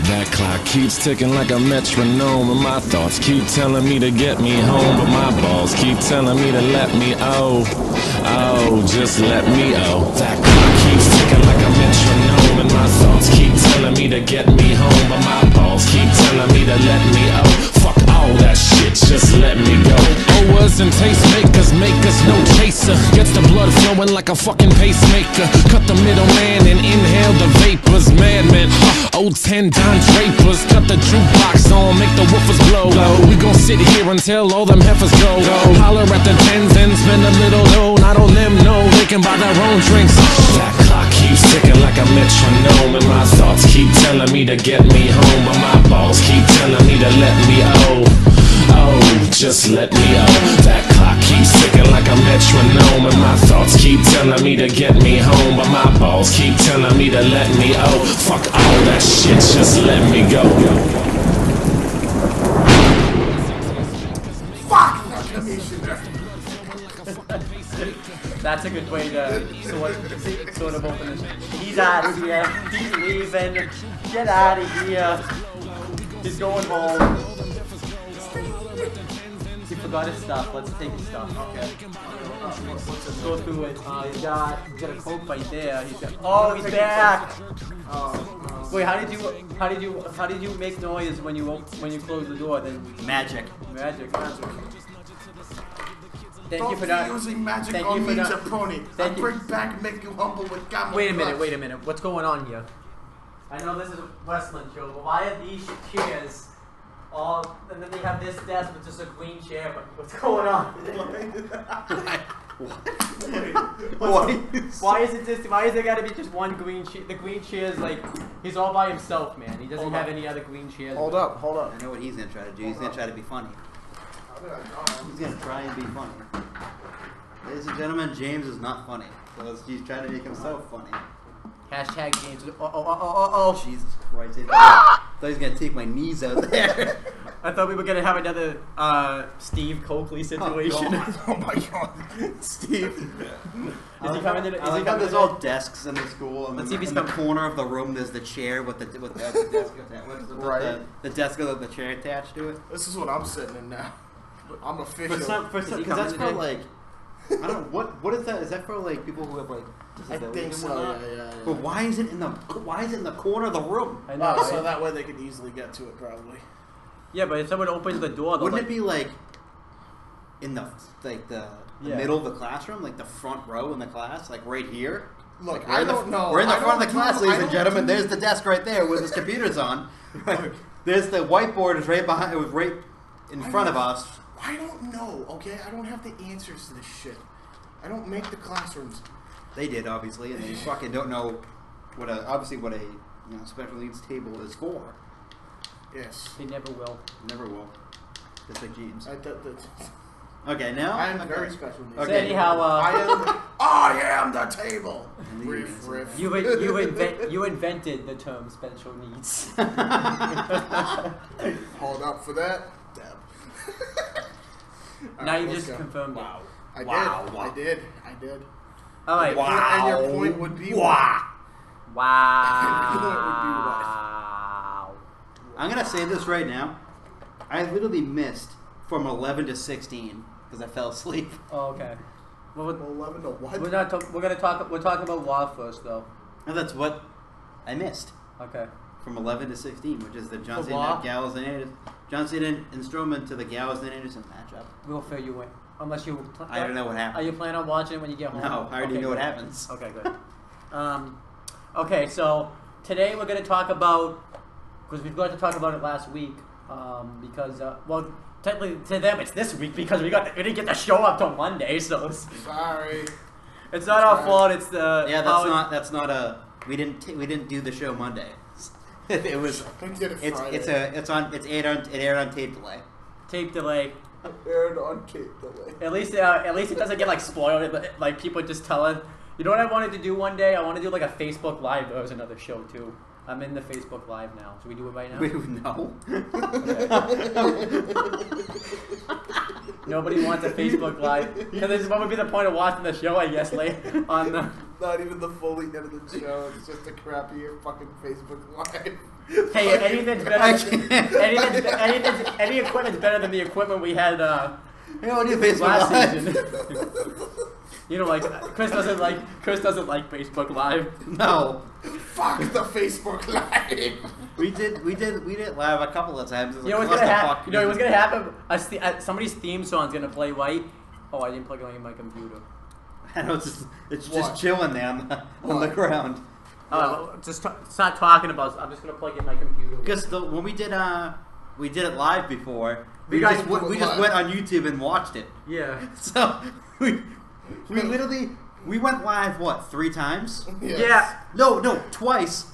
That clock keeps ticking like a metronome, and my thoughts keep telling me to get me home, but my balls keep telling me to let me just let me That clock keeps ticking like a metronome, and my thoughts keep telling me to get me home, but my balls keep telling me to let me Fuck all that shit, just let me go. Owers and tastemakers make us no chaser. Gets the blood flowing like a fucking pacemaker. Cut the middleman and inhale the vapors. Madman, old 10 Don Drapers. Cut the jukebox on, make the woofers blow. We gon' sit here until all them heifers go. Holler at the tens and spend a little dough. Not on them, no, they can buy their own drinks. That clock keeps ticking like a metronome, and my thoughts keep telling me to get me home, but my balls keep telling me to let me just let me That clock keeps ticking like a metronome, and my thoughts keep telling me to get me home, but my balls keep telling me to let me fuck all that shit, just let me go. Fuck! That's a good way to sort of open this. He's out of here. He's leaving. Get out of here. He's going home. He forgot his stuff. Let's take his stuff. Okay. Let's go through it. He's got a coat right there. Oh, he's back. Wait, how did you make noise when you close the door? Then magic. Thank you for not using magic on me, Jabroni. I bring back and make you humble with gamma. Wait a minute. What's going on here? I know this is a wrestling show, but why are these chairs all, and then they have this desk with just a green chair, but what's going on? Why is there gotta be just one green chair? The green chair is like, he's all by himself, man. He doesn't have any other green chairs. Hold up. I know what he's gonna try to do. He's gonna try to be funny. He's gonna try and be funny. Ladies and gentlemen, James is not funny. So he's trying to make himself funny. Hashtag James. Oh. Jesus Christ. I thought he was going to take my knees out there. I thought we were going to have another Steve Coakley situation. Oh my god. Steve. Is he coming in? I like how there's all desks in the school. And Let's see if he's in the corner of the room, there's the chair with the desk the desk with the chair attached to it. This is what I'm sitting in now. I'm official. Because that's for like, I don't know, what is that? Is that for like people who have like I think so, yeah. But why is it in the corner of the room? I know, so that way they can easily get to it, probably. Yeah, but if someone opens the door, wouldn't it be like in the middle of the classroom, like the front row in the class, like right here? Look, like I don't know. We're in the front of the class, ladies and gentlemen. There's the desk right there with his computers on. Right. There's the whiteboard is right behind. It was right in front of us. I don't know. Okay, I don't have the answers to this shit. I don't make the classrooms. They did, obviously, and they fucking don't know what a special needs table is for. Yes. They never will. Never will. Just like James. Okay, now I am very special needs. Okay. So anyhow, I am the table. Riff. You invented the term special needs. Hold up for that. Now you just confirmed it. I did. All right. Wow. And your point would be wow. I'm gonna say this right now. I literally missed from 11 to 16 because I fell asleep. Oh, okay. Well, 11 to what? We're talking about WA first, though. And that's what I missed. Okay. From 11 to 16, which is the John Cena and Strowman to the Gallows and Anderson matchup. We'll fill you in. Unless you... I don't know what happened. Are you planning on watching it when you get home? No, I already know what happens. Okay, good. Okay, so today we're going to talk about... Because we've got to talk about it last week. Because, well, technically to them it's this week because we didn't get the show up till Monday, so... Sorry. It's not our fault, it's the... Yeah, that's not a... We didn't do the show Monday. It was... It aired on tape delay. Tape delay. Aired on tape delay. At least it doesn't get like spoiled. Like people just telling. You know what I wanted to do one day? I want to do like a Facebook Live version of the show too. I'm in the Facebook Live now. Should we do it right now? No. Nobody wants a Facebook Live because what would be the point of watching the show? I guess on the. Not even the fully edited show. It's just a crappier fucking Facebook Live. Hey, anything's better. Any equipment's better than the equipment we had Hey, what do you Facebook last Live? season. You know, like Chris doesn't like Facebook Live. No. Fuck the Facebook Live. We did live a couple of times. You know what's gonna happen? You know what's gonna happen? Somebody's theme song's gonna play right. Oh, I didn't plug it in my computer. I know it's just chilling there on the ground. Start talking about. I'm just gonna plug in my computer. Because when we did it live before, we guys just put it live. went on YouTube and watched it. Yeah. So we literally went live 3 times? Yes. Yeah. No, twice.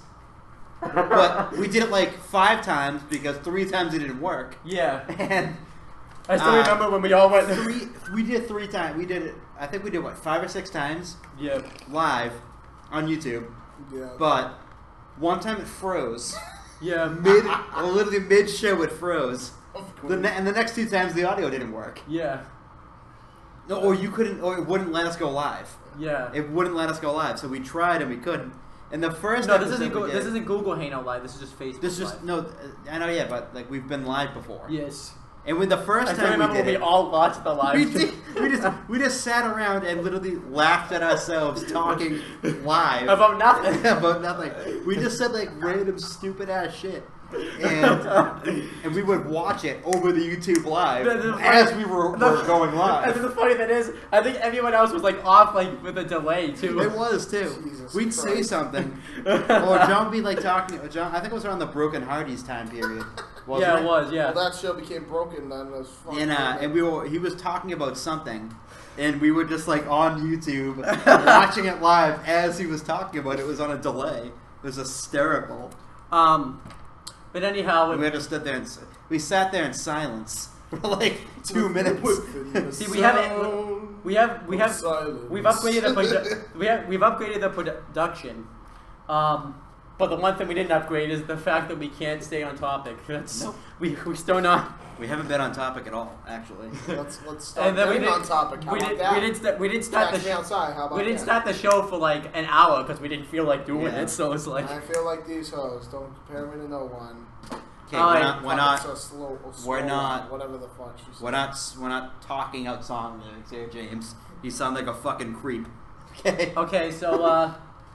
But we did it like 5 times because 3 times it didn't work. Yeah. And I still remember when we all went. we did 3 times. We did it. I think we did 5 or 6 times. Yeah. Live on YouTube. Yeah. But one time it froze. Yeah. Literally mid show it froze. Of course. And the next 2 times the audio didn't work. Yeah. No, or you couldn't, or it wouldn't let us go live. Yeah. It wouldn't let us go live, so we tried and we couldn't. And the first No, episode this isn't Google Hangout Live. This is just Facebook. This is just Live. no. I know, yeah, but like we've been live before. Yes. And with the first I still time remember we did when it, we all watched the live. we just sat around and literally laughed at ourselves talking live About nothing. about nothing. We just said like random stupid ass shit. And we would watch it over the YouTube live as we were going live. And the funny thing is, I think everyone else was like off like with a delay too. It was too. Jesus We'd Christ. say something, or John would be like talking. John, I think it was around the Broken Hardy's time period. Wasn't Yeah, it was. Yeah. Well, that show became broken then. It was fucking And he was talking about something, and we were just like on YouTube watching it live as he was talking about it. It was on a delay. It was hysterical. But anyhow, We just stood there and we sat there in silence for like 2 minutes. see, we've upgraded the production. But the one thing we didn't upgrade is the fact that we can't stay on topic. That's Nope. we still not. We haven't been on topic at all, actually. Let's start And then getting on topic. How about that? we didn't start Catch me outside. How about we didn't that? start the show for like an hour because we didn't feel like doing Yeah. it. So it's like I feel like these hoes. Don't compare me to no one. Okay, Alright. we're not We're not- Whatever the fuck she said. we're not talking out song lyrics here, James. You sound like a fucking creep. Okay. okay. So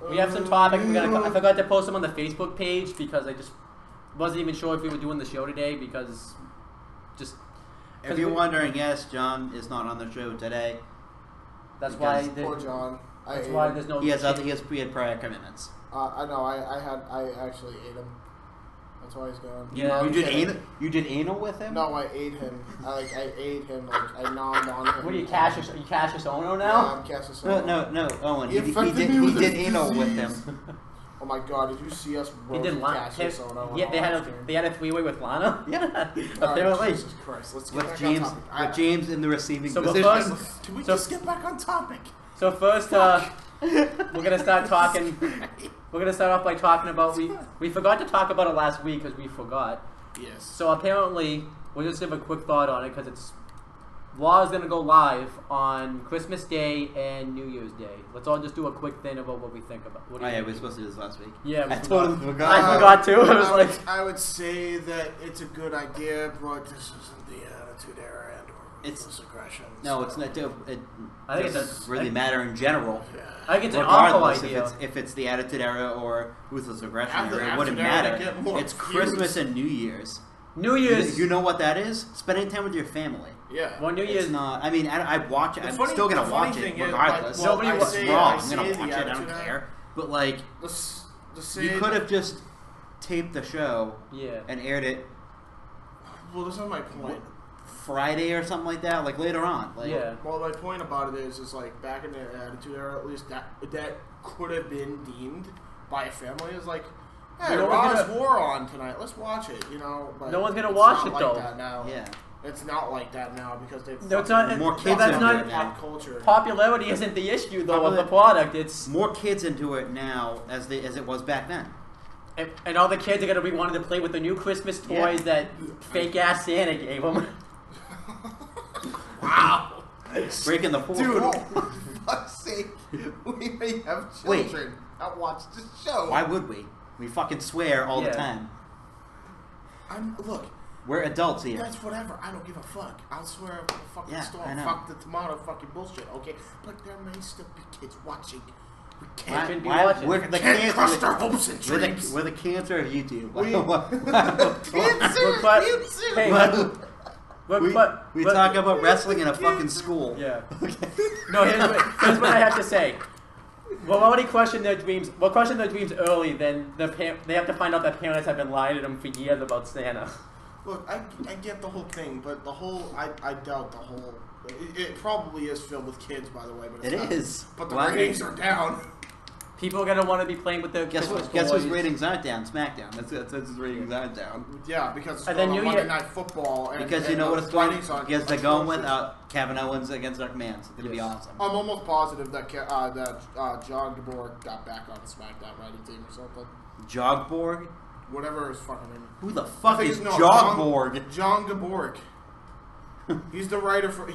we have some topic. I forgot to post them on the Facebook page because I just wasn't even sure if we were doing the show today because just. If you're wondering, yes, John is not on the show today. That's why. Poor John. That's why there's no. He had prior commitments. I know. I actually ate him. That's why he's gone. Yeah. No, You I'm did kidding. anal? You did anal with him? No, I ate him. I ate him. Like I nommed on him. What do you Cassius Ono Yeah, now? I'm Cassius No, Ono. no, Owen. He He infected me with did his anal with disease. him. Oh my god, did you see us He roast did Cassius Ono? Yeah, they had a 3-way with Lana. Yeah. Apparently. Jesus Christ, let's get With back James, on topic. with James in the receiving So position. first- Can we So- just get back on topic? So first, we're gonna start talking. We're gonna start off by talking about we forgot to talk about it last week because we forgot. Yes. So apparently, we'll just give a quick thought on it because Law is gonna go live on Christmas Day and New Year's Day. Let's all just do a quick thing about what we think about. What do Oh you yeah, think? we were supposed to do this last week. Yeah, we I forgot. totally forgot. I forgot too. I was like, I would say that it's a good idea, but this isn't the Attitude Era and or It's- Ruthless Aggression. No, it's not. It I think doesn't it's really matter in general. I think it's an awful Regardless idea. if it's the Attitude Era or Ruthless Aggression After era, it wouldn't Attitude Era, matter. they get more It's views. Christmas and New Year's. New Year's. You know what that is? Spending time with your family. Yeah. Well, New Year's. It's not. I mean, I watch it. The I'm funny- still gonna the funny watch it thing is, regardless. like, well, Nobody I wa- It's say- wrong. I I'm say gonna the watch it. I don't Attitude Era. care. But like, Let's say you could that- have just taped the show Yeah. and aired it Well, this is my point. Friday or something like that, like later on. Like, Yeah. Well, my point about it is like back in the Attitude Era, at least that could have been deemed by a family as like, hey, No one's Raw's gonna- War on tonight. Let's watch it. You know, but No one's gonna it's watch not it, like though. That now. Yeah. It's not like that now because they've No, it's not. More That's kids not into it now. pop culture. Popularity isn't the issue though of the product. It's More kids into it now as it was back then. and all the kids are gonna be wanting to play with the new Christmas toys Yeah. that fake ass Santa gave them. Wow. Breaking the fourth Dude, wall. for fuck's sake, we may have Wait. children that watch this show. Why would we? We fucking swear all Yeah. the time. look. We're adults here. That's whatever. I don't give a fuck. I'll swear up a fucking storm. I know. Fuck the tomato fucking bullshit, okay? But there may still be kids watching. We can't We're the can't crush their hopes and dreams. We're the cancer of YouTube. We talk about wrestling in a fucking school. Yeah. No, here's what I have to say. Well, already questioned their dreams. Well, questioned their dreams early. Then they have to find out that parents have been lying to them for years about Santa. Look, I get the whole thing, but the whole I doubt the whole. It probably is filled with kids, by the way. But it's It not. is. But the ratings are down. People are gonna want to be playing with their Guess whose ratings aren't down? SmackDown. That's whose ratings aren't down. Yeah, because it's And going then on New Monday Year- Night Football. And, Because you know what it's going. Because they're going with Kevin Owens against McMahon. So it's gonna be awesome. I'm almost positive that John Gabor got back on the SmackDown writing team or something. Jogborg. Whatever his fucking name is. Who the fuck is No, Jogborg? John Gaborg. He was the writer for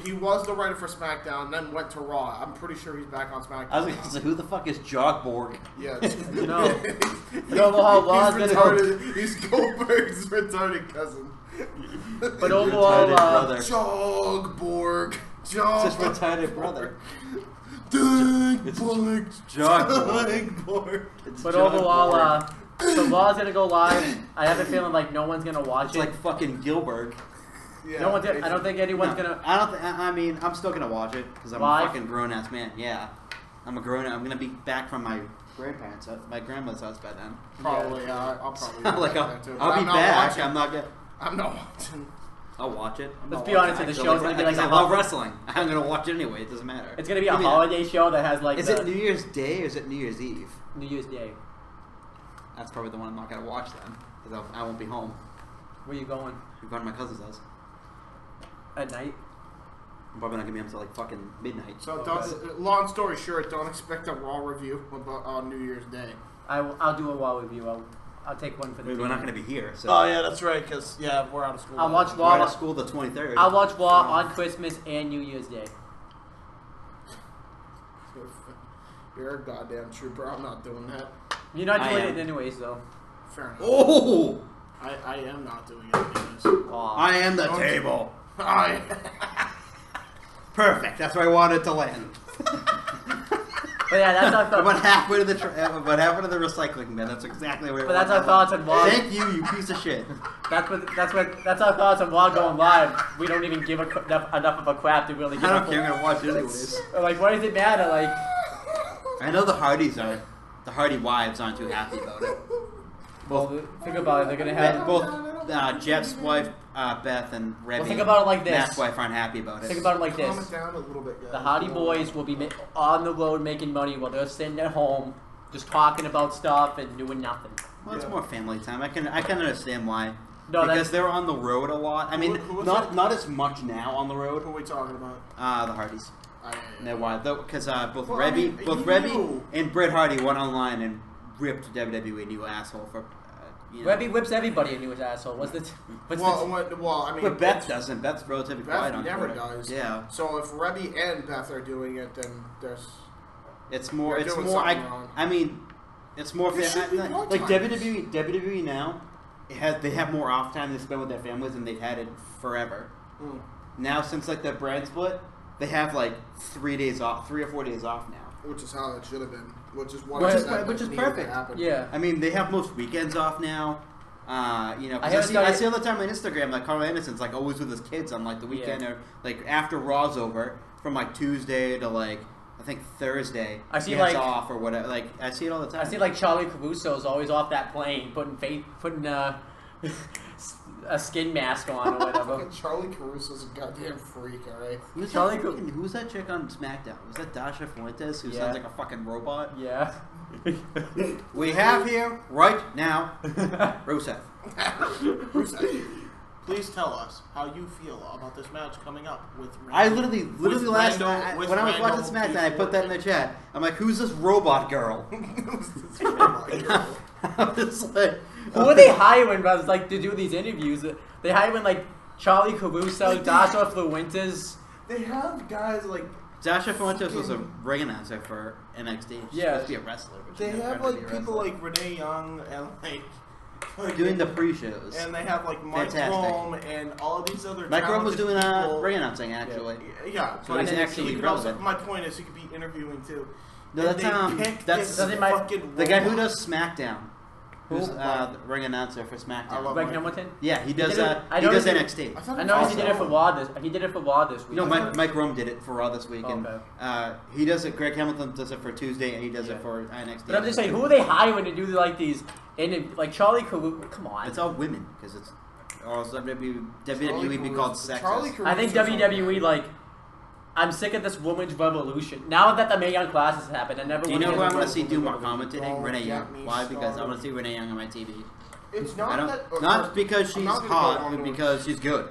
SmackDown, then went to Raw. I'm pretty sure he's back on SmackDown. I was gonna say, who the fuck is Jogborg? Yeah. No. No, well, he's retarded. He's Goldberg's retarded cousin. But overall, Retarded brother. Jogborg. It's his retarded brother. Jogborg. Jogborg. but overall, the Raw's gonna go live. I have a feeling like no one's gonna watch It's it. like fucking Gilbert. Yeah, No one's. I don't think anyone's gonna. I don't. I mean, I'm still gonna watch it because I'm Live? a fucking grown ass man. Yeah, I'm a grown. I'm gonna be back from my grandparents, my grandmother's house by then. Probably. I'll probably. Like back too, but I'll be I'm not back. watching. I'm not gonna. I'm not watching. I'll watch it. Let's be honest. The show's gonna be like I a love wrestling. I'm gonna watch it anyway. It doesn't matter. It's gonna be a holiday show that has like. Is it New Year's Day or is it New Year's Eve? New Year's Day? That's probably the one I'm not gonna watch then, because I won't be home. Where you going? I'm going to my cousin's house. At night? I'm probably not gonna be up until like fucking midnight. So, long story short, don't expect a Raw review on New Year's Day. I'll do a Raw review. I'll take one for the. We're not gonna be here. So. Oh yeah, that's right. Because we're out of school. I'll watch We're out Raw. of school the 23rd. I'll watch Raw on Christmas and New Year's Day. You're a goddamn trooper. I'm not doing that. You're not I doing am. it anyways, though. Fair enough. Oh! I am not doing it anyways. Aw. I am the table. I. Perfect. That's where I wanted to land. But yeah, that's our About thoughts. halfway to the recycling bin. That's exactly where. But that's our thoughts on Raw. Thank you, you piece of shit. That's our thoughts on Raw going live. We don't even give enough of a crap to really. I Give don't a care. I'm gonna watch it anyways. Like, what does it matter? Like, I know the Hardys are. The Hardy wives aren't too happy about it. well, think about it. They're gonna have. Both Jeff's wife, Beth, and Rebby. Well, think about it like this. Matt's wife aren't happy about it. Think about it like Calm this. it down a little bit, guys. The Hardy Boys will be on the road making money while they're sitting at home, just talking about stuff and doing nothing. Well, it's more family time. I can understand why. No, because they're on the road a lot. I mean, Who was not that? not as much now on the road. Who are we talking about? The Hardys. Yeah. They're why? Because both Well, I mean, you Rebby knew. and Bret Hardy went online and ripped WWE a new asshole for. You know. Rebby whips everybody into his asshole. What's the? Well, I mean, But Beth doesn't. Beth's relatively quiet Beth on never Twitter. does. Yeah. So if Rebby and Beth are doing it, then there's. It's more. They're It's doing more. something wrong. I mean, it's more. There should be more like times. WWE now. They have more off time to spend with their families than they've had it forever. Mm. Now, since like the brand split, they have like 3 days off, 3 or 4 days off now. Which is how it should have been. Which is what Which I is- said which is needed to perfect. happen. Yeah. I mean, they have most weekends off now. 'Cause I haven't I done see all the time on Instagram like Carl Anderson's like always with his kids on like the weekend Yeah. or like after Raw's over from like Tuesday to like I think Thursday. I see, he has like- off or whatever. Like I see it all the time. I see like Charlie Caruso's always off that plane, putting a skin mask on or whatever. Fucking Charlie Caruso's a goddamn freak, alright? Who's that chick on SmackDown? Was that Dasha Fuentes who Yeah. sounds like a fucking robot? Yeah. We have here right now Rusev. Rusev, please tell us how you feel about this match coming up with Randy. I literally last night with when I was Randall watching SmackDown, I put that in the chat. I'm like, who's this robot girl? I was like, Who are they hiring, brothers, like to do these interviews? They hiring like Charlie Caruso, Like, Dasha Fuentes. They have guys like Dasha Fuentes was a ring announcer for NXT. She's Yeah. supposed to be a wrestler. But they she's never have tried to be like a people wrestler. like Renee Young and like Doing the pre-shows. And they have like Mike Fantastic. Rome and all of these other. Mike Rome was doing people. ring announcing actually. Yeah, So but he's actually he could also, relevant. my point is he could be interviewing too. No, And that's they picked that's this fucking the guy who robot. does SmackDown. Who's the ring announcer for I SmackDown? love Greg Mike. Hamilton? Yeah, he does. did it- I He know does he did- NXT. I thought I know was he did it for Raw this. He did it for Raw this week. No, Mike Rome did it for Raw this week, and Okay. he does it. Greg Hamilton does it for Tuesday, and he does it for NXT. But I'm just saying, who are they hiring to do like these? And like Charlie Caruso, come on. It's all women because it's or else WWE be called sexist. Charlie I think Caruso's WWE like. I'm sick of this women's revolution. Now that the Mae Young Classics happened, I never. Do you know who I want to wanna see do more Don't commentating? Renee Young. get me Why? Because I started. want to see Renee Young on my TV. It's I not don't, that. not because I'm she's not gonna go hot, along but with- because she's good.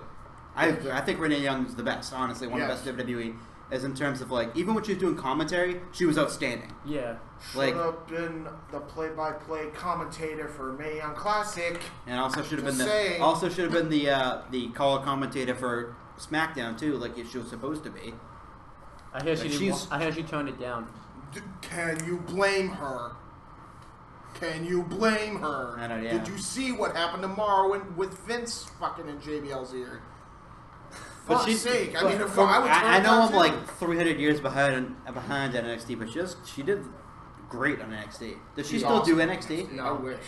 I think Renee Young's the best. Honestly, one Yes. of the best WWE. As in terms of like, even when she was doing commentary, she was outstanding. Yeah. Like, Should have been the play-by-play commentator for Mae Young Classic. and also should have been Just saying. the color commentator for SmackDown too, like she was supposed to be. I hear Like, I hear she turned it down. Can you blame her? Can you blame her? I don't know, yeah. Did you see what happened tomorrow with Vince fucking in JBL's ear? But Fuck's she's- sake! I mean, if From- I would turn I it know down I'm too. like 300 years behind NXT, but she did great on NXT. Does she She's still do awesome. NXT? Yeah, I wish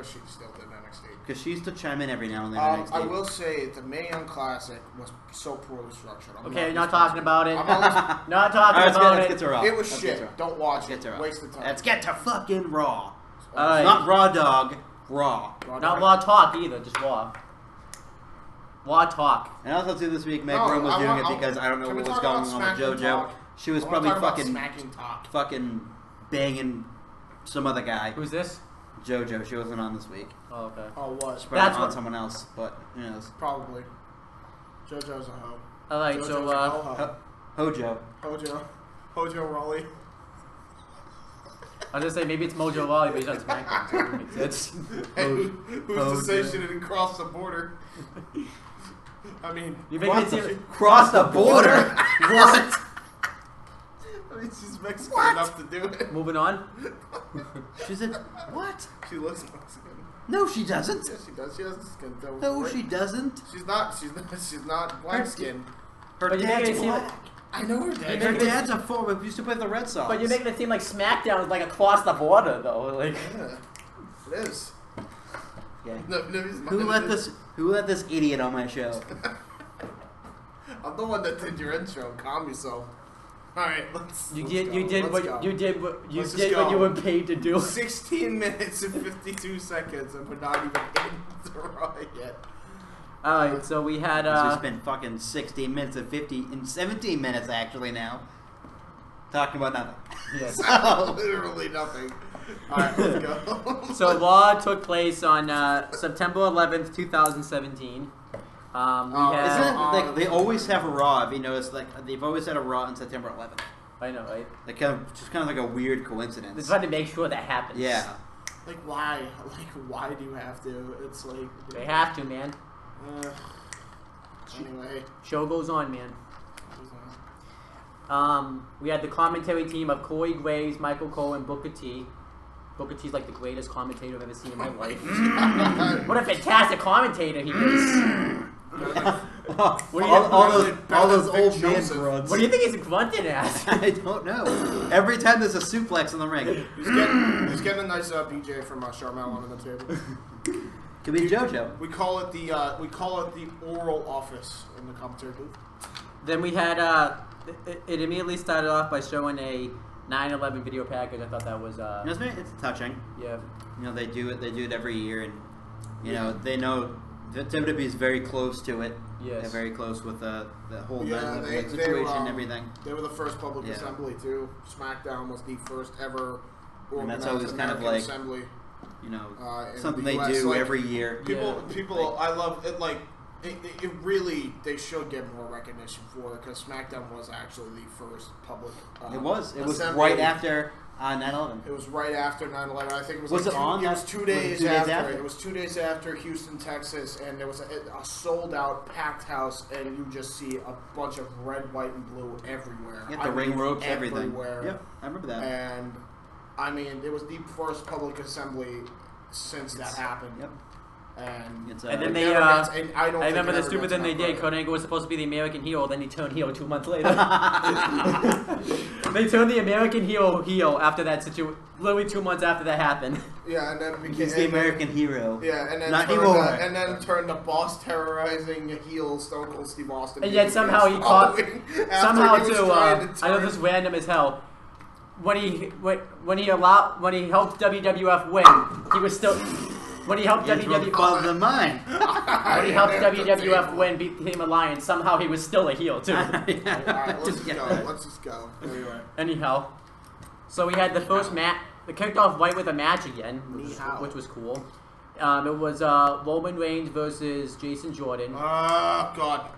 she still did NXT. Because she used to chime in every now and then. in NXT. I will say the Mae Young Classic was so poorly structured. Okay, not talking about it. I'm not Not talking Alright, about let's it. get to Raw. It was Let's get to shit. Raw. Don't watch Let's get to it. Raw. Waste of time. Let's get to fucking Raw. Alright. Not Raw Dog, Raw. Not Raw talk either, just Raw. Raw talk. And also too this week, Meg No, Rome was I doing want- it because I don't know can we what was talk going about on with smacking JoJo. talk? She was I wanna probably talk about fucking smacking talk. fucking banging some other guy. Who's this? JoJo. She wasn't on this week. Oh, okay. Oh, what? She probably That's on what- someone else, but who knows? Probably. JoJo's a hoe. Alright, JoJo's so, a ho-ho. Hojo. Hojo Raleigh. I was gonna say maybe it's Mojo Rawley, but he's on SmackDown, so it makes sense. Hey, who's Hojo. to say she didn't cross the border? I mean, You make cross me the- seem- Cross the border. What? I mean, she's Mexican enough to do it. Moving on. She said, what? She looks Mexican. No, she doesn't. Yeah, she does. She has skin tone. No, she doesn't. She's not. She's not black skin. Her But you make dad's it seem black. like, I know her dad. Her dad's a former. Used to play for the Red Sox. but you're making it seem like SmackDown is like across the border, though. Like, Yeah, it is. Yeah. Nobody's Who let minded. this? Who let this idiot on my show? I'm the one that did your intro. Calm yourself. All right, let's. you let's did, go. you did Let's what go. you did what you Let's just did what go. you were paid to do. 16 minutes and 52 seconds, and we're not even in the Raw yet. All right, so we had So we spent fucking 16 minutes and 17 minutes actually now talking about nothing. yes. Literally nothing. All right, let's go. So Raw took place on September 11th, 2017. We had, Isn't it like they always have a Raw? Have you noticed? Like they've always had a Raw on September 11th. I know, right? Like just kind of like a weird They're coincidence. trying to make sure that happens. Yeah. Like why? Like why do you have to? It's like. They have to, man. Anyway. Show goes on, man. We had the commentary team of Corey Graves, Michael Cole, and Booker T. Booker T's like the greatest commentator I've ever seen in my life. What a fantastic commentator he is. all What do you- those Vic old man Joseph. broads. What do you think he's grunting at? I don't know. Every time there's a suplex in the ring, He's getting a nice BJ from Charmel under the table. could be JoJo. We call it the oral office in the commentary booth. Then we had, it immediately started off by showing a 9/11 video package. I thought that was, It's touching. yeah. You know they do it every year, and you know they know that WWE is very close to it. Yes. They're very close with the whole Yeah, 9/11 they situation and everything. They were the first public Yeah. assembly too. SmackDown was the first ever And that's organized always kind of American like assembly. you know in something the they US, do like, every year. People, I love it. Like it really, they should get more recognition for it because SmackDown was actually the first public. It was assembly. right after 9/11. It was right after 9/11. I think it was. Was like it on? It was that- 2 was days, it 2 days after. after. It was 2 days after Houston, Texas, and there was a sold-out, packed house, and you just see a bunch of red, white, and blue everywhere. Yeah, the ring ropes, everything. Everywhere. Yep, I remember that. And I mean, it was the first public assembly since that happened. Yep. And then they, and I remember the it ever stupid gets thing they enough did. credit. Kurt Angle was supposed to be the American hero, then he turned heel 2 months later. They turned the American hero heel after that situation. Literally 2 months after that happened. Yeah, and then He's the American hero. Yeah, and then not turned anymore. and then turned the boss terrorizing heel Stone Cold Steve Austin. And yet somehow he caught. Somehow too. I know this is random as hell. When he helped WWF win, he was still. When he helped WWF the mind. when he helped WWF win, became a Lion. Somehow he was still a heel too. Alright, let's just go. Let's just go. Anyway. Anyhow, so we had the first match. They kicked off right with a match again, which was cool. It was Roman Reigns versus Jason Jordan. Oh God.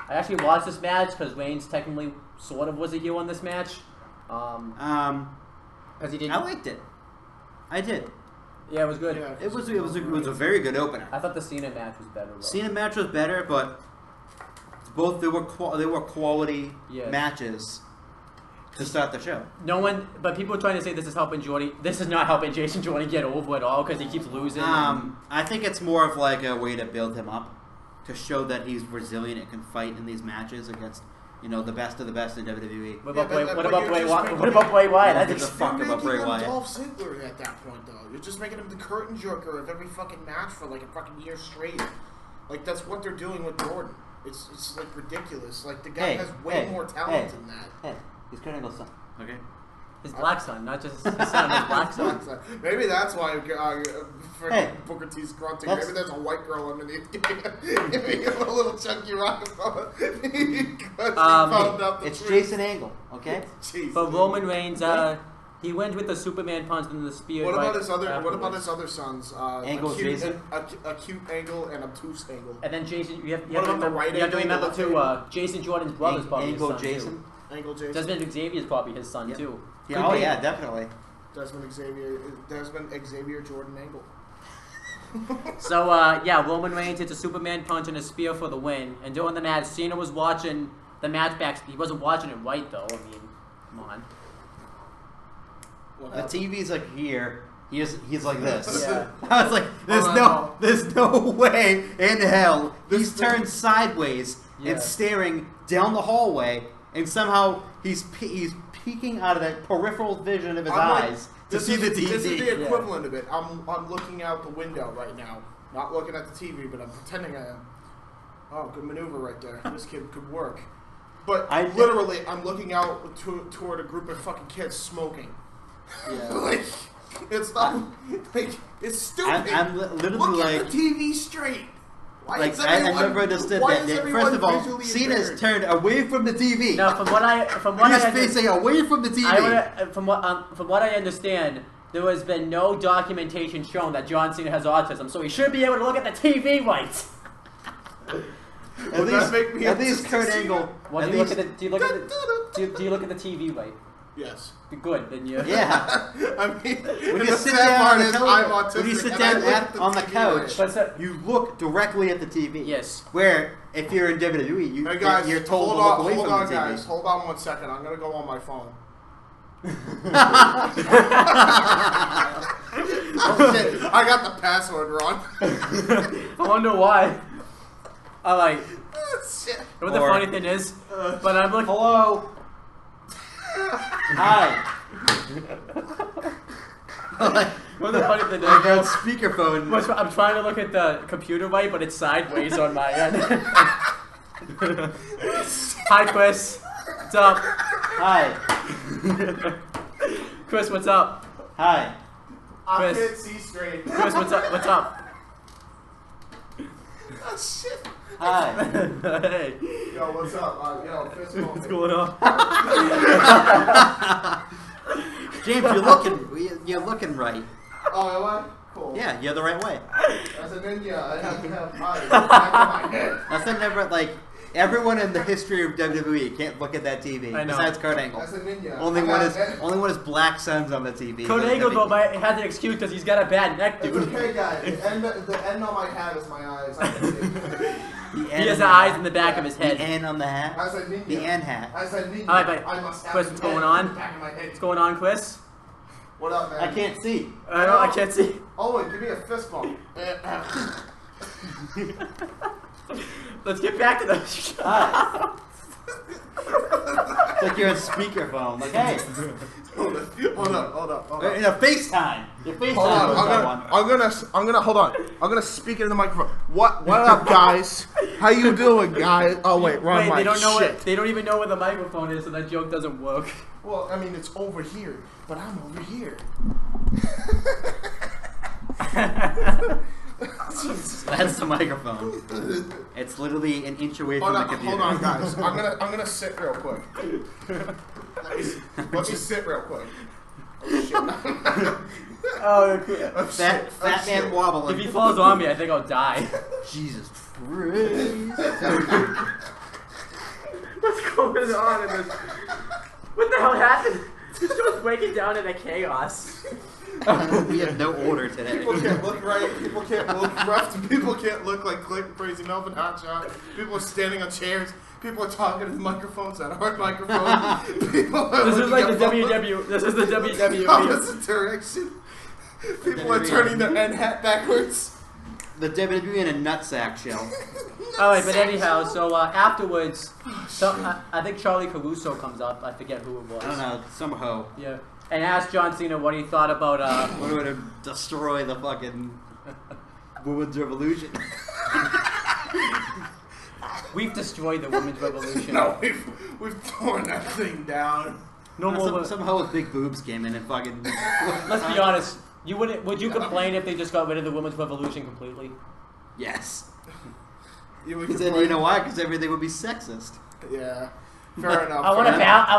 I actually watched this match because Reigns technically sort of was a heel in this match. Because he did. I liked it. I did. Yeah, it was good. Yeah, It was a very good opener. I thought the Cena match was better. Though. Cena match was better, but both they were quality matches to start the show. No one, but people are trying to say this is helping Jordy. This is not helping Jason Jordan get over at all because he keeps losing. I think it's more of like a way to build him up, to show that he's resilient and can fight in these matches against, the best of the best in WWE. What about Bray Wyatt? I think the fuck about Bray Wyatt. Dolph Ziggler at that point, though. You're just making him the curtain jerker of every fucking match for like a fucking year straight. Like that's what they're doing with Jordan. It's like ridiculous. Like the guy has way more talent than that. Hey, he's Kurt Angle's son. Okay. His black son, not just his son, his black son. Maybe that's why Booker T's grunting. Maybe there's a white girl underneath giving him a little chunky Rockefeller. It's Jason Angle, okay? But Roman Reigns, he went with the Superman punch and the spear. What about his other sons? Angle, Jason, acute Angle and obtuse Angle. And then Jason, you have to remember too. Jason Jordan's brother's probably his son Jason. too. Angle Jason. Desmond Xavier's probably his son too. Yeah, yeah, definitely. Desmond Xavier Jordan Angle. So Roman Reigns hits a Superman punch and a spear for the win. And during the match, Cena was watching the match back. He wasn't watching it right though. I mean, come on. The TV's like here. He's like this. Yeah. I was like, there's no way in hell. He's turned sideways and staring down the hallway, and somehow he's peeking out of that peripheral vision of his eyes to see the TV. This is the equivalent of it. I'm looking out the window right now, not looking at the TV, but I'm pretending I am. Oh, good maneuver right there. This kid could work. But I'm looking out toward a group of fucking kids smoking. Yeah. Like, it's not like it's stupid. I'm literally look like at the TV straight. Why I never understood that. First of all, Cena's turned away from the TV. No, from what I facing away from the TV. From what I understand, there has been no documentation showing that John Cena has autism, so he should be able to look at the TV right. At least Kurt Angle. Well, do you look at the TV right? Yes. Good, then you. Yeah. I mean, when you sit down on the couch, right. you look directly at the TV. Yes. Where if you're in WWE, you're told to look away from the TV. Guys, hold on 1 second. I'm gonna go on my phone. Oh shit! I got the password wrong. I wonder why. I like. Shit. What the funny thing is, but I'm looking. Hello. Hi. What the funny thing is? I got speakerphone. I'm trying to look at the computer right, but it's sideways on my end. Hi, Chris. What's up? Hi. Chris, what's up? Hi. I can't see straight. Chris, what's up? What's up? Oh shit. Hi. Hey. Yo, what's up? What's going on? James, you're looking right. Oh, am I? Cool. Yeah, you're the right way. As a ninja, I have to have eyes in the back of my head. That's never like everyone in the history of WWE can't look at that TV. I know. Besides Kurt Angle. As a ninja. Only one is black suns on the TV. Kurt Angle though has an excuse because he's got a bad neck, dude. It's okay, guys. The end on my hat is my eyes. I can see. He has the eyes in the back of his head. The N on the hat. As a ninja. The N hat. As a ninja. All right, I must have Chris, what's going on? the back of my head. What's going on, Chris? What up, man? I can't see. I know, I can't see. Owen, give me a fist bump. Let's get back to the Hi. It's like you're on speakerphone. Like, hey. Hold up. In a FaceTime. Your FaceTime Hold on, I'm gonna hold on. I'm gonna speak into the microphone. What up, guys? How you doing, guys? Oh wait, wrong mic. They don't know Shit. they don't even know where the microphone is, so that joke doesn't work. Well, I mean, it's over here, but I'm over here. That's the microphone. It's literally an inch away from the computer. Hold on, guys. I'm gonna sit real quick. Let me sit real quick. Oh, Fat man wobbling. if he falls on me, I think I'll die. Jesus Christ. What's going on in this? What the hell happened? This show's breaking down into chaos. We have no order today. People can't look right. People can't look left. People can't look like Click, Crazy Melvin, Hotshot. People are standing on chairs. People are talking to microphones that aren't microphones. This is like the WWE. This is the WWE. Opposite direction. People are turning their end hat backwards. The WWE in a nutsack shell. Alright, but anyhow, so afterwards, I think Charlie Caruso comes up. I forget who it was. I don't know, some hoe. Yeah. And asked John Cena what he thought about What would have destroy the fucking women's revolution? We've destroyed the women's revolution. No, we've torn that thing down. No more. Some hoe with big boobs came in and fucking. Let's be honest. Would you complain if they just got rid of the women's revolution completely? Yes. Because Then you know why? Because everything would be sexist. Yeah. Fair enough. I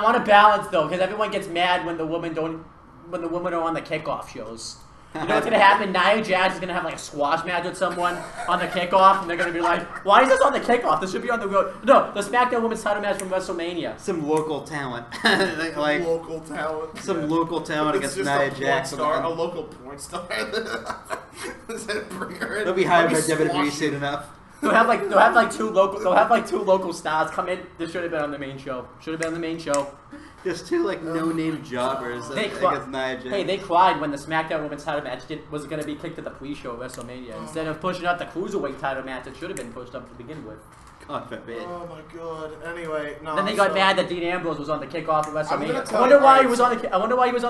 want to balance though, because everyone gets mad when the women are on the kickoff shows. You know what's gonna happen? Nia Jax is gonna have like a squash match with someone on the kickoff, and they're gonna be like, "Why is this on the kickoff? This should be on the road." No, the SmackDown Women's Title match from WrestleMania. Some local talent, like local talent. Some local talent against Nia Jax. A local porn star. Bring her in. They'll be hired by WWE soon enough. They'll have two local stars come in. This should have been on the main show. Should have been on the main show. Just two like no-name jobbers. They cried when the SmackDown Women's Title match was going to be kicked at the pre-show at WrestleMania. Instead of pushing out the Cruiserweight title match, it should have been pushed up to begin with. God forbid. Oh my god. Anyway, no. Then they got mad that Dean Ambrose was on the kickoff at WrestleMania. I wonder why he was on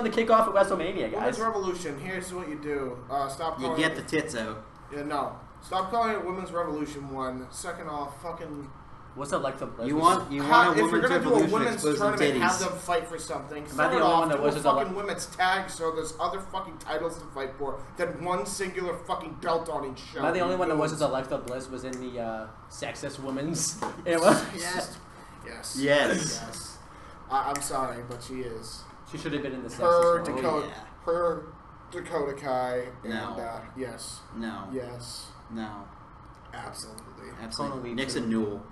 the kickoff at WrestleMania, guys. Women's Revolution. Here's what you do. Stop. You get the tits out. Yeah, no. Stop calling it Women's Revolution 1. Second off, fucking. What's Alexa Bliss? You want a women's revolution? Do a women's tournament, have them fight for something. Third off, do a fucking women's tag, so there's other fucking titles to fight for than one singular fucking belt on each show. Am I the only one that wishes Alexa Bliss was in the sexist women's era? Yes. I'm sorry, but she is. She should have been in the sexist one. Her Dakota Kai. No. And, yes. No. Yes. No. Absolutely. Nixon Newell.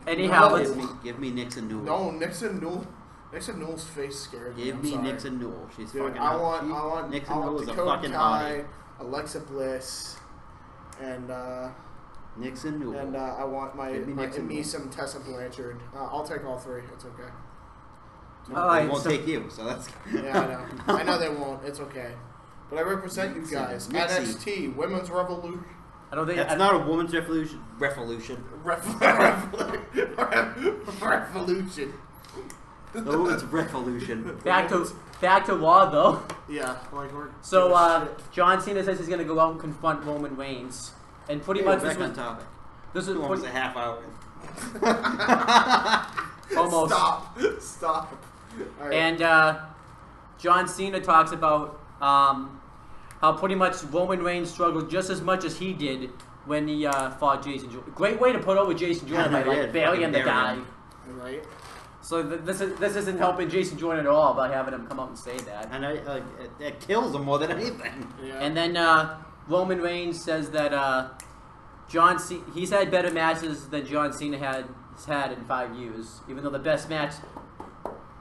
Anyhow, give me Nixon Newell. No, Nixon Newell. Nixon Newell's face scared me. Give me Nixon Newell. She's Dude, fucking. I want Nixon Newell is a Dakota fucking Kai, hottie. Alexa Bliss, and Nixon Newell. And I want me some Tessa Blanchard. I'll take all three. It's okay. They won't take you, so that's. Yeah, I know. I know they won't. It's okay. But I represent you guys. NXT Women's Revolution. I don't think that's not a woman's revolution. Revolution. Oh, it's revolution. Back to Raw though. Yeah, like we're. So John Cena says he's gonna go out and confront Roman Reigns, and pretty much this was topic. This is almost a half hour. Almost. Stop. Right. And John Cena talks about how pretty much Roman Reigns struggled just as much as he did when he fought Jason Jordan. Great way to put over Jason Jordan by like burying the guy. Right. So this isn't helping Jason Jordan at all by having him come out and say that. And it kills him more than anything. Yeah. And then Roman Reigns says that he's had better matches than John Cena has had in 5 years. Even though the best match,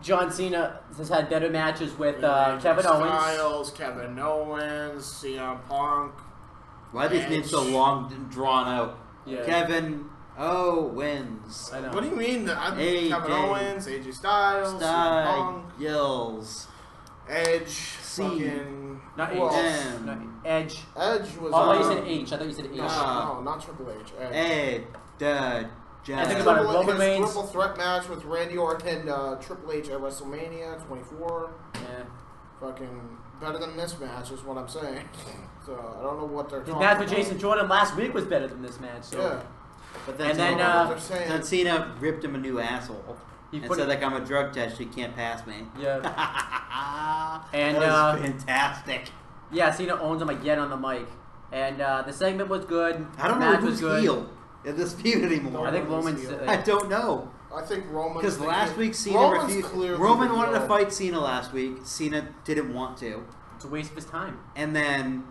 John Cena has had better matches with Kevin Owens. Kevin Owens, CM Punk. Why are these names so long and drawn out? Yeah. Kevin Owens. I know. What do you mean? Kevin Owens, AJ Styles, CM Punk. Edge. C. Fucking. Not who H. else? Not Edge. Edge was. Oh, I thought you said H. I thought you said H. No, not Triple H. Ed. I think about it, Roman his Reigns. triple threat match with Randy Orton and Triple H at WrestleMania 24. Yeah. Fucking better than this match is what I'm saying. So I don't know what they're His talking match about. with Jason Jordan last week was better than this match. So. Yeah. But then, And then, they're saying. Cena ripped him a new asshole. He And put said, it- like, I'm a drug test, you can't pass me. Yeah. And, that was fantastic. Yeah, Cena owns him again on the mic. And the segment was good. I don't the know match who's was good. heel in this feud anymore. I think Roman's. I don't know. I think Roman. Because last week Cena Roman's refused. clearly Roman the wanted to heel. fight Cena last week. Cena didn't want to. It's a waste of his time. And then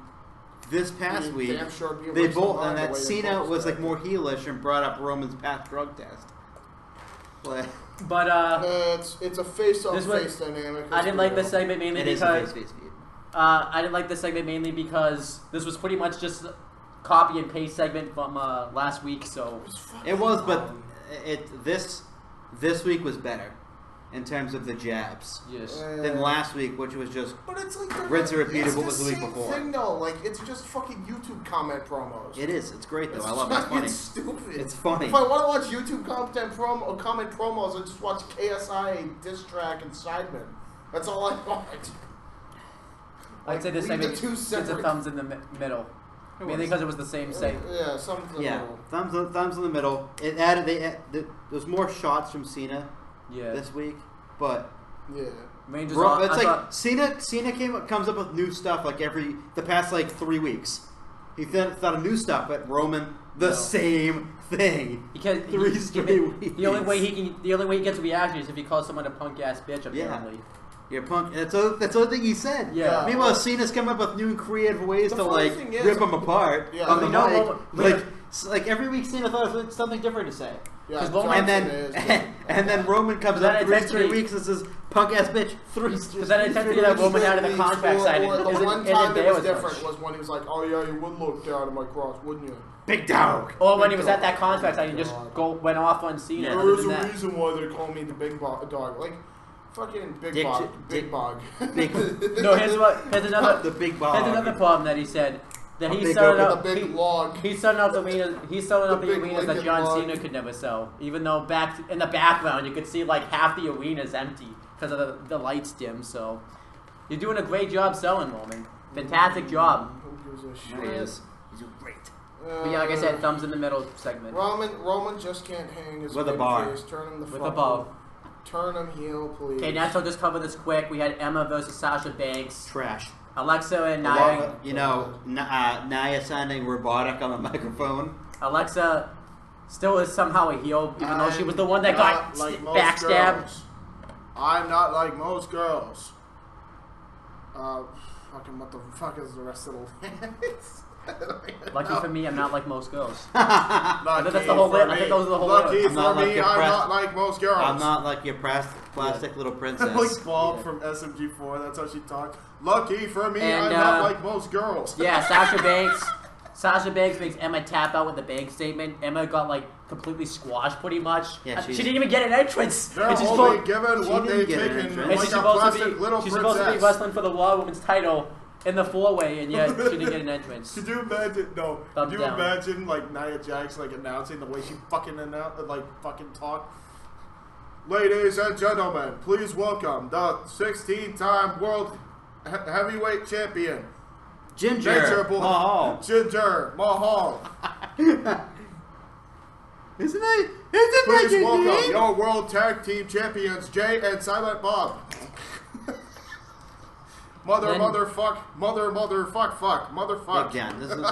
this past week, Damn sure be a they waste of both, time and the that way they Cena both was like said. more heelish and brought up Roman's past drug test. But It's a face-on-face this dynamic. I didn't like this segment mainly It is a because face feud. I didn't like this segment mainly because this was pretty much just a copy and paste segment from last week. So It was, but this week was better in terms of the jabs yes. than last week, which was just But it's like rinse and repeat it's of what the was the week same before. Thing though, like it's just fucking YouTube comment promos. It is. It's great though. It's I love it. It's funny. stupid. It's funny. If I want to watch YouTube comment promos, I just watch KSI, Diss Track, and Sidemen. That's all I want. I'd say this leave the segment two gets a separate. thumbs in the middle. Mainly because it was the same segment. Yeah, something. Yeah, thumbs in the middle. It added. There's more shots from Cena Yeah. this week, but Yeah. Rangers it's like Cena comes up with new stuff like the past like 3 weeks. He thought of new stuff, but Roman the same thing. because Three straight weeks. the only way he gets a reaction is if he calls someone a punk ass bitch. Apparently. You're punk. That's the only thing he said. Yeah. Meanwhile, Cena's come up with new and creative ways The to funny like thing is- rip him apart Yeah, on the you know, mic. Like every week, Cena thought of something different to say. Yeah. Because Roman- And then Roman comes But up then 3 essentially- straight weeks and says, "Punk ass bitch." Because then it tends to be that Roman out of the contract side The isn't one time there it was as much. different was when he was like, "Oh yeah, you would look down at my cross, wouldn't you?" Big dog. Or when he was at that contract side, he just went off on Cena. Other There's than a that. reason why they call me the big dog. Like, fucking big Dick- bog. Dick- Big bog. Big. No, here's another. The big Here's bog. another problem that he said. That A he's big selling open- out. The big log. He's selling out the arenas. He's selling out The the big arenas that Lincoln John log. Cena could never sell. Even though back in the background you could see like half the arena's empty because of the lights dim. So you're doing a great job selling, Roman. Fantastic job. Who gives a There he shit? is. He's great. But yeah, like I said, thumbs in the middle segment Roman just can't hang his With a baby bar. face. Turn him the with fuck a bow. up. Turn him heel, please. Okay, Nats, I'll just cover this quick. We had Emma versus Sasha Banks. Trash. Alexa and Nia. You know, Nia sounding robotic on the microphone. Alexa still is somehow a heel, even though she was the one that I'm got not like most backstabbed. girls. I'm not like most girls. Fucking what the fuck is the rest of the list? Lucky for me, I'm not like most girls. Lucky that's the whole for list. I me. think those are the whole Lucky list. I'm not for like me, your I'm press- not like most girls. I'm not like your plastic little princess. like Bob from SMG4. That's how she talked. Lucky for me, And, I'm not like most girls. Yeah, Sasha Banks. Sasha Banks makes Emma tap out with the bank statement. Emma got like completely squashed pretty much. Yeah, She didn't even get an entrance. They're And she's only supposed- given She what didn't they've get an taken entrance. and like she's a supposed plastic to be little she's princess. supposed to be wrestling for the Raw Women's title in the 4-way, and yet she didn't get an entrance. Could you imagine? No. Thumbs Could you down. imagine like Nia Jax like announcing the way she fucking fucking talk? Ladies and gentlemen, please welcome the 16-time world heavyweight champion, Ginger Nature Boy, Mahal. Ginger Mahal. Isn't that Please your welcome name? your world tag team champions, Jay and Silent Bob. Motherfuck. Again, this is.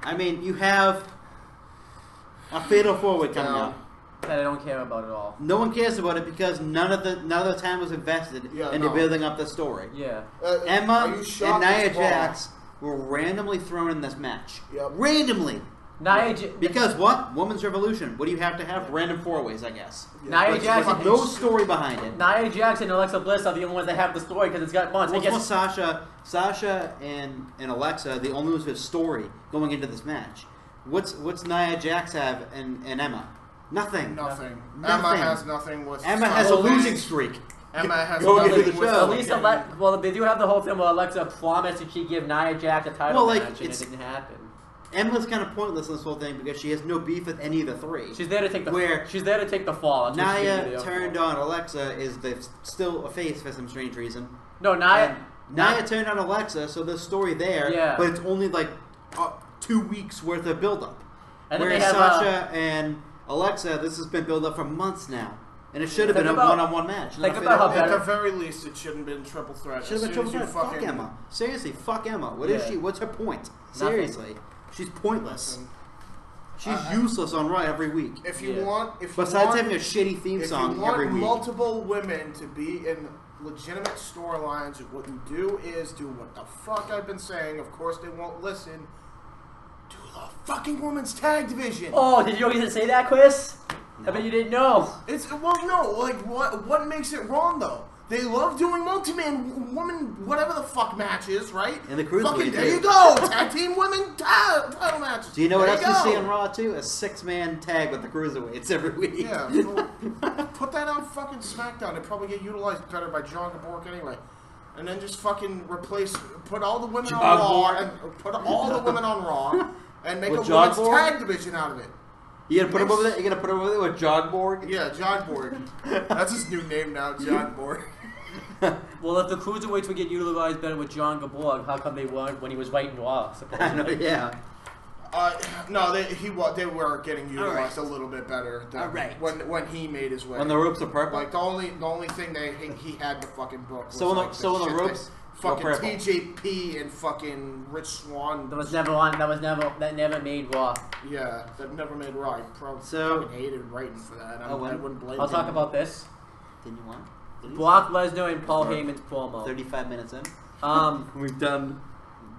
I mean, you have a fatal 4-way coming Yeah. up. That I don't care about at all. No one cares about it because none of the time was invested into building up the story. Yeah. Emma are you and shocked Nia it's wrong? Jax were randomly thrown in this match. Yep. Randomly. Nia Because what? Women's Revolution. What do you have to have? Random 4-ways, I guess. Nia With Jax no story behind it. Nia Jax and Alexa Bliss are the only ones that have the story because it's got months. I What's more, guess Sasha and Alexa, the only ones with story going into this match. What's Nia Jax have and Emma? Nothing. Nothing. Nothing. Emma has nothing with. Emma has a losing streak. Emma has Go nothing get to the with show. At least well, they do have the whole thing where Alexa promised that she'd give Nia Jax a title match, and it didn't happen. Emma's kind of pointless in this whole thing because she has no beef with any of the three. She's there to take the fall. Nia turned on Alexa is still a face for some strange reason. No, Nia turned on Alexa, so there's story there. Yeah. But it's only like 2 weeks worth of build-up. And whereas then they have, Sasha and Alexa, this has been built up for months now. And it should have been a one-on-one match. At the very least, it shouldn't have been triple threat. Should have been triple threat. Fuck Emma. Seriously, fuck Emma. What is she? What's her point? Seriously. She's pointless. She's useless on Raw every week. Besides having a shitty theme song every week. If you want multiple women to be in legitimate storylines, what you do is do what the fuck I've been saying. Of course, they won't listen. Do the fucking women's tag division. Oh, did you always say that, Chris? No. I bet you didn't know. What makes it wrong though? They love doing multi-man, woman, whatever the fuck matches, right? And the cruiserweight. There you go, tag team women title matches. Do you know what else you see on Raw too? A 6-man tag with the cruiserweights every week. Yeah, well, put that on fucking SmackDown. It'd probably get utilized better by John Bork anyway. And then just fucking put all the women on Raw, and put all the women on Raw, and make a women's tag division out of it. You gonna put him over there? You gonna put him over there with John Borg? Yeah, John Borg. That's his new name now, John Borg. Well, if the cruiserweights would get utilized better with John Borg, how come they weren't when he was right in Raw? I know, yeah. No, they were getting utilized a little bit better. When he made his way. When the ropes are purple. Like the only thing he had to fucking book. Was so when the ropes. Fucking TJP and fucking Rich Swann. That never made Raw. Yeah, that never made Raw. I probably fucking hated writing for that. I wouldn't blame him. I'll talk about this. Didn't you want? Brock Lesnar and Paul Heyman's promo. 35 minutes in. We've done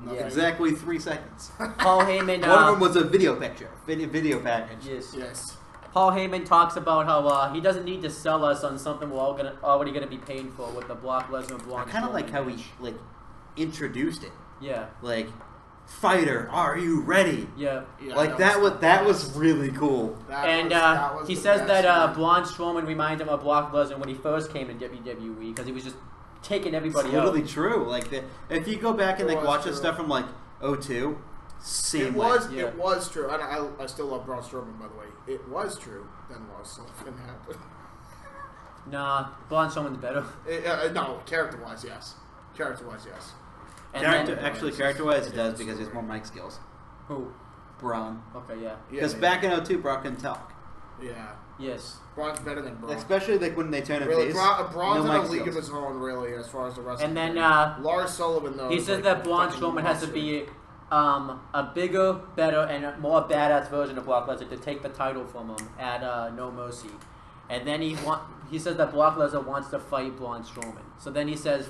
exactly 3 seconds. Paul Heyman. One of them was a video picture, video package. Yes. Paul Heyman talks about how he doesn't need to sell us on something we're already gonna be paying for with the Brock Lesnar. I kind of like how he introduced it. Yeah. Like, fighter, are you ready? Yeah. Like that was really cool. He says that Braun Strowman reminds him of Brock Lesnar when he first came in WWE because he was just taking everybody out. It's literally true. Like if you go back and watch the stuff from 02, same way. It was true, and I still love Braun Strowman, by the way. It was true. Then was something happened. Nah, Braun Strowman's better. No, character-wise, yes. Character-wise, yes. Character-wise, it does because he has more mic skills. Who? Braun. Okay, yeah. Because back in 02, Brock couldn't talk. Yeah. Yes. Braun's better than Braun. Especially when they turn him face. Braun's in a league of his own, really, as far as the rest of And then Lars Sullivan, though. He says that Braun Strowman has to be a bigger, better, and more badass version of Brock Lesnar to take the title from him at No Mercy. And then he says that Brock Lesnar wants to fight Braun Strowman. So then he says,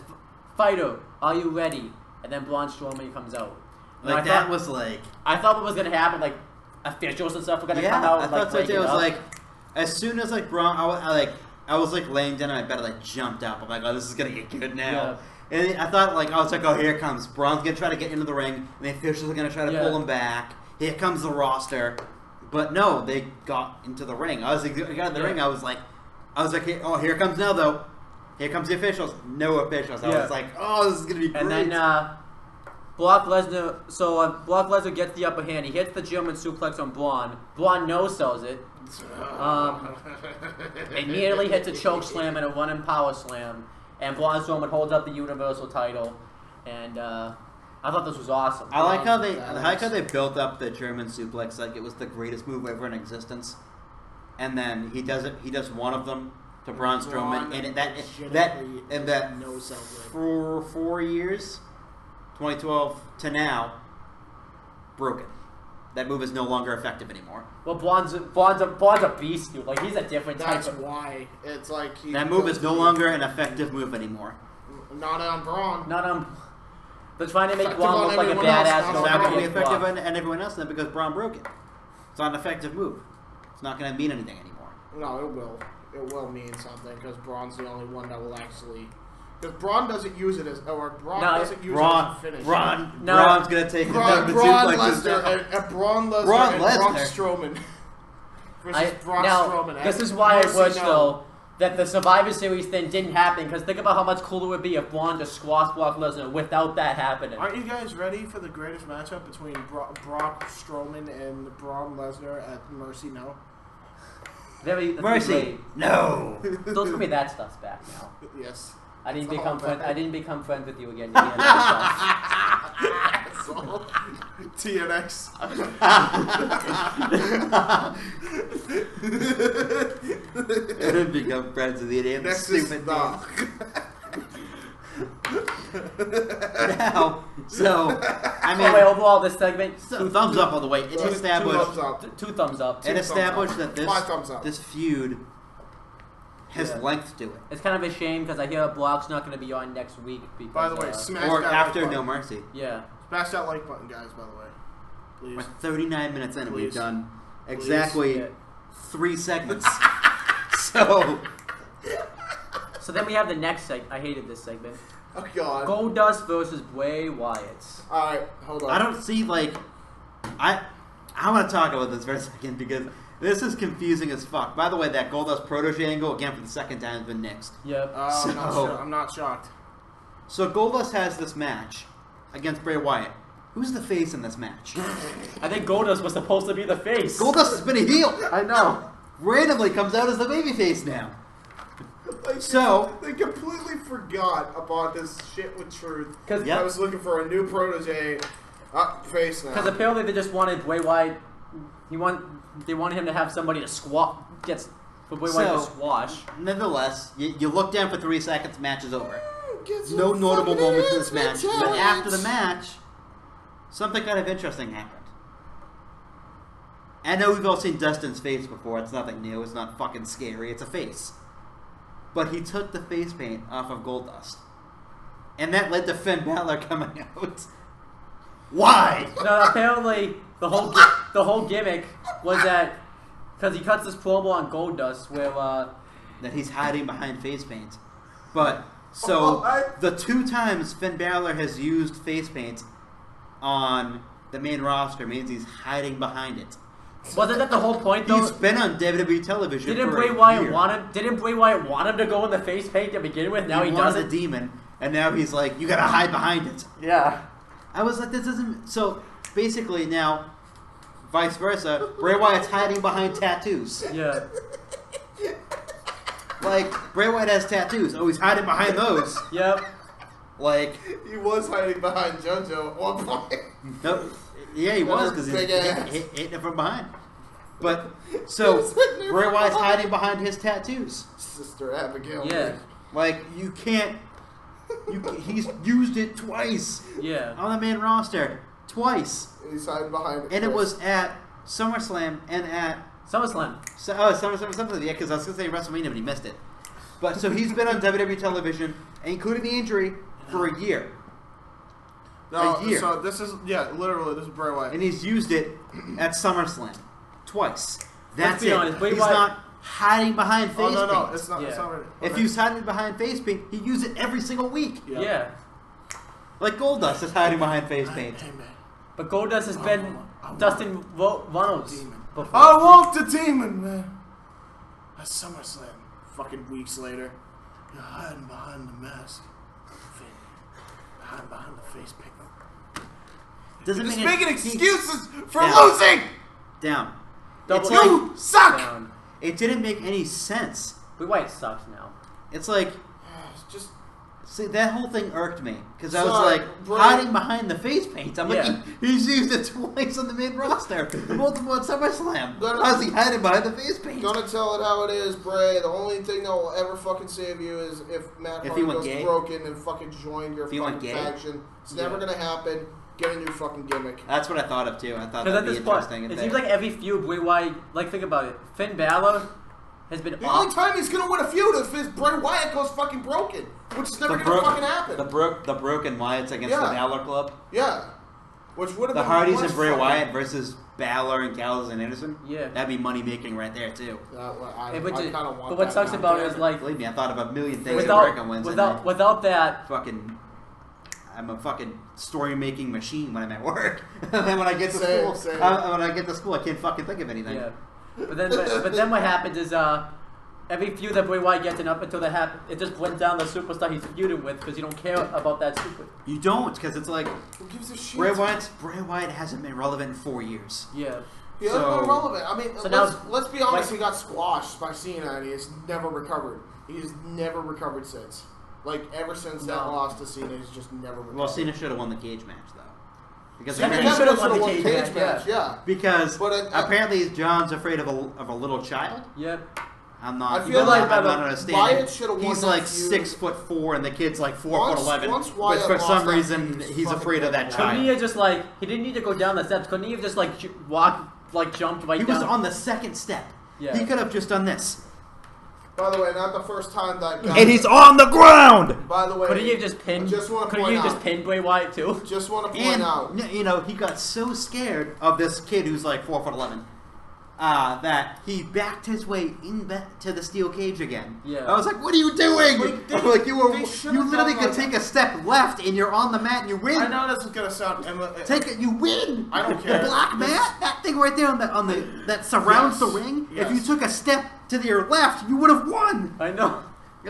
"Fighter, are you ready?" And then Braun Strowman comes out. And I thought what was gonna happen, like officials and stuff were gonna come out. I thought so too. It was as soon as Braun, I was laying down and I bet I jumped up. I'm like, oh, this is gonna get good now. Yeah. And I thought oh, here it comes. Braun's gonna try to get into the ring, and the officials are gonna try to pull him back. Here comes the roster, but no, they got into the ring. I got in the ring. I was like, oh, here it comes now though. Here comes the officials. No officials. I was like, oh, this is gonna be great. And then Brock Lesnar gets the upper hand. He hits the German suplex on Braun. Braun no-sells it. Immediately hits a choke slam and a running power slam. And Braun Strowman holds up the Universal title. And I thought this was awesome. I like how they built up the German suplex like it was the greatest move ever in existence. And then he does one of them to Braun Strowman, and that for 4 years, 2012 to now, broken. That move is no longer effective anymore. Well, Braun's a beast, dude. Like he's a different type. That's why it's like that move is no longer an effective move anymore. Not on Braun. Not on. They're trying to make Braun look like a badass. It's not going to be effective on everyone else then because Braun broke it. It's not an effective move. It's not going to mean anything anymore. No, it will. It will mean something because Braun's the only one that will actually. Because Braun doesn't use it as, doesn't use it as a finish. Braun's gonna take Braun Lesnar and Braun Lesnar Strowman versus Braun Strowman. This is why I wish though that the Survivor Series thing didn't happen, because think about how much cooler it would be if Braun just squash Brock Lesnar without that happening. Aren't you guys ready for the greatest matchup between Brock Strowman and Braun Lesnar at Mercy No? Mercy, no. Don't tell me that stuff's back now. Yes. I didn't become friends with you again. TNX. I didn't become friends with you. Damn stupid thing. Now, so I mean, overall this segment, thumbs up all the way. It established two thumbs up. It established that this feud has length to it. It's kind of a shame because I hear Brock's not going to be on next week. Because, by the way, smash or that after like No button. Mercy. Yeah. Smash that like button, guys. By the way, please. We're 39 minutes in, and we've done Please. exactly 3 segments. So then we have the next segment. I hated this segment. Oh God. Goldust versus Bray Wyatt. All right, hold on. I don't see I want to talk about this for a second because this is confusing as fuck. By the way, that Goldust protege angle again for the second time has been nixed. Yep. I'm not shocked. So Goldust has this match against Bray Wyatt. Who's the face in this match? I think Goldust was supposed to be the face. Goldust has been a heel. I know. Randomly comes out as the babyface now. Like, So they completely forgot about this shit with Truth. Because I was looking for a new protege. Face now. Because apparently they just wanted Bray Wyatt. They wanted him to have somebody to for Bray Wyatt to squash. Nonetheless, you look down for 3 seconds. Match is over. No notable moments in this match. But after the match, something kind of interesting happened. I know we've all seen Dustin's face before. It's nothing new. It's not fucking scary. It's a face. But he took the face paint off of Goldust. And that led to Finn Balor coming out. Why? No, apparently the whole gimmick was that because he cuts this promo on Goldust where that he's hiding behind face paint. But so the 2 times Finn Balor has used face paint on the main roster means he's hiding behind it. Wasn't that the whole point though? He's been on WWE television. Didn't for Bray a Wyatt year. want him to go in the face paint to begin with? Now he was doesn't. a demon, and now he's like, you gotta hide behind it. Yeah. I was like, this doesn't. So basically now, vice versa, Bray Wyatt's hiding behind tattoos. Yeah. Like Bray Wyatt has tattoos. Oh, he's hiding behind those. Yep. Like he was hiding behind JoJo at one point. No, yeah, he was because he's hitting it from behind. But so Bray Wyatt's hiding behind his tattoos. Sister Abigail. Yeah. Like you can't. He's used it twice. Yeah. On the main roster, twice. He's hiding behind it. And it was at SummerSlam and at SummerSlam. SummerSlam something. Yeah, because I was gonna say WrestleMania, but he missed it. But so he's been on WWE television, including the injury, for a year. No, a year. So this is literally this is Bray Wyatt, And he's used it at SummerSlam twice. That's be it. honest, Bray He's Wyatt- not hiding behind face paint. no, it's not. Yeah. It's not right. If he was hiding behind face paint, he'd use it every single week. Yeah. Like Goldust is hiding behind face paint. Hey man, But Goldust has been Dustin Runnels before. I walked the demon, man. At SummerSlam, fucking weeks later, you're hiding behind the mask. Hiding behind the face paint. Doesn't Just mean making excuses for Down. losing. Down. Double It's A. You suck. Down. It didn't make any sense. Bray Wyatt sucks now. It's like, Just see, that whole thing irked me because I was Sorry, like bro. hiding behind the face paint. I'm Yeah. like, he's used it twice on the main roster, multiple at SummerSlam. Gonna- How's he hiding behind the face paint? gonna tell it how it is, Bray. The only thing that will ever fucking save you is if Matt If Hardy he went goes gay? broken and fucking join your If he went fucking gay? faction. It's never gonna happen. Get a new fucking gimmick. That's what I thought of too. I thought Because that'd at be this point, interesting. it seems like every feud Bray Wyatt, like think about it, Finn Balor has been The only time he's gonna win a feud is if Bray Wyatt goes fucking broken, which is never gonna fucking happen. The broken Wyatts against the Balor Club. Yeah, which would have The been Hardys much and Bray fucking- Wyatt versus Balor and Gallows and Anderson. Yeah. That'd be money making right there too. I But kind of want. but what that sucks now. about it is like Believe me, I thought of a million things at work on Wednesday night. without that, I'm a fucking story making machine when I'm at work. And then when I get to Same. school, I can't fucking think of anything. yeah. But then what happens is every feud that Bray Wyatt gets in up until that happens, it just went down the superstar he's feuding with because you don't care about that super. You don't, because it's like Who gives a shit? Bray Wyatt hasn't been relevant in 4 years. Yeah. He hasn't been relevant. I mean, so let's be honest. He got squashed by Cena, and he has never recovered. He has never recovered since. Like ever since that loss to Cena, he's just never recovered. Well, Cena should have won the cage match though. Because Cena He should have won the won cage match, yeah. Because But apparently John's afraid of a little child. Yep. I'm not. I feel like I'm not understanding. Wyatt should have won. He's that like feud. 6'4" and the kid's like 4'11". Once But Wyatt for lost some that reason, feud, he's afraid of that fucking Couldn't he child. have just like he didn't need to go down the steps? Couldn't he have just like jumped right He down? was on the second step. Yeah. He could have just done this. By the way, not the first time that guy. And he's on the ground. By the way, Couldn't you have just pinned? Just want to Couldn't point you have just out. pinned Bray Wyatt too? Just want to point out. You know, he got so scared of this kid who's like 4'11", that he backed his way to the steel cage again. Yeah. I was like, "What are you doing?" Like, you should've literally done could like take a step left and you're on the mat and you win. I know this is gonna sound. Take it, you win. I don't care. The black mat, that thing right there on the that surrounds the ring. Yes. If you took a step to your left, you would have won. I know.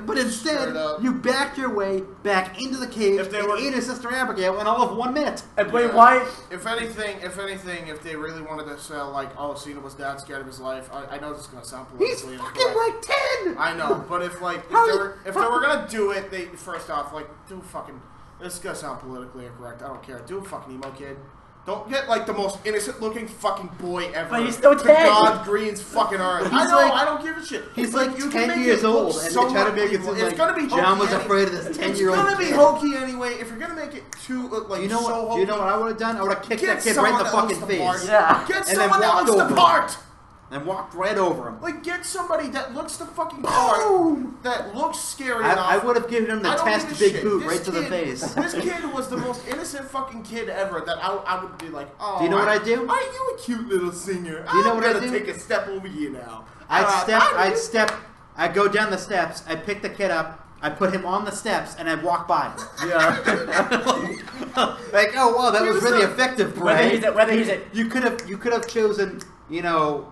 But instead, Straight up. you backed your way back into the cage If they and were- ate his sister Abigail in all of 1 minute. And Bray Yeah. Wyatt. If anything, if they really wanted to sell like, oh, Cena was that scared of his life, I know this is gonna sound He's politically fucking incorrect. like 10. I know, but if How they were gonna do it, they first off like do fucking. This is gonna sound politically incorrect. I don't care. Do a fucking emo kid. Don't get like the most innocent looking fucking boy ever. But he's still to 10. God Green's fucking earth. I He's know. like- I don't give a shit. He's Like, like you can 10 make years it look old, and so they try to much make it evil. seem It's like gonna be John was hokey afraid of this It's 10-year-old gonna be kid. hokey anyway. If you're gonna make it too like You know so what? hokey, You know what I would have done? I would have kicked get that kid right in the someone fucking else to part. face. Yeah. Get And then someone walked else over to him. part. And walked right over him. Like, get somebody that looks the fucking part, Boom! that looks scary I enough. would have given him the I don't test give a big shit. boot This right to the kid- face. This kid was the most innocent fucking kid ever that I would be like, oh. Do you know what I'd do? Are you a cute little singer? Do you know what I'm I'd gonna do? take a step over you now. I'd go down the steps, I'd pick the kid up, I'd put him on the steps, and I'd walk by him. Yeah. Like, oh wow, that was really effective, Bray. Whether he's a You could have chosen, you know,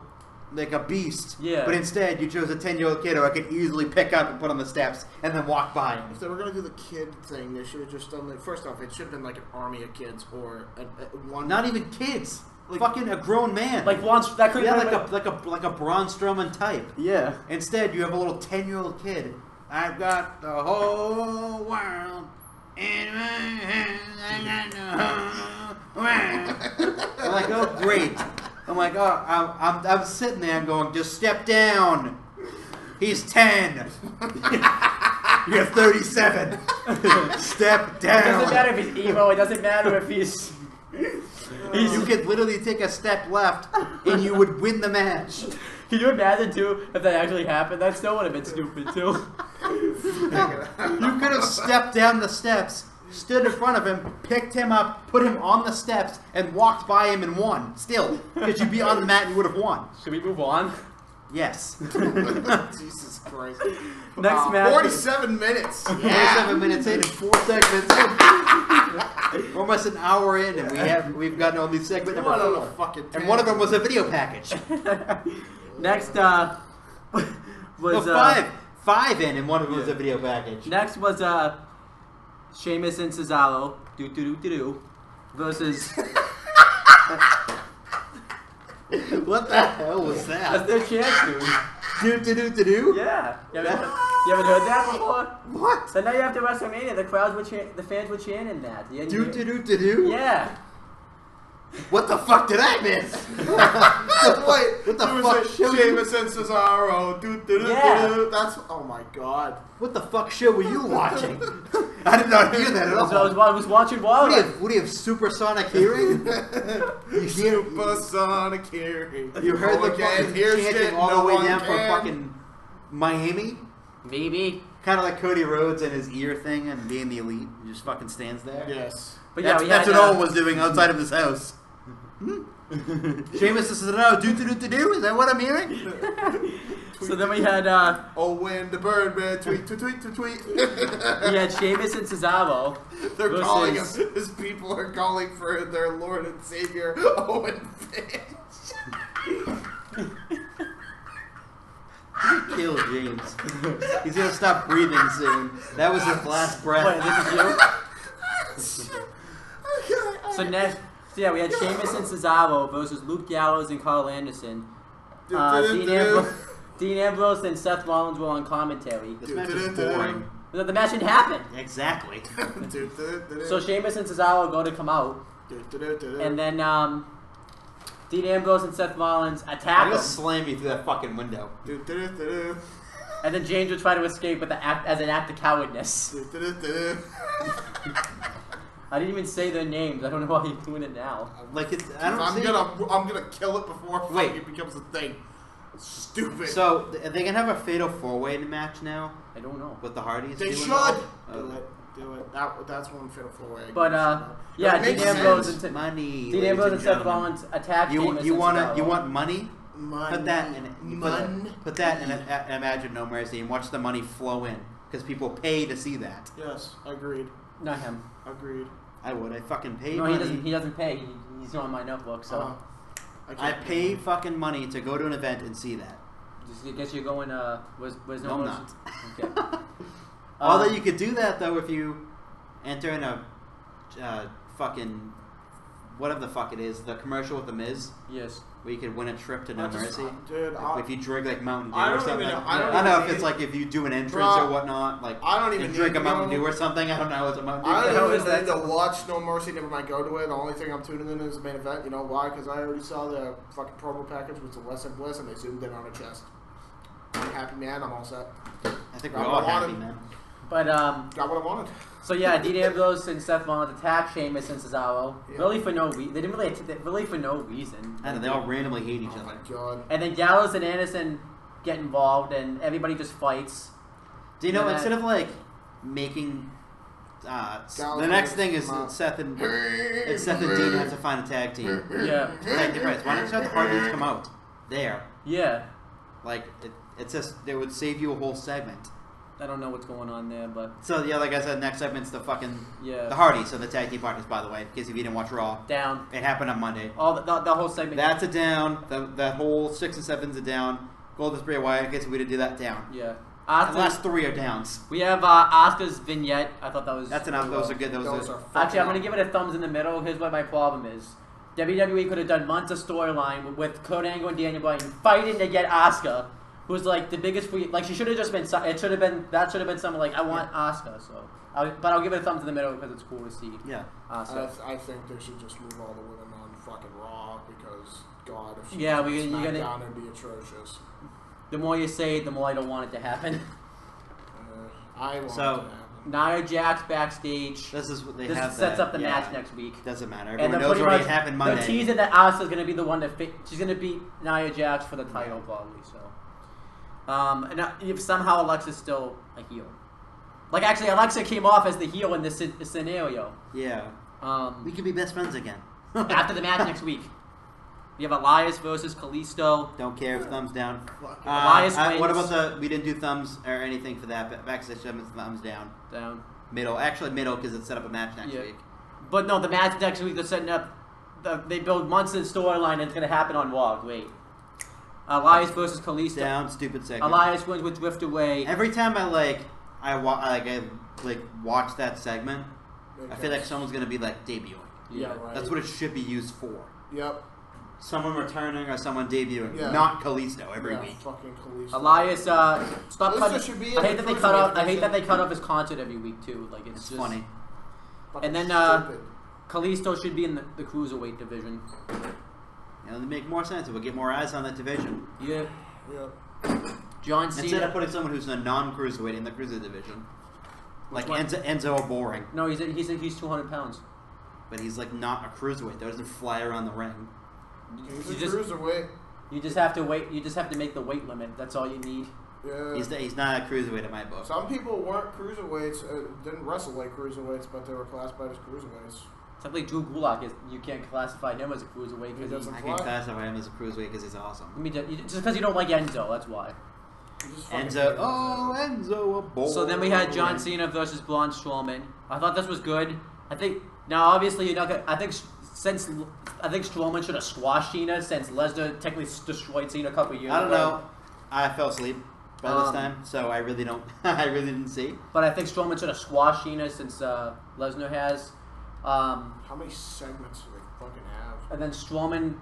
like a beast. Yeah. But instead, you chose a 10-year-old kid who I could easily pick up and put on the steps and then walk by him. If they were gonna do the kid thing, they should have just done like. First off, it should have been like an army of kids or one. Not even kids. Fucking a grown man. like once that could yeah, like a Braun Strowman type. Yeah. Instead, you have a little 10-year-old kid. I've got the whole world in my hands. I got the whole world. I'm like, oh great. I'm like, oh, I'm sitting there and going, just step down. He's 10. You're 37. Step It doesn't down. matter if he's emo. It doesn't matter if he's. You could literally take a step left and you would win the match. Can you imagine too if that actually happened? That still would have been stupid too. You could have stepped down the steps, stood in front of him, picked him up, put him on the steps, and walked by him and won. Still, because you'd be on the mat and you would have won. Should we move on? Yes. Jesus Christ. Next match. 47 minutes. 47 minutes in and 4 segments in. We're almost an hour in, and we've gotten only segment number What a 4. fucking And one of them was a video package. Next was No, 5 in, and one of them was a video package. next was Sheamus and Cesaro versus What the hell was that's that? their chance, dude. Do? Yeah. You haven't heard that before? What? So now you have to WrestleMania. The fans were chanting that. Yeah. Do? Yeah. What the fuck did I miss? Wait, What the there fuck was a show you- Sheamus and Cesaro. Yeah. That's, oh my god. What the fuck show were you watching? I did not hear that at all. So I was watching Wild. What do you have, supersonic hearing? You hear, Supersonic hearing. you heard No the one can fucking hear chanting shit, all no the way one down from can. fucking Miami? Maybe. Kind of like Cody Rhodes and his ear thing and being the elite. He just fucking stands there. Yes. But yeah, That's we what had, Owen was doing outside of his house. Seamus says, no, do. Is that what I'm hearing? So then we had Owen the Birdman, tweet. we had Sheamus and Cesaro. They're versus- calling him, his people are calling for their Lord and Savior, Owen Finch. kill James. He's gonna stop breathing soon. That was his last breath. Wait, this is you? So next, we had Sheamus and Cesaro versus Luke Gallows and Carl Anderson. Dean Ambrose and Seth Rollins were on commentary. This match is boring. The match didn't happen. Exactly. So Sheamus and Cesaro are going to come out. And then Dean Ambrose and Seth Rollins attack I'm him. gonna slam you through that fucking window. And then James would try to escape with as an act of cowardness. I didn't even say their names. I don't know why you're doing it now. Like I'm gonna kill it before it becomes a thing. It's stupid. So they can have a fatal 4-way match now. I don't know. With the Hardys. They should do it. That's one fatal 4-way. But Dean Ambrose and Seth Rollins attack. You want money? Money. Put that in Imagine No Mercy and watch the money flow in because people pay to see that. Yes, agreed. Not him. Agreed. I would. I fucking pay. No, money. He doesn't pay. He's not on my notebook, so. I pay fucking money to go to an event and see that. I guess you're going. Was no. I'm not. Okay. Although you could do that though if you enter in a fucking whatever the fuck it is, the commercial with the Miz. Yes. Where you could win a trip to No Mercy. Dude, if you drink like Mountain Dew or something. I don't know if it's like if you do an entrance or whatnot. Like I don't even drink a Mountain Dew or something. I don't know. It's a Mountain Dew. I don't even need to watch No Mercy. Never mind, go to it. The only thing I'm tuning in is the main event. You know why? Because I already saw the fucking promo package with the West and Bliss, and they zoomed in on her chest. I'm a happy man. I'm all set. I think we're all happy, man. But got what I wanted. So yeah, Dean Ambrose and Seth Rollins attack Sheamus and Cesaro. Yeah. Really for no reason. They didn't really for no reason. I know, they all randomly hate each other. My God. And then Gallows and Anderson get involved, and everybody just fights. Do you know instead of like making the next thing is Seth and Dean have to find a tag team. Yeah. Tag team rights. Why don't you have the Hardys come out there? Yeah. Like it's just it would save you a whole segment. I don't know what's going on there, but so yeah, like I said, next segment's the fucking the Hardys, so the tag team partners. By the way, in case if you didn't watch Raw, down. It happened on Monday. All the whole segment. That's a down. That whole 6 and 7's a down. Goldust Bray Wyatt. In case we didn't do that, down. Yeah. The last 3 are downs. We have Asuka's vignette. I thought that was. That's enough. Those are good. Those are actually, I'm gonna give it a thumbs in the middle. Here's what my problem is. WWE could have done months of storyline with Kurt Angle and Daniel Bryan fighting to get Asuka. Who's like the biggest free? Like she should have just been. It should have been. That should have been something like I want Asuka. So, but I'll give it a thumbs in the middle because it's cool to see. Yeah. Asuka. I think they should just move all the women on fucking Raw because God, if she you're SmackDown, it'd be atrocious. The more you say it, the more I don't want it to happen. I want it to happen. Nia Jax backstage. This is what they this have. Sets up the match next week. Doesn't matter. Everyone knows already happened Monday. They're teasing that Asuka's gonna be the one that she's gonna beat Nia Jax for the title probably. So. And if somehow Alexa's still a heel. Like, actually, Alexa came off as the heel in this scenario. Yeah. We could be best friends again. After the match next week. We have Elias versus Kalisto. Don't care if thumbs down. Elias wins. What about we didn't do thumbs or anything for that. Backstage thumbs down. Down. Middle. Actually, middle because it's set up a match next week. But no, the match next week they're setting up. They build months in storyline and it's going to happen on Raw. Wait. Elias versus Kalisto. Down, stupid segment. Elias wins with Drift Away. Every time I watch that segment, I feel like someone's gonna be like debuting. Yeah, right. That's what it should be used for. Yep. Someone returning or someone debuting, not Kalisto every week. Fucking Kalisto. Elias, stop cutting. I hate that they cut off. I hate that they cut off his content every week too. Like it's just funny. And then Kalisto should be in the cruiserweight division. It'll make more sense. We'll get more eyes on that division. Yeah. Yeah. John Cena. Instead of putting someone who's a non-cruiserweight in the cruiser division, like Enzo or Boring. No, he's 200 pounds. But he's like not a cruiserweight. That doesn't fly around the ring. He's a cruiserweight. You just have to wait. You just have to make the weight limit. That's all you need. Yeah. He's not a cruiserweight in my book. Some people weren't cruiserweights, didn't wrestle like cruiserweights, but they were classified as cruiserweights. Something Drew Gulak you can't classify him as a cruiserweight because I can classify him as a cruiserweight because he's awesome. I mean, just because you don't like Enzo, that's why. Enzo, a boy. So then we had John Cena versus Braun Strowman. I thought this was good. I think now obviously you're not gonna. I think Strowman should have squashed Cena since Lesnar technically destroyed Cena a couple years ago. I don't know. I fell asleep. by this time, so I really don't. I really didn't see. But I think Strowman should have squashed Cena since Lesnar has. How many segments do they fucking have? And then Strowman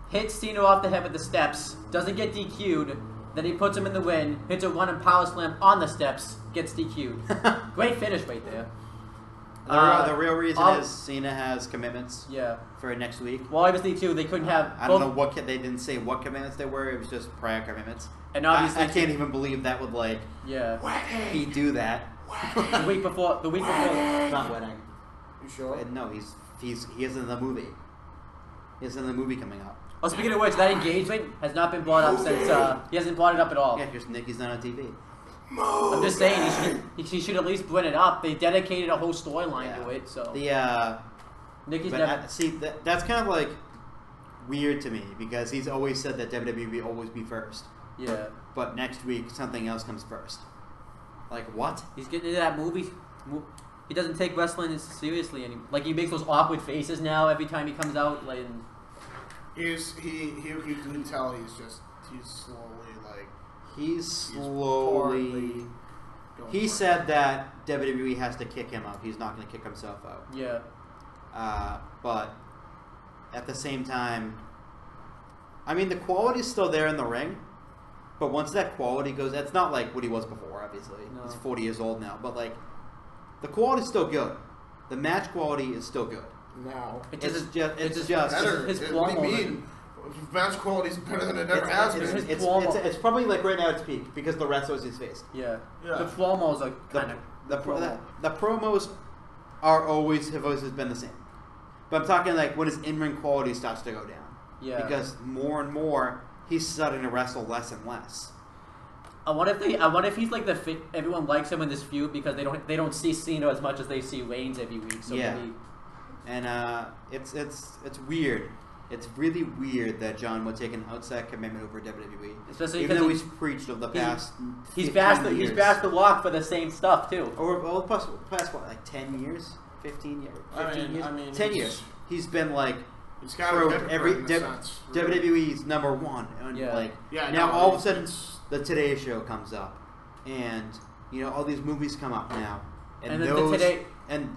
hits Cena off the head with the steps, doesn't get DQ'd. Then he puts him in the win, hits a running power slam on the steps, gets DQ'd. Great finish right there. The real reason is Cena has commitments. Yeah. For next week. Well, obviously too, they couldn't have. I don't know what they didn't say what commitments they were. It was just prior commitments. And obviously, I can't even believe that would he do that. The week before. It's not wedding. You sure? No, he is in the movie. He's in the movie coming up. Oh, speaking of which, that engagement has not been brought up since he hasn't brought it up at all. Yeah, because Nikki's not on TV. I'm just saying he should at least bring it up. They dedicated a whole storyline to it, so Nikki's never. That's kind of like weird to me because he's always said that WWE will always be first. Yeah. But next week something else comes first. Like what? He's getting into that movie. He doesn't take wrestling seriously anymore. Like he makes those awkward faces now every time he comes out. Like you can tell he's slowly. He said that WWE has to kick him out. He's not going to kick himself out. Yeah. But at the same time, I mean, the quality's still there in the ring. But once that quality goes, that's not like what he was before, obviously. No. He's 40 years old now. But, like, the quality's still good. The match quality is still good. Now. It's just better. What do you mean? Match quality is better than it ever has been. It's probably like right now it's peak because the wrestlers he's faced. Yeah. The promos are kind of the promos have always been the same. But I'm talking like when his in-ring quality starts to go down. Yeah. Because more and more he's starting to wrestle less and less. I wonder if he's like everyone likes him in this feud because they don't see Cena as much as they see Reigns every week. So yeah. And it's weird. It's really weird that John would take an outside commitment over WWE, especially even though he's preached of the past. He's bashed the walk for the same stuff too. Or past what, like 10 years, 15 years, 15 years, 10 years. He's been like he's kind of every WWE's number one, and now all of a sudden the Today Show comes up, and all these movies come up now, and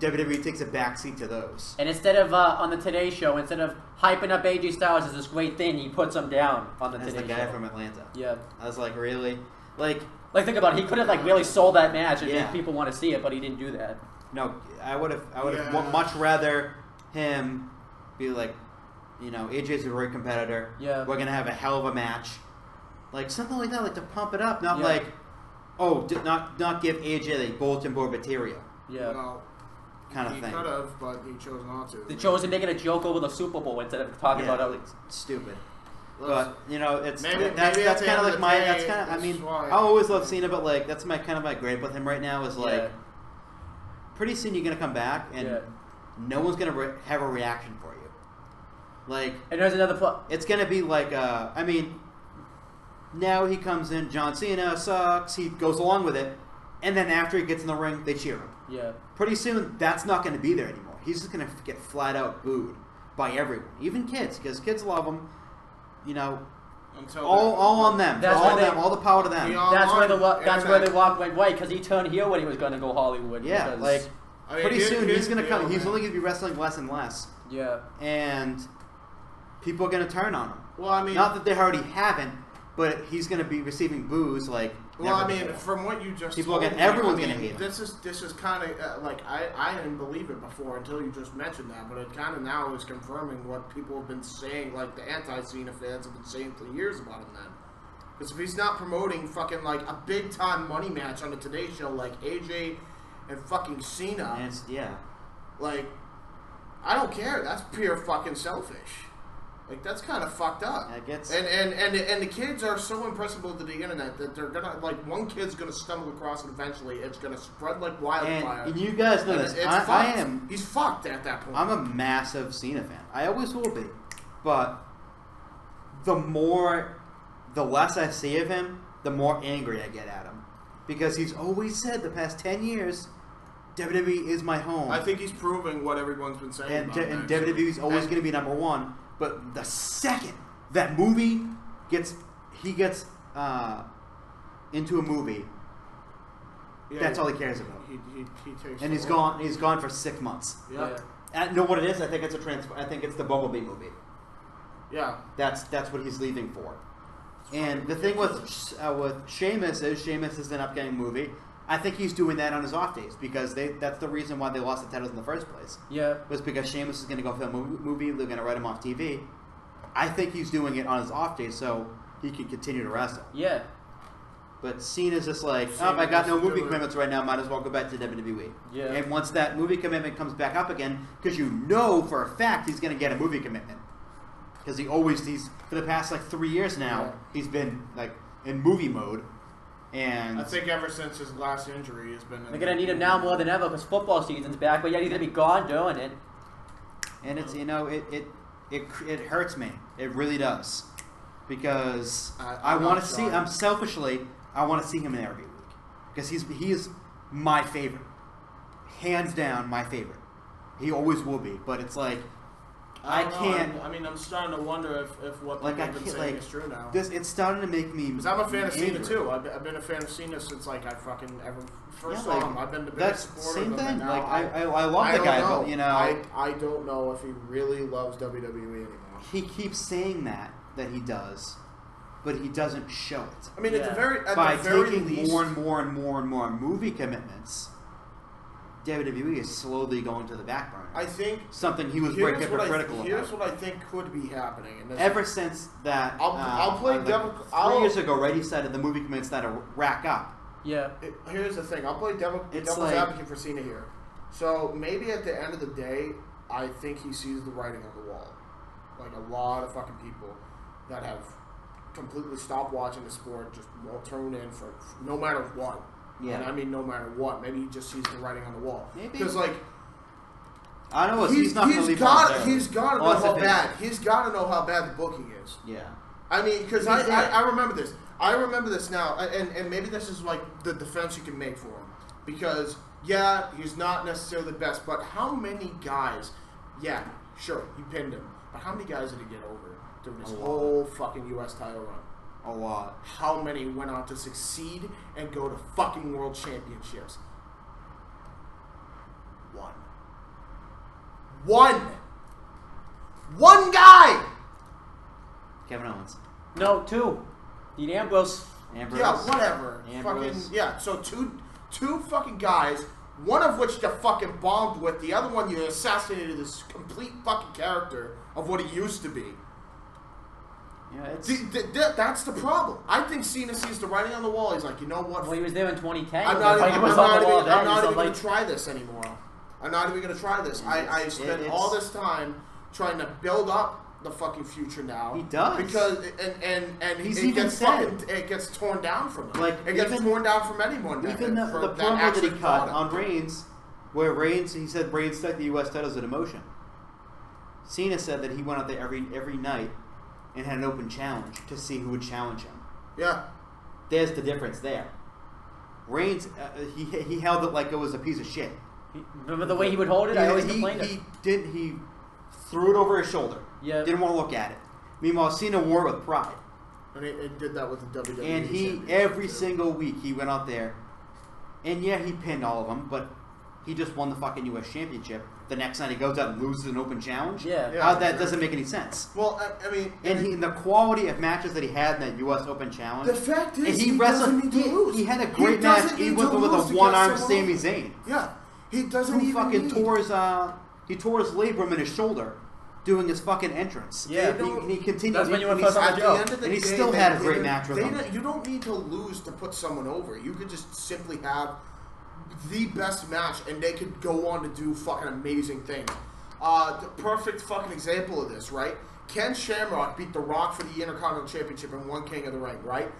WWE takes a backseat to those. And instead of on the Today Show, instead of hyping up AJ Styles as this great thing, he puts him down on the Today Show. That's the guy from Atlanta. Yeah. I was like, really? Like think about it. He could have really sold that match and made people want to see it, but he didn't do that. No, I would have much rather him be like, AJ's a great competitor. Yeah. We're gonna have a hell of a match, like something like that, like to pump it up, not like, not give AJ the bulletin board material. Yeah. Well, kind of he thing. He could have, but he chose not to. They chose to make it a joke over the Super Bowl instead of talking about it. Stupid. But it's maybe that's kind of like my day, I always love Cena, but like that's my kind of my grade with him right now is like pretty soon you're gonna come back and no one's gonna have a reaction for you. Like, and there's another it's gonna be like now he comes in, John Cena sucks, he goes along with it, and then after he gets in the ring, they cheer him. Yeah. Pretty soon, that's not going to be there anymore. He's just going to get flat out booed by everyone, even kids, because kids love him. All on them. All the power to them. That's where they walk went right because he turned heel when he was going to go Hollywood. Yeah, pretty soon he's going to come. He's only going to be wrestling less and less. Yeah. And people are going to turn on him. Well, I mean, not that they already haven't, but he's going to be receiving boos like. Well, I mean, from what you just everyone's gonna hate him. This is kind of like I didn't believe it before until you just mentioned that, but it kind of now is confirming what people have been saying, like the anti-Cena fans have been saying for years about him. Then, because if he's not promoting fucking like a big time money match on the Today Show, like AJ and fucking Cena, like I don't care. That's pure fucking selfish. Like that's kind of fucked up. And the kids are so impressible to the internet that they're gonna one kid's gonna stumble across it eventually. It's gonna spread like wildfire. And you guys know this. I am. He's fucked at that point. I'm a massive Cena fan. I always will be. But the less I see of him, the more angry I get at him because he's always said the past 10 years. WWE is my home. I think he's proving what everyone's been saying. And WWE is always going to be number one. But the second that movie gets into a movie. Yeah, That's all he cares about. He takes. And he's gone. He's gone for 6 months. Yeah. And you know what it is? I think it's a transfer. I think it's the Bumblebee movie. Yeah. That's what he's leaving for. And the thing with Sheamus is Sheamus is an upcoming movie. I think he's doing that on his off days because that's the reason why they lost the titles in the first place. Yeah. Was because Sheamus is going to go film a movie. They're going to write him off TV. I think he's doing it on his off days so he can continue to wrestle. Yeah. But Cena's just like, I got no movie commitments right now. Might as well go back to WWE. Yeah. And once that movie commitment comes back up again, because you know for a fact he's going to get a movie commitment. Because he's for the past like 3 years now, he's been like in movie mode. And I think ever since his last injury has been. They're gonna need him now more than ever because football season's back. But yeah, he's gonna be gone doing it. And it's it hurts me. It really does. Because I want to see. Selfishly, I want to see him in every week because he is my favorite, hands down my favorite. He always will be. But it's like I can't. I mean, I'm starting to wonder if what like people have been saying is true now. It's starting to make me. Because I'm a fan of Cena too. I've been a fan of Cena since like I fucking first saw him. I've been the biggest supporter of him. Same thing. Like I love the guy, but you know, I don't know if he really loves WWE anymore. He keeps saying that he does, but he doesn't show it. I mean, at the very taking least, more and more movie commitments, WWE is slowly going to the back burner. I think something he was very hypocritical about. Here's what I think could be happening. And ever since that, I'll play devil. 3 years ago, right? He said the movie commitments that rack up. Yeah. Here's the thing. I'll play devil's advocate for Cena here. So maybe at the end of the day, I think he sees the writing on the wall. Like a lot of fucking people that have completely stopped watching the sport just won't tune in for no matter what. Yeah. And I mean no matter what. Maybe he just sees the writing on the wall. Maybe. Because like I know he's not going to leave. He's got to know how bad. He's got to know how bad the booking is. Yeah. I mean, because I remember this. I remember this now, and maybe this is like the defense you can make for him. Because yeah, he's not necessarily the best, but how many guys? Yeah, sure, he pinned him, but how many guys did he get over during his whole fucking U.S. title run? A lot. How many went on to succeed and go to fucking world championships? One guy! Kevin Owens. No, 2. Dean Ambrose. Yeah, whatever. Fucking, yeah, so two fucking guys, one of which you fucking bombed with, the other one you assassinated this complete fucking character of what he used to be. Yeah, that's the problem. I think Cena sees the writing on the wall. He's like, you know what? Well, he was there in 2010. I'm not even going to try this anymore. I'm not even going to try this. I spent all this time trying to build up the fucking future now. He does. Because, and it gets torn down from him. Like, it gets torn down from anyone. Even the promo that he cut on Reigns, where he said Reigns stuck the U.S. titles in emotion. Cena said that he went out there every night and had an open challenge to see who would challenge him. Yeah. There's the difference there. Reigns, he held it like it was a piece of shit. Remember the way he would hold it? I always complained. He threw it over his shoulder. Yeah. Didn't want to look at it. Meanwhile, Cena wore it with pride. And he did that with the WWE. And every single week, he went out there. And yeah, he pinned all of them, but he just won the fucking U.S. Championship. The next night he goes out and loses an open challenge. Yeah. That doesn't make any sense. Well, I mean... And the quality of matches that he had in that U.S. Open Challenge... The fact is, he doesn't need to lose. He had a great match even with a one-armed Sami Zayn. Yeah. He doesn't even fucking tore his labrum in his shoulder doing his fucking entrance. Yeah. He continued. That's when you were first on the job. And he still had a great match with him. You don't need to lose to put someone over. You could just simply have the best match, and they could go on to do fucking amazing things. The perfect fucking example of this, right? Ken Shamrock beat The Rock for the Intercontinental Championship and won King of the Ring, right?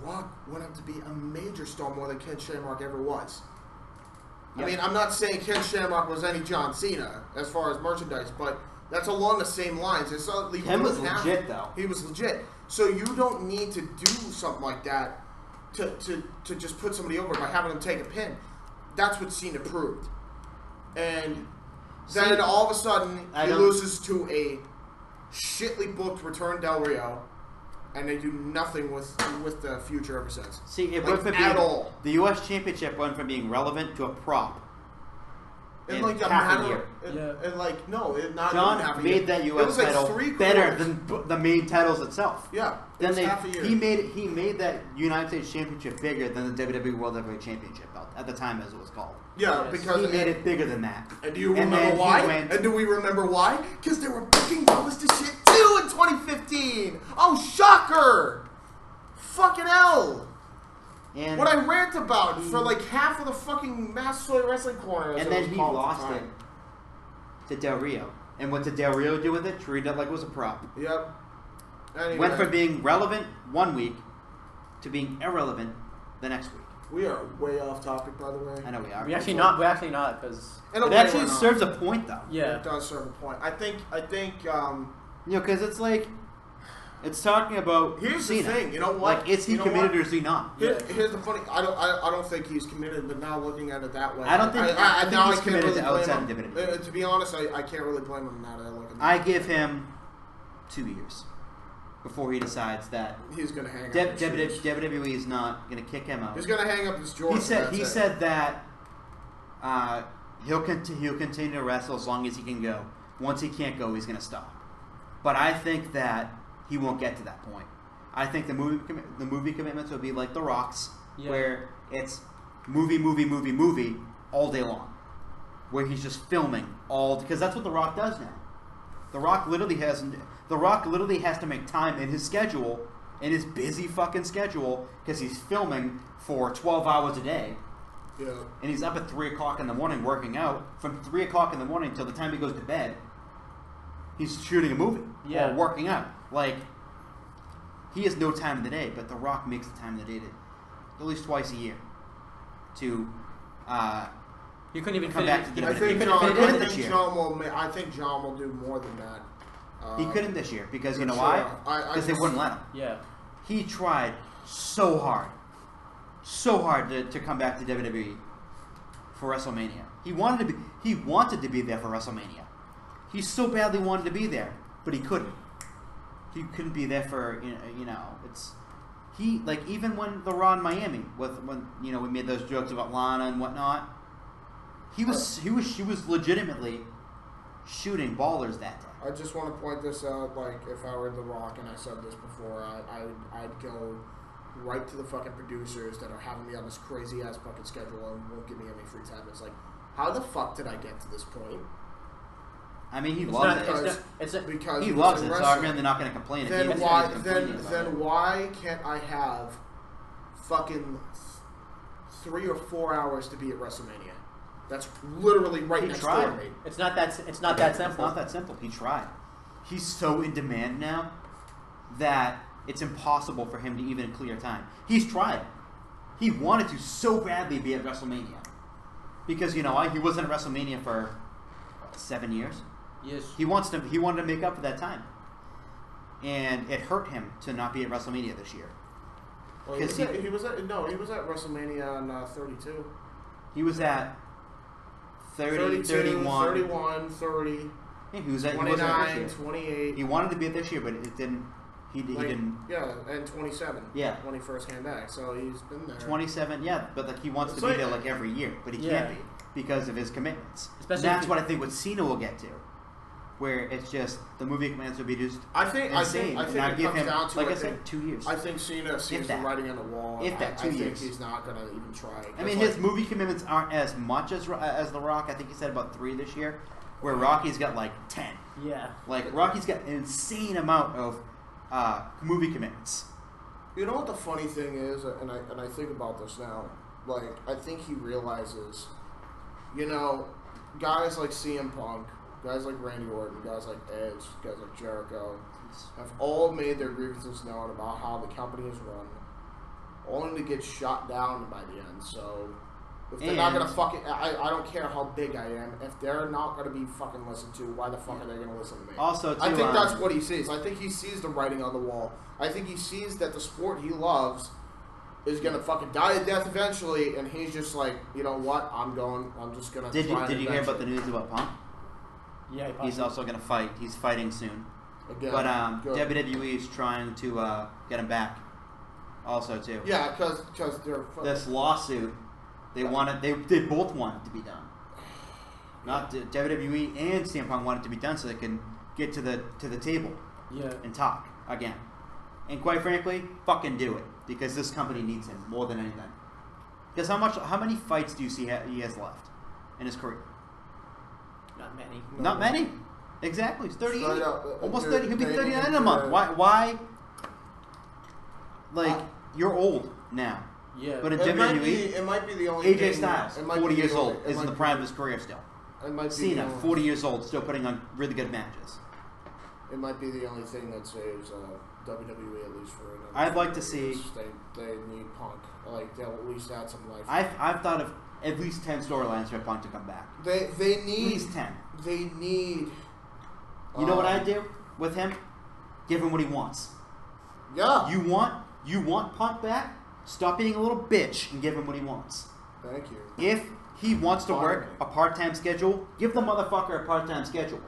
Rock went up to be a major star more than Ken Shamrock ever was. Yep. I mean, I'm not saying Ken Shamrock was any John Cena as far as merchandise, but that's along the same lines. Ken was legit, though. He was legit. So you don't need to do something like that to just put somebody over by having them take a pin. That's what Cena proved. And then all of a sudden, he loses to a shitly booked Return Del Rio. and they do nothing with the future ever since. See, it like, went from being at all. The U.S. Championship went from being relevant to a prop. In like half a year. And like, no, not John even half a made year. that U.S. Like title 3 better quarters. than the main titles itself. Yeah, Then half a year. he made that United States Championship bigger than the WWE World Heavyweight Championship belt at the time, as it was called. Yeah, Yes. because He made it bigger than that. And do you remember why? And do we remember why? Because they were booking those to shit too in 2015. Oh, shocker! Fucking hell! And What I rant about for like half of the fucking Massasoit Wrestling Corner. and then he lost it to Del Rio. And what did Del Rio do with it? Treated it like it was a prop. Yep. Anyway, Went from being relevant one week to being irrelevant the next week. we are way off topic, by the way. I know we are. We're actually not because It actually serves a point, though. yeah. It does serve a point. I think. Because it's like, it's talking about Here's Cena. the thing. You know what? Like, is he committed or is he not? Here's the funny. I don't think he's committed. But now looking at it that way, I don't think he's committed to outside him. WWE. To be honest, I can't really blame him now that I look at I give him 2 years before he decides that he's gonna hang up. WWE is not going to kick him out. He's gonna hang up his Jordan. He said that he'll continue to wrestle as long as he can go. Once he can't go, he's going to stop. But I think that he won't get to that point. I think the movie commitments will be like The Rock's, where it's movie all day long, where he's just filming because that's what The Rock does now. The Rock literally has to make time in his schedule, in his busy fucking schedule, because he's filming for 12 hours a day. Yeah. And he's up at 3 o'clock in the morning working out. From 3 o'clock in the morning till the time he goes to bed, he's shooting a movie or working out. Like, he has no time in the day, but The Rock makes the time in the day at least twice a year to You couldn't even come fit back it. to the I think John, I think John will do more than that. he couldn't this year because you know sure. why? I Because they wouldn't let him. Yeah. He tried so hard to come back to WWE for WrestleMania. He wanted to be there for WrestleMania. He so badly wanted to be there, but he couldn't. He couldn't be there for even when the Raw in Miami when we made those jokes about Lana and whatnot. She was legitimately shooting ballers that day. I just want to point this out. Like, if I were The Rock, and I said this before, I'd go right to the fucking producers that are having me on this crazy ass fucking schedule and won't give me any free time. It's like, how the fuck did I get to this point? I mean, he loves it. Because he loves it, so I'm really not going to complain. Then why can't I have fucking 3 or 4 hours to be at WrestleMania? That's literally next door to me. It's not that simple. It's not that simple. He tried. He's so in demand now that it's impossible for him to even clear time. He's tried. He wanted to so badly be at WrestleMania because he wasn't at WrestleMania for 7 years. Yes. He wanted to make up for that time, and it hurt him to not be at WrestleMania this year. Well, he was at WrestleMania on 32. He was at 30, 31, 31, 30. Yeah, he was at 29, 28. He wanted to be at this year, but it didn't. He didn't. Yeah, and 27. Yeah. When he first came back, so he's been there. 27, yeah, but he wants to be there every year, but he can't be because of his commitments. That's what I think what Cena will get to, where it's just the movie commitments will be just insane. I think it comes down to, like I said, 2 years. I think Cena's the writing on the wall. If that, 2 years. I think he's not going to even try. I mean, his movie commitments aren't as much as The Rock. I think he said about 3 this year, where Rocky's got like 10. Yeah. Like, Rocky's got an insane amount of movie commitments. You know what the funny thing is, and I think about this now, like, I think he realizes, guys like CM Punk, guys like Randy Orton, guys like Edge, guys like Jericho, have all made their grievances known about how the company is run, only to get shot down by the end. So, if they're not going to I don't care how big I am, if they're not going to be fucking listened to, why the fuck are they going to listen to me? Also, too, I think that's what he sees. I think he sees the writing on the wall. I think he sees that the sport he loves is going to fucking die a death eventually, and he's just like, you know what, I'm just going to Did you hear about the news about Punk? Yeah, he's also going to fight. He's fighting soon. Again, but good. WWE is trying to get him back, also too. Yeah, because they're this lawsuit. They both want it to be done. Not WWE and CM Punk want it to be done so they can get to the table. Yeah. And talk again. And quite frankly, fucking do it because this company needs him more than anything. Because how many fights do you see he has left in his career? Not many. Not many. Exactly. He's 38. Almost 30. He'll be 39 in a month. Why? Like, you're old now. Yeah. But in it WWE, might be the only AJ Styles, 40 years old, is in the prime of his career still. Cena, 40 years old, still putting on really good matches. It might be the only thing that saves WWE at least for another. I'd like to see. They need Punk. Like they'll at least add some life. I've thought of at least 10 storylines for Punk to come back. They need at least 10. They need. You know what I do with him? Give him what he wants. Yeah. You want Punk back? Stop being a little bitch and give him what he wants. Thank you. If he wants to work a part-time schedule, give the motherfucker a part-time schedule.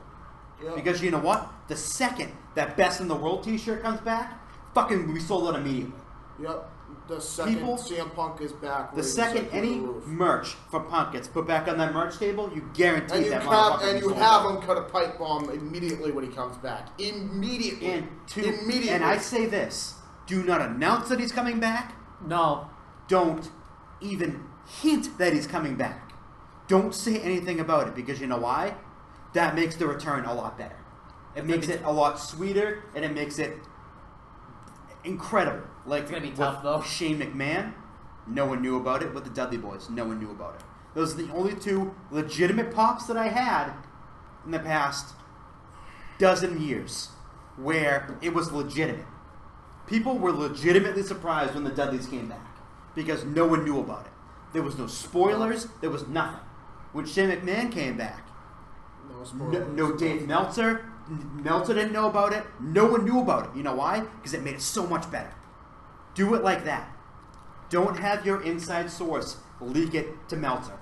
Yep. Because you know what? The second that Best in the World t-shirt comes back, fucking we sold it immediately. Yep. The second CM Punk is back. The second any merch for Punk gets put back on that merch table, you guarantee that motherfucker. And you have him cut a pipe bomb immediately when he comes back. Immediately. Immediately. And I say this: do not announce that he's coming back. No. Don't even hint that he's coming back. Don't say anything about it because you know why? That makes the return a lot better. It makes it a lot sweeter and it makes it incredible. Like it's gonna be tough though. Shane McMahon, no one knew about it. With the Dudley Boys, no one knew about it. Those are the only two legitimate pops that I had in the past dozen years where it was legitimate. People were legitimately surprised when the Dudleys came back because no one knew about it. There was no spoilers. There was nothing. When Shane McMahon came back, no Dave Meltzer. Meltzer didn't know about it. No one knew about it. You know why? Because it made it so much better. Do it like that. Don't have your inside source leak it to Meltzer.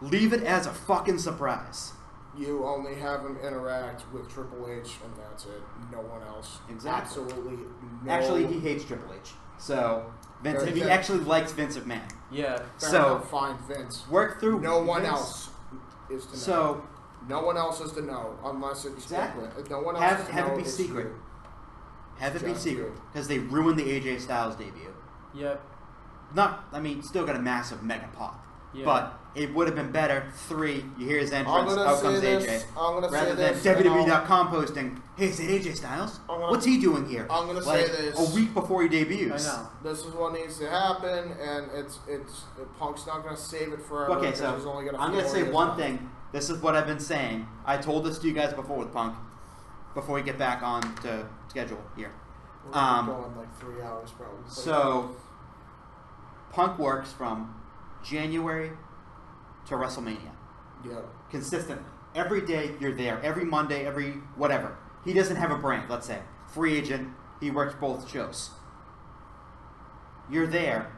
Leave it as a fucking surprise. You only have him interact with Triple H, and that's it. No one else. Exactly. Absolutely no. Actually, he hates Triple H. So, Vince, he actually likes Vince McMahon. Yeah. So, find Vince. Work through No one Vince. else is to know. So, no one else is to know unless it's exactly. No one else is to know. Have it be secret. Have it be secret because they ruined the AJ Styles debut. Yep. Still got a massive mega pop. Yeah. But it would have been better. 3, you hear his entrance, out comes AJ. Rather than WWE.com posting, hey, is it AJ Styles? What's he doing here? I'm going to say this. A week before he debuts. I know. This is what needs to happen, and Punk's not going to save it forever. Okay, so I'm going to say one thing. This is what I've been saying. I told this to you guys before with Punk, before we get back on to schedule here. We're going like 3 hours probably. So, Punk works from January to WrestleMania. Yeah. Consistently. Every day you're there. Every Monday, every whatever. He doesn't have a brand, let's say. Free agent. He works both shows. You're there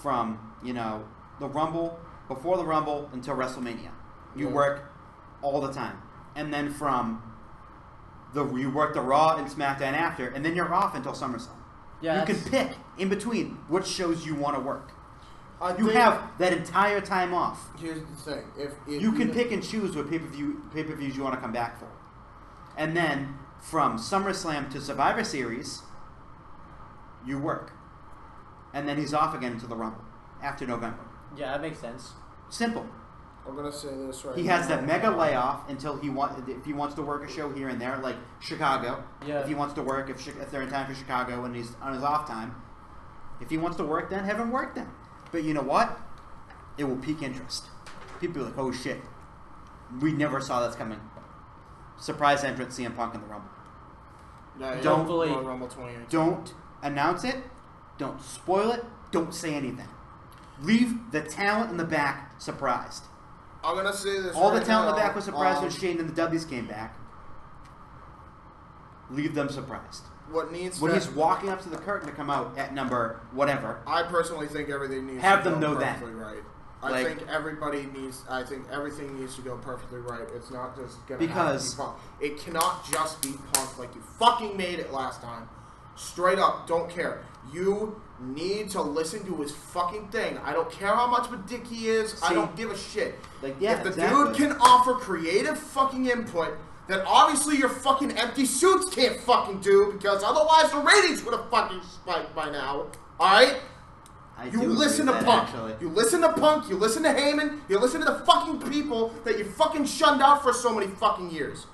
from, the Rumble, before the Rumble until WrestleMania. You work all the time. And then you work the Raw and SmackDown after, and then you're off until SummerSlam. Yeah, you can pick in between which shows you want to work. You have that entire time off. Here's the thing: if you can pick and choose what pay-per-views you want to come back for, and then from SummerSlam to Survivor Series, you work, and then he's off again to the Rumble after November. Yeah, that makes sense. Simple. I'm gonna say this right. He has that mega layoff until if he wants to work a show here and there, like Chicago. Yeah. If he wants to work, if they're in time for Chicago and he's on his off time, if he wants to work, then have him work then. But you know what? It will pique interest. People are like, oh shit, we never saw this coming. Surprise entrance, CM Punk in the Rumble. Yeah, Don't announce it. Don't spoil it. Don't say anything. Leave the talent in the back surprised. I'm gonna say this. All the talent in the back was surprised when Shane and the Dudleys came back. Leave them surprised. When he's walking up to the curtain to come out at number whatever. I personally think everything needs have to them go know that. right. I think everybody needs. I think everything needs to go perfectly right. It's not just gonna have to be Punk. It cannot just be Punk like you fucking made it last time. Straight up, don't care. You need to listen to his fucking thing. I don't care how much of a dick he is. I don't give a shit. Like, yeah, if the dude can offer creative fucking input that obviously your fucking empty suits can't fucking do, because otherwise the ratings would have fucking spiked by now. Alright? You listen to Punk. Actually. You listen to Punk. You listen to Heyman. You listen to the fucking people that you fucking shunned out for so many fucking years.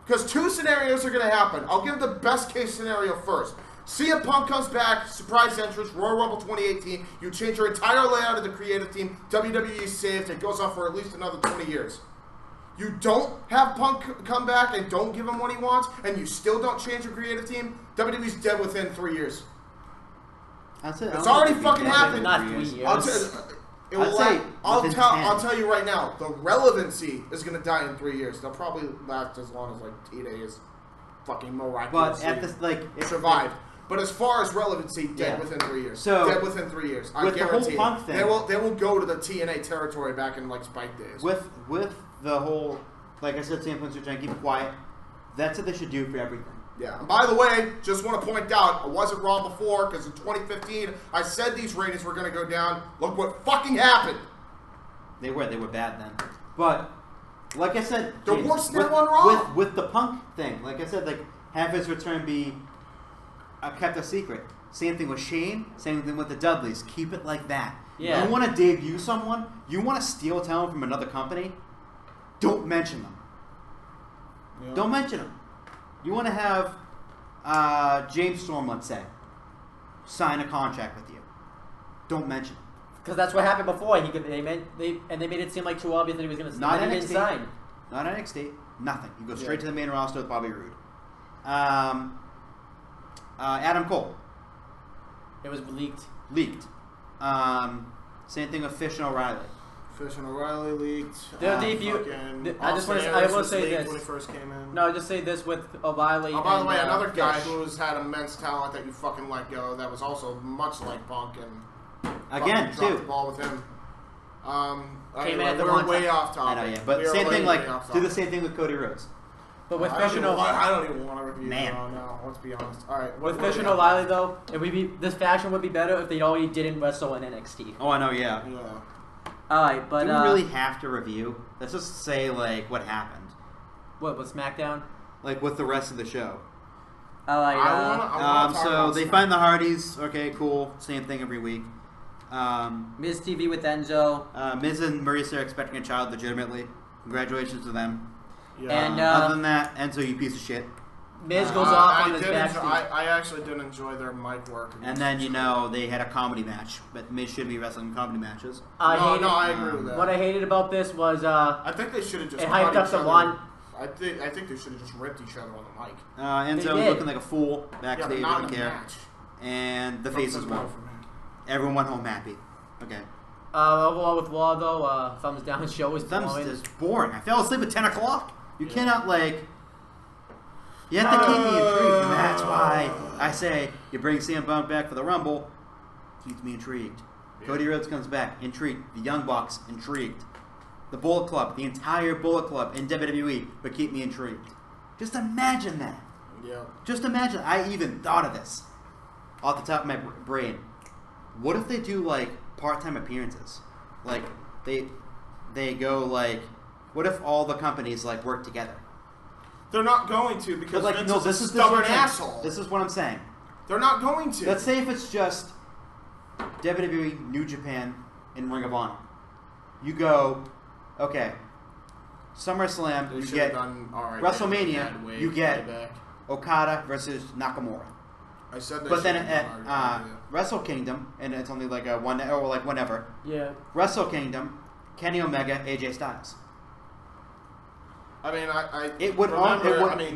Because two scenarios are going to happen. I'll give the best case scenario first. CM Punk comes back, surprise entrance, Royal Rumble 2018. You change your entire layout of the creative team. WWE saved. It goes on for at least another 20 years. You don't have Punk come back and don't give him what he wants, and you still don't change your creative team, WWE's dead within 3 years. That's it. It's already fucking happened. Not 3 years. I'll tell you right now, the relevancy is going to die in 3 years. They'll probably last as long as like T-Day is fucking miraculously but at this, like, survived. But as far as relevancy, dead within 3 years. So dead within 3 years. I guarantee the whole Punk thing, they will go to the TNA territory back in like Spike days. With the whole, like I said, Sam Punk are trying to keep it quiet. That's what they should do for everything. Yeah. And by the way, just want to point out, I wasn't wrong before, because in 2015, I said these ratings were going to go down. Look what fucking happened. They were bad then. But, like I said, the worst than one wrong. With the Punk thing, like I said, like, have his return be kept a secret. Same thing with Shane, same thing with the Dudleys. Keep it like that. Yeah. You want to debut someone, you want to steal talent from another company, don't mention them. Yeah. Don't mention them. You want to have James Storm, let's say, sign a contract with you. Don't mention him. Because that's what happened before. They made it seem like too obvious that he was going to sign. Not NXT. He didn't sign. Not NXT. Nothing. You go straight to the main roster with Bobby Roode. Adam Cole. It was leaked. Same thing with Fish and O'Reilly. Fish and O'Reilly leaked. Their debut. I will say this. When he first came in. No, just say this with O'Reilly. Oh, by the way, another guy who's had immense talent that you fucking let go. That was also much like Punk and again dropped the ball with him. We're way off topic. I know, yeah, but same thing. Like do the same thing with Cody Rhodes. But with Fish and O'Reilly, I don't even want to review. Man, no, let's be honest. All right, with Fish and O'Reilly though, this faction would be better if they already didn't wrestle in NXT. Oh, I know, yeah. Alright, but do we really have to review? Let's just say like what happened. What with SmackDown? Like with the rest of the show. Alright. So they find the Hardys. Okay, cool. Same thing every week. Miz TV with Enzo. Miz and Maurice are expecting a child legitimately. Congratulations to them. Yeah. And other than that, Enzo, you piece of shit. Miz goes off on his backstage. I actually did enjoy their mic work. And then, they had a comedy match. But Miz should be wrestling comedy matches. I agree with that. What I hated about this was... I think they should have just... It hyped up the one... I think they should have just ripped each other on the mic. Enzo was looking like a fool backstage. Yeah, not didn't care. match. And the faces won. Everyone went home happy. Okay. Overall with Raw, though, thumbs down. The show was thumbs is boring. I fell asleep at 10 o'clock. You cannot, you have to keep me intrigued, and that's why I say you bring CM Punk back for the Rumble, keeps me intrigued. Yeah. Cody Rhodes comes back, intrigued. The Young Bucks, intrigued. The Bullet Club, the entire Bullet Club in WWE, but keep me intrigued. Just imagine that. Yeah. Just imagine. I even thought of this off the top of my brain. What if they do, part-time appearances? They go, what if all the companies, work together? They're not going to because Vince is a stubborn asshole. This is what I'm saying. They're not going to. Let's say if it's just WWE, New Japan, and Ring of Honor. You go, okay, SummerSlam, you get WrestleMania, you get Okada versus Nakamura. I said that. But then at Wrestle Kingdom, and it's only whenever. Yeah. Wrestle Kingdom, Kenny Omega, AJ Styles. I mean,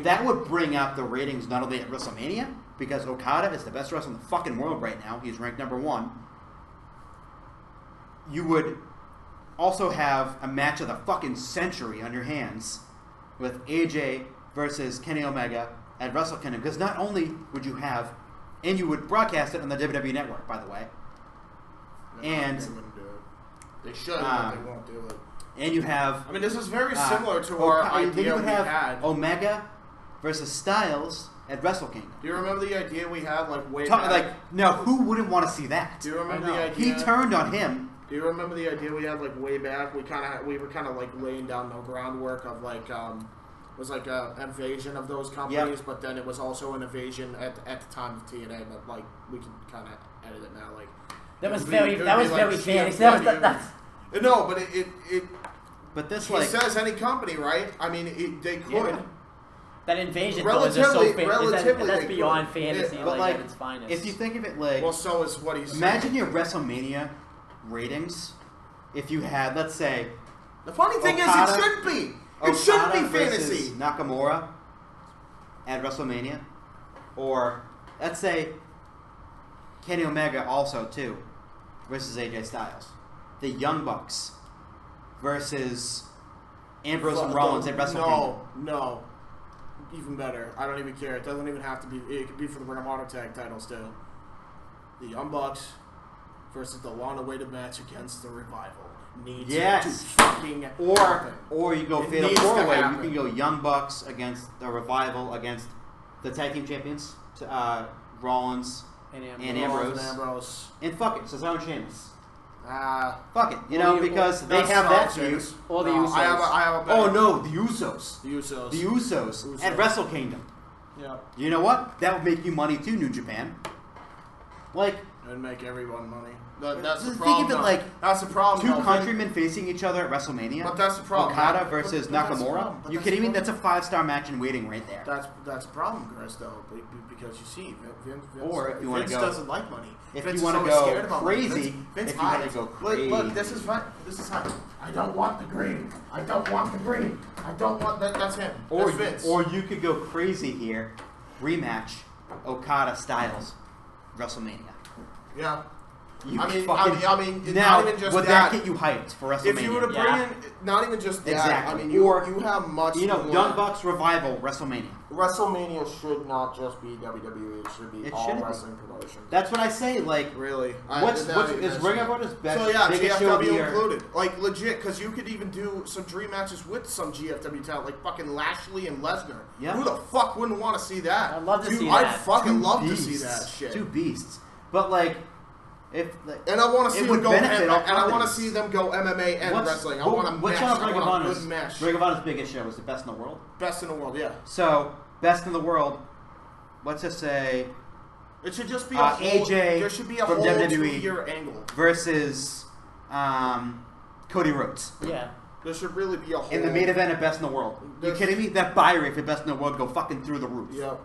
that would bring up the ratings not only at WrestleMania, because Okada is the best wrestler in the fucking world right now. He's ranked #1. You would also have a match of the fucking century on your hands with AJ versus Kenny Omega at Wrestle Kingdom, because not only would you have, and you would broadcast it on the WWE Network, by the way, and They should, but they won't do it. And you have... I mean, this is very similar to our idea we had. Omega versus Styles at Wrestle Kingdom. Do you remember the idea we had, like, way back? Like, no, who wouldn't want to see that? Do you remember the idea? He turned on him. Do you remember the idea we had, like, way back? We were kind of, like, laying down the groundwork of, like, it was like an invasion of those companies, but then it was also an invasion at the time of TNA, but, like, we can kind of edit it now, like... That was very fancy. No, but it but this, he says any company, right? I mean, they could... Yeah. That invasion was just so fantasy. That's beyond fantasy, like at its finest. If you think of it like... Well, so is what he's imagine your WrestleMania ratings if you had, let's say... The funny thing is, it shouldn't be. It shouldn't be fantasy. Nakamura at WrestleMania. Or, let's say, Kenny Omega also, too, versus AJ Styles. The Young Bucks versus Ambrose and Rollins at WrestleMania. No. Even better. I don't even care. It doesn't even have to be. It could be for the Ring of Honor tag titles too. The Young Bucks versus the long-awaited match against the Revival needs to fucking happen. Or you go fatal four-way. You can go Young Bucks against the Revival against the tag team champions, Rollins and Ambrose. And fuck it, Cesaro and Sheamus. Fuck it, because they have that feud. Or the Usos. I have a oh no, the Usos. The Usos at Wrestle Kingdom. Yeah. You know what? That would make you money too, New Japan. Like, it'd make everyone money. That's the problem. Think of it like that's the problem. Two countrymen facing each other at WrestleMania. But that's the problem. Okada versus Nakamura. You kidding me? That's a 5-star match in waiting right there. That's a problem, Chris. Though, because you see, Vince doesn't like money. If you want to go crazy, Look, this is fine. I don't want the green. I don't want that. That's him. That's Vince. Or you could go crazy here. Rematch Okada Styles WrestleMania. Yeah. Now, not even just would that get you hyped for WrestleMania? If you were to bring in, not even just that. Exactly. I mean, you have much. Young Bucks Revival WrestleMania. WrestleMania should not just be WWE. It should be all wrestling promotions. That's what I say. Like, really, is Ring of Honor's best? So yeah, biggest show GFW included. Like legit, because you could even do some dream matches with some GFW talent, like fucking Lashley and Lesnar. Yeah. Who the fuck wouldn't want to see that? I'd love to see that. I'd fucking love to see that shit. Two beasts, but like. And I want to see them go. And I want to see them go MMA and wrestling. I want a match. I want a good match. Ring of Honor's biggest show was the Best in the World. Best in the world, yeah. So Best in the World. Let's just say it should just be a whole, AJ there should be a from whole WWE 2-year angle versus Cody Rhodes. Yeah. There should really be a whole. In the main event of Best in the World. You kidding me? That buy rate for Best in the World go fucking through the roof. Yep.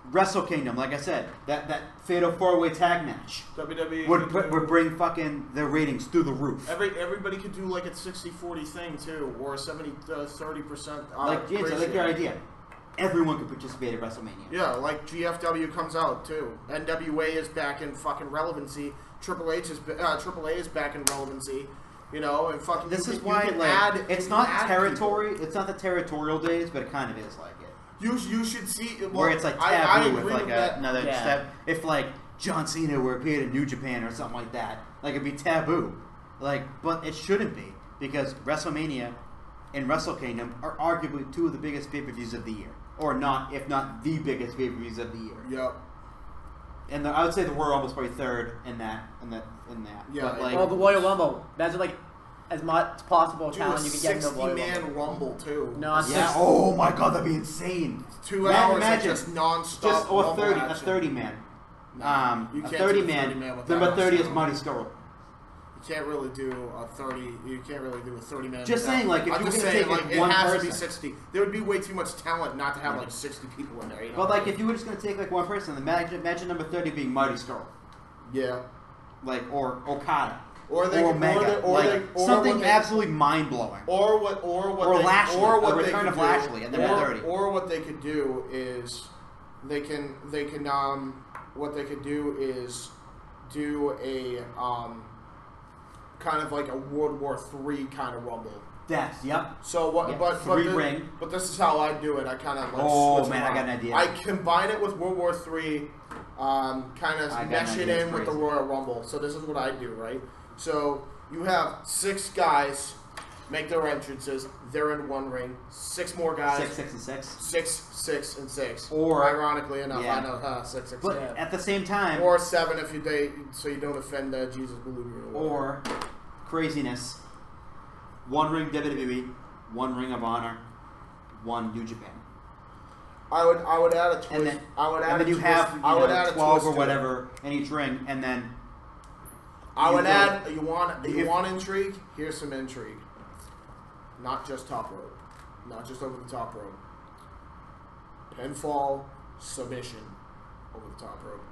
Wrestle Kingdom, like I said, that fatal 4-way tag match WWE would bring fucking their ratings through the roof. Everybody could do like a 60-40 thing too, or a 30%. Like James, I like your idea. Everyone could participate at WrestleMania. Yeah, like GFW comes out too. NWA is back in fucking relevancy. AAA is back in relevancy. And fucking. This is why it's not territory. It's not the territorial days, but it kind of is like it. You should see where it's like taboo with like another step. If like John Cena were appeared in New Japan or something like that, like it'd be taboo. But it shouldn't be because WrestleMania and Wrestle Kingdom are arguably two of the biggest pay-per-views of the year, or not, if not the biggest pay-per-views of the year. Yep. And I would say the Royal Rumble's probably third in that. Yeah. But the Royal Rumble. Imagine like as much as possible talent you can get in the Royal Rumble. 60-man Rumble too. No, yeah. Oh my God, that'd be insane. 2 hours of just non-stop. Or 30, a 30-man. You can't a 30-man. Number 30 is Marty Scurll. You can't really do a 30. You can't really do a 30-man. Just saying, like if you were gonna take one one it has person, to be 60. There would be way too much talent not to have like 60 people in there. But like if you were just gonna take like one person, imagine number 30 being Marty Scurll. Yeah. Or Okada. Or something absolutely mind blowing. Or Lashley. A return of Lashley at number 30. Or what they could do is what they could do is do a kind of like a World War III kind of Rumble. Yep. So what? Yep. But this is how I do it. I kind of I got an idea. I combine it with World War III, kind of mesh it in with the Royal Rumble. So this is what I do, right? So You have 6 guys make their entrances. They're in one ring. 6 more guys. 6, 6, and 6. 6, 6, and 6. Or ironically enough, yeah. I know 6, 6. But at the same time, or 7 if so you don't offend Jesus Beluga. Or craziness. 1 ring WWE, 1 Ring of Honor, 1 New Japan. I would add a twist. And then, I would add and then you have I would add 12 or whatever in each ring, and then I would add. You want intrigue? Here's some intrigue. Not just top rope, not just over the top rope. Pinfall, submission, over the top rope,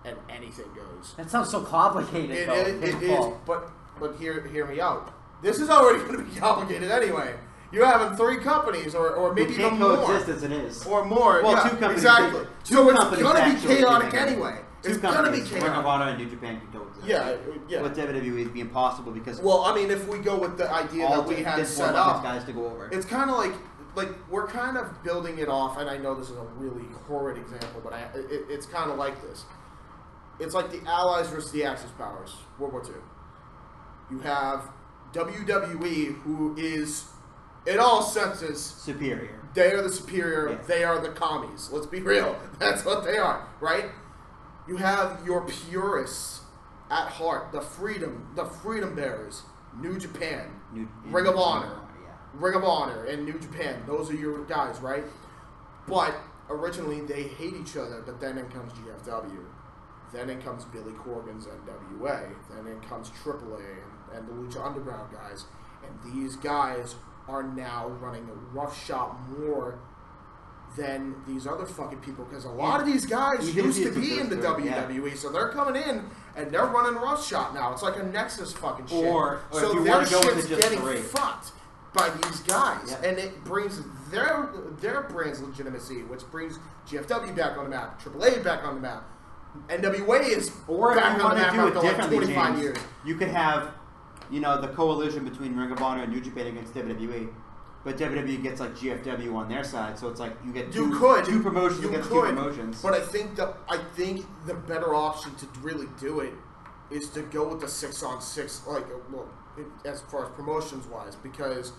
and anything goes. That sounds so complicated. It is, but hear me out. This is already going to be complicated anyway. You're having 3 companies, or maybe even more. coexist as it is, or more. Well, yeah, 2 companies. Exactly. So it's going to be chaotic anyway. 2 It's going to be companies, chaotic. Ring of Honor and New Japan can coexist. Yeah. With WWE, it'd be impossible because well, I mean, if we go with the idea that we had set up, guys to go over. it's kind of like we're kind of building it off, and I know this is a really horrid example, but it's kind of like this. It's like the Allies versus the Axis powers, World War II. You have WWE, who is, in all senses, superior. They are the superior. Yeah. They are the commies. Let's be real. That's what they are, right? You have your purists at heart, the freedom bearers, New Japan, Ring of Honor. Ring of Honor and New Japan. Those are your guys, right? But originally they hate each other, but then in comes GFW. Then in comes Billy Corgan's NWA. Then in comes AAA and the Lucha Underground guys. And these guys are now running a roughshod more than these other fucking people, because a lot of these guys used to be in the WWE, so they're coming in and they're running roughshod now. It's like a Nexus fucking shit. Or so if you their want to go with shit's it just getting 3. fucked by these guys, Yeah. and it brings their brand's legitimacy, which brings GFW back on the map, AAA back on the map, NWA is or back if you on want the to map do after it like differently, 25 James, years. you could have, the coalition between Ring of Honor and New Japan against WWE. But WWE gets like GFW on their side, so it's like you get two promotions against 2 promotions. But I think the better option to really do it is to go with the 6-on-6, as far as promotions wise, because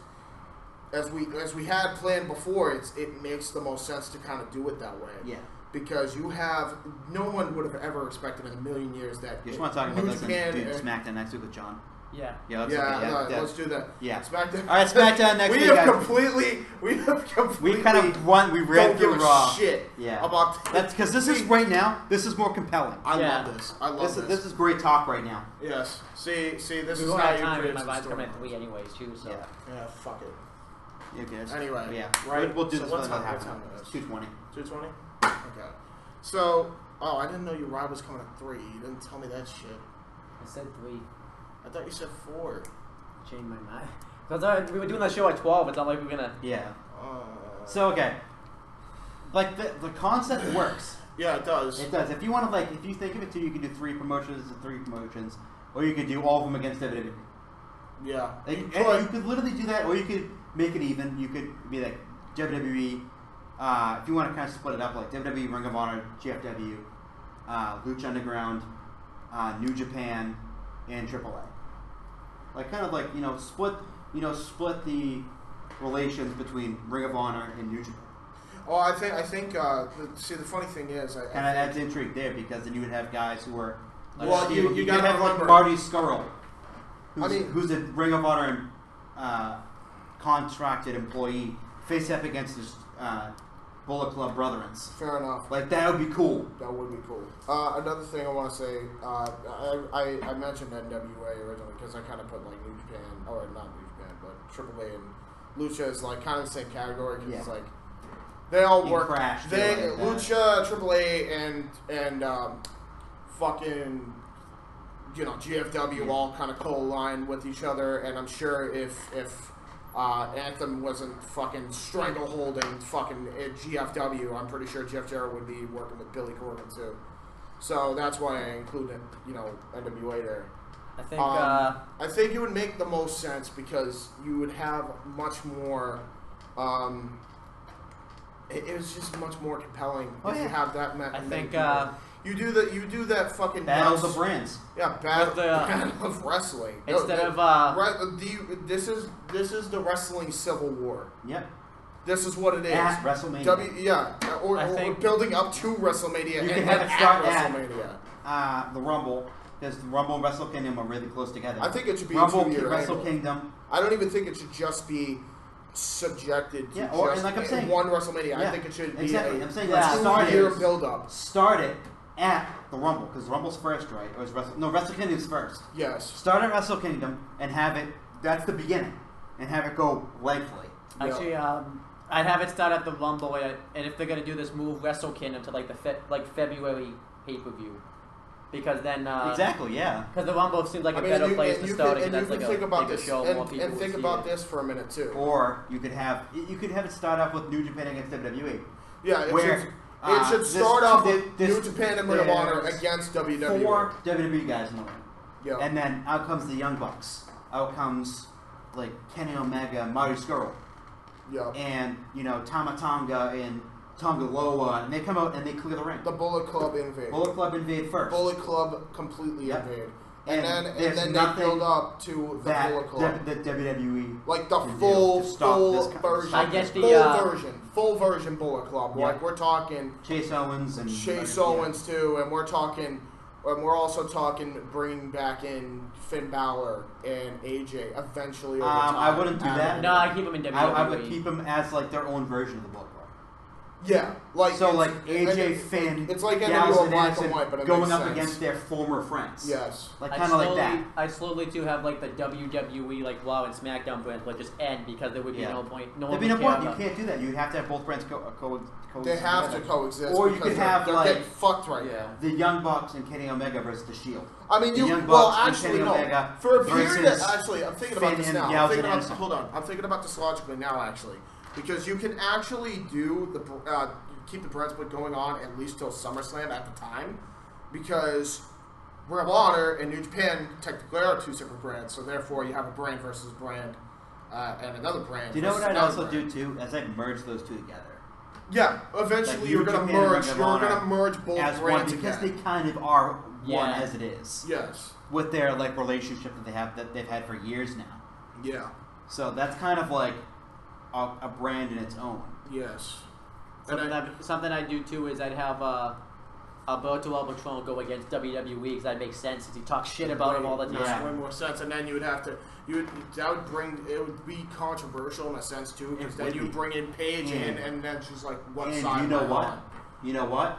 as we had planned before, it makes the most sense to kind of do it that way. Yeah. Because you have no one would have ever expected in a million years that You just want to talk about this and SmackDown next week with John. Yeah. Yeah, let's do that. Yeah. SmackDown. All right, SmackDown next week. We have completely. We kind of won. We ran through Raw. Shit. Yeah. About that's because this is right now. This is more compelling. I love this. I love this. This is great talk right now. Yes. See. This is how how you you create create my some vibes coming story. at 3 anyways too. So Yeah. Fuck it. Okay. Anyway. Yeah. Right. We'll do So this what for another time- half what an hour. time is it? 2:20. 2:20. Okay. So, I didn't know your ride was coming at 3. You didn't tell me that shit. I said 3. I thought you said 4. Changed my mind. Because we were doing that show at 12. It's not like we're gonna. Yeah. So okay. Like the concept works. Yeah, it does. It does. If you want to if you think of it too, you can do 3 promotions and 3 promotions, or you could do all of them against WWE. Yeah. You could literally do that, or you could make it even. You could be like WWE. If you want to kind of split it up, like WWE, Ring of Honor, GFW, Lucha Underground, New Japan, and AAA. Like kind of split the relations between Ring of Honor and New Japan. Oh, I think. See, the funny thing is, Kind of adds intrigue there because then you would have guys who are. Well, you gotta have remember, like Marty Scurll, who's a Ring of Honor contracted employee, face up against his Bullet Club brethrens. Fair enough. Like that would be cool. That would be cool. Another thing I want to say, I mentioned NWA originally because I kind of put like New Japan, or not New Japan, but AAA and Lucha is like kind of the same category because it's like they all work. Lucha, AAA, and fucking GFW all kind of co-align with each other, and I'm sure if Anthem wasn't fucking strangleholding fucking GFW, I'm pretty sure Jeff Jarrett would be working with Billy Corgan too. So that's why I included, NWA there. I think it would make the most sense because you would have much more. It was just much more compelling if you have that. You do that fucking Battles nuts- of brands. Yeah, battle of wrestling. Instead of this is the wrestling civil war. Yep. This is what it is. At WrestleMania. Or building up to WrestleMania. You can have it start at the Rumble, because the Rumble and Wrestle Kingdom are really close together. I think it should be Rumble, a 2-year Wrestle angle. Kingdom. I don't even think it should just be subjected to one WrestleMania. Yeah, I think it should be I'm saying a 2-year build-up. Start it at the Rumble, because Rumble's first, right? Or is Wrestle Kingdom's first. Yes. Start at Wrestle Kingdom and have it. That's the beginning, and have it go lengthily. Actually, I'd have it start at the Rumble, and if they're gonna do this, move Wrestle Kingdom to like the February pay-per-view, because then exactly, yeah. Because the Rumble seems like a better place to start it. That's like a bigger show, more people and think about this for a minute too. Or you could have it start off with New Japan against WWE. Yeah, it should start off with New Japan and Ring of Honor against WWE. 4 WWE guys in the ring. Yeah. And then out comes the Young Bucks. Out comes like Kenny Omega and Marty Scurll. Yeah. And, Tama Tonga and Tonga Loa, and they come out and they clear the ring. The Bullet Club invade. Bullet Club invade first. Bullet Club completely invade. And then they build up to the Bullet Club. The WWE. Like the full version. I guess the full version Bullet Club. Yeah. Like we're talking Chase Owens too, and we're also talking bringing back in Finn Balor and AJ eventually over time. I wouldn't do that. No, I keep them in WWE. I would keep them as like their own version of the Bullet Club. Yeah, AJ, Finn, it's like Gallows and black and Anderson white, but it going makes up sense. against their former friends. Yes, kind of like that. I slowly too have like the WWE like Raw and SmackDown brands would just end because there would be no point. No There'd be no point. You can't do that. You'd have to have both brands coexist. They have to coexist. Or you could have they're getting fucked right now. The Young Bucks and Kenny Omega versus the Shield. I mean, actually, no. For a period, actually, I'm thinking about this now. I'm thinking about this logically now, actually, because you can actually do keep the brand split going on at least till SummerSlam at the time, because Ring of Honor and New Japan technically are 2 separate brands, so therefore you have a brand versus brand and another brand. Do you know what I'd also do too? As I'd merge those two together. Yeah, eventually you're going to merge. You're going to merge both as brands one, because again. they kind of are one as it is. Yes. With their relationship that they've had for years now. Yeah. So that's kind of like a brand in its own. Yes. Something I do too is I'd have Alberto Albatron go against WWE because that makes sense since he talks shit about him all the time. Yeah, way more sense. And then it would be controversial in a sense too, because then you bring in Paige in, and then she's like, "What side?" You know what? You know what?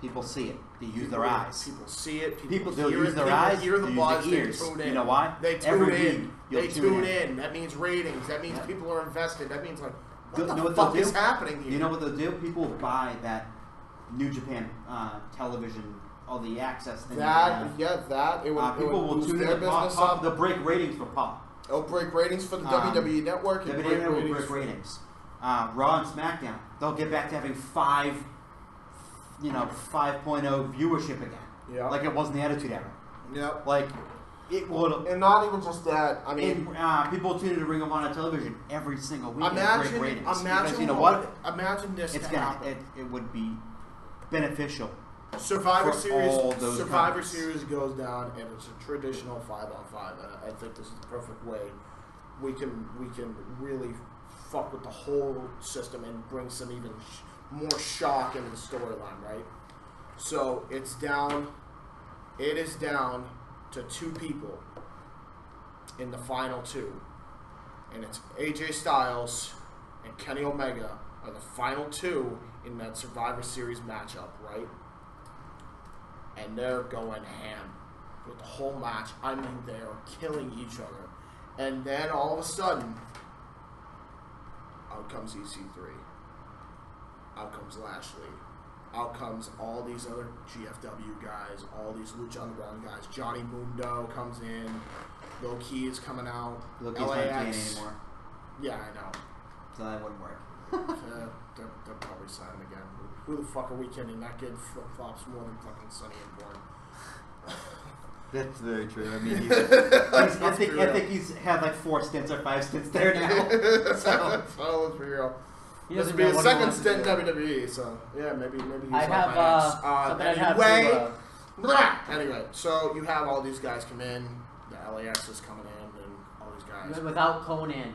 People see it. They use their eyes. People see it. People use their eyes. Hear the buzz. They ears. tune in. You know why? They tune in. They tune in. That means ratings. That means people are invested. That means what the fuck is happening here? You know what they'll do? People will buy that New Japan television, all the access things. People will tune in. They'll break ratings for Pop. It'll break ratings for the WWE Network. WWE will break ratings. Raw and SmackDown, they'll get back to having 5.0 viewership again. Yeah. Like it was in the Attitude Era. Yep. Like it would. And not even just that. I mean, people tune into Ring of Honor television every single week. Imagine because you know what? Imagine this. It would be beneficial. Survivor Series goes down, and it's a traditional 5-on-5. And I think this is the perfect way we can really fuck with the whole system and bring some even more shock into the storyline, right? So it is down to 2 people in the final 2, and it's AJ Styles and Kenny Omega are the final 2 in that Survivor Series matchup, right? And they're going ham with the whole match. I mean, they are killing each other. And then all of a sudden, out comes EC3. Out comes Lashley. Out comes all these other GFW guys, all these Lucha Underground guys. Johnny Mundo comes in. Low Key is coming out. Low Key's not TNA anymore. Yeah, I know. So that wouldn't work. They'll probably sign him again. Who the fuck are we kidding? That kid flip-flops more than fucking Sonny and Born. That's very true. I mean, I think he's had like 4 stints or 5 stints there now. So let's be real. This would be his second stint in WWE, so yeah, maybe he's I have something I have to, anyway, so you have all these guys come in, the LAX is coming in, and all these guys. Without Conan. It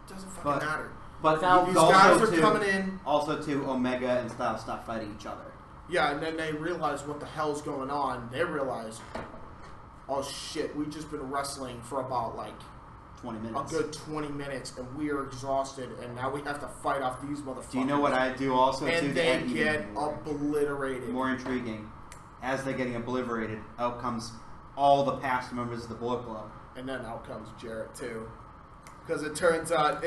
doesn't fucking matter. But these guys are coming in. Also, Omega and Styles stop fighting each other. Yeah, and then they realize what the hell's going on. They realize, oh shit, we've just been wrestling for about like 20 minutes. A good 20 minutes, and we are exhausted, and now we have to fight off these motherfuckers. Do you know what I do also? And they get obliterated. More intriguing. As they're getting obliterated, out comes all the past members of the Bullet Club. And then out comes Jarrett, too. Because it turns out,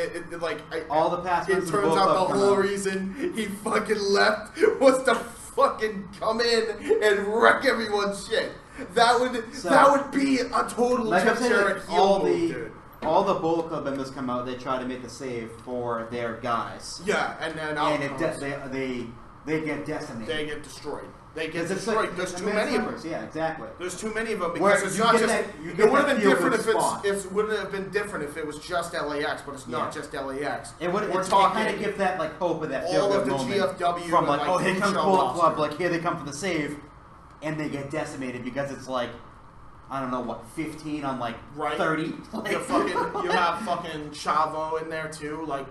all the past members of the Bullet Club. It turns out the whole reason he fucking left was to fucking come in and wreck everyone's shit. That would be a total Jarrett heel move, dude. All the Bullet Club members come out. They try to make the save for their guys. Yeah, and then they get decimated. They get destroyed. They get destroyed. There's too many of them. Yeah, exactly. There's too many of them because it's not just. It would have been different if it wouldn't have been different if it was just LAX, but it's not just LAX. It would. We're talking. Kind of give that like hope of that all of the moment GFW from like, oh, here comes Bullet Club. Like here they come for the save, and they get decimated because it's like. I don't know what 15 on like 30. Like, you have fucking Chavo in there too. Like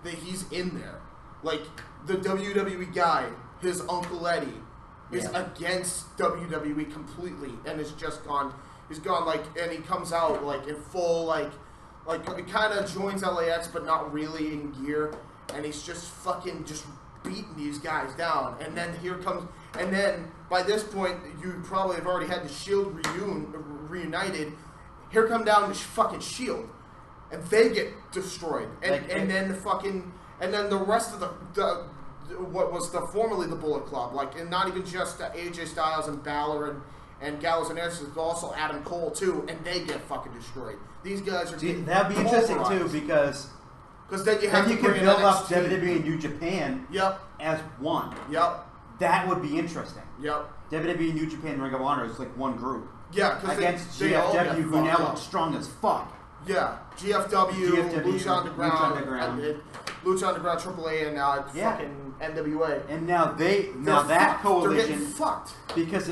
he's in there. Like the WWE guy, his Uncle Eddie, is against WWE completely, and is just gone. He's gone like, and he comes out like in full like he kind of joins LAX, but not really in gear, and he's just fucking beating these guys down, and then and then by this point you probably have already had the Shield reunited. Here come down the fucking Shield, and they get destroyed, and then the rest of the what was formerly the Bullet Club, like, and not even just AJ Styles and Balor and Gallows and Anderson, but also Adam Cole too, and they get fucking destroyed. These guys are that'd be interesting too because then you have to build up WWE and New Japan as one. Yep. That would be interesting. Yep. WWE, New Japan, Ring of Honor is like one group. Yeah, because against GFW, who now looks strong as fuck. Yeah, GFW, Lucha Underground, Lucha Underground, AAA, and fucking NWA. And now that coalition, they're getting fucked because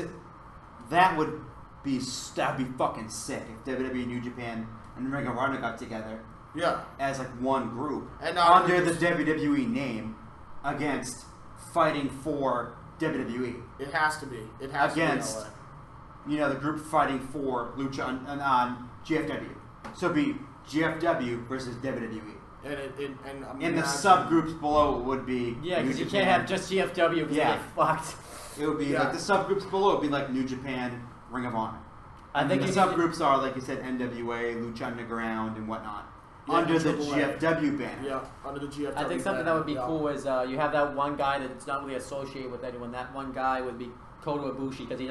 that'd be fucking sick if WWE, New Japan, and Ring of Honor got together. Yeah, as like one group and under the WWE name against fighting for WWE. It has to be. It has against, to be the group fighting for Lucha on GFW. So it'd be GFW versus WWE. And the subgroups below would be because you can't have just GFW because they get fucked. It would be like the subgroups below would be like New Japan, Ring of Honor. I think the subgroups are like you said, NWA, Lucha Underground, and whatnot. Yeah, under the GFW banner. Yeah, under the GFW I think something that would be cool is you have that one guy that's not really associated with anyone. That one guy would be Kota Ibushi because he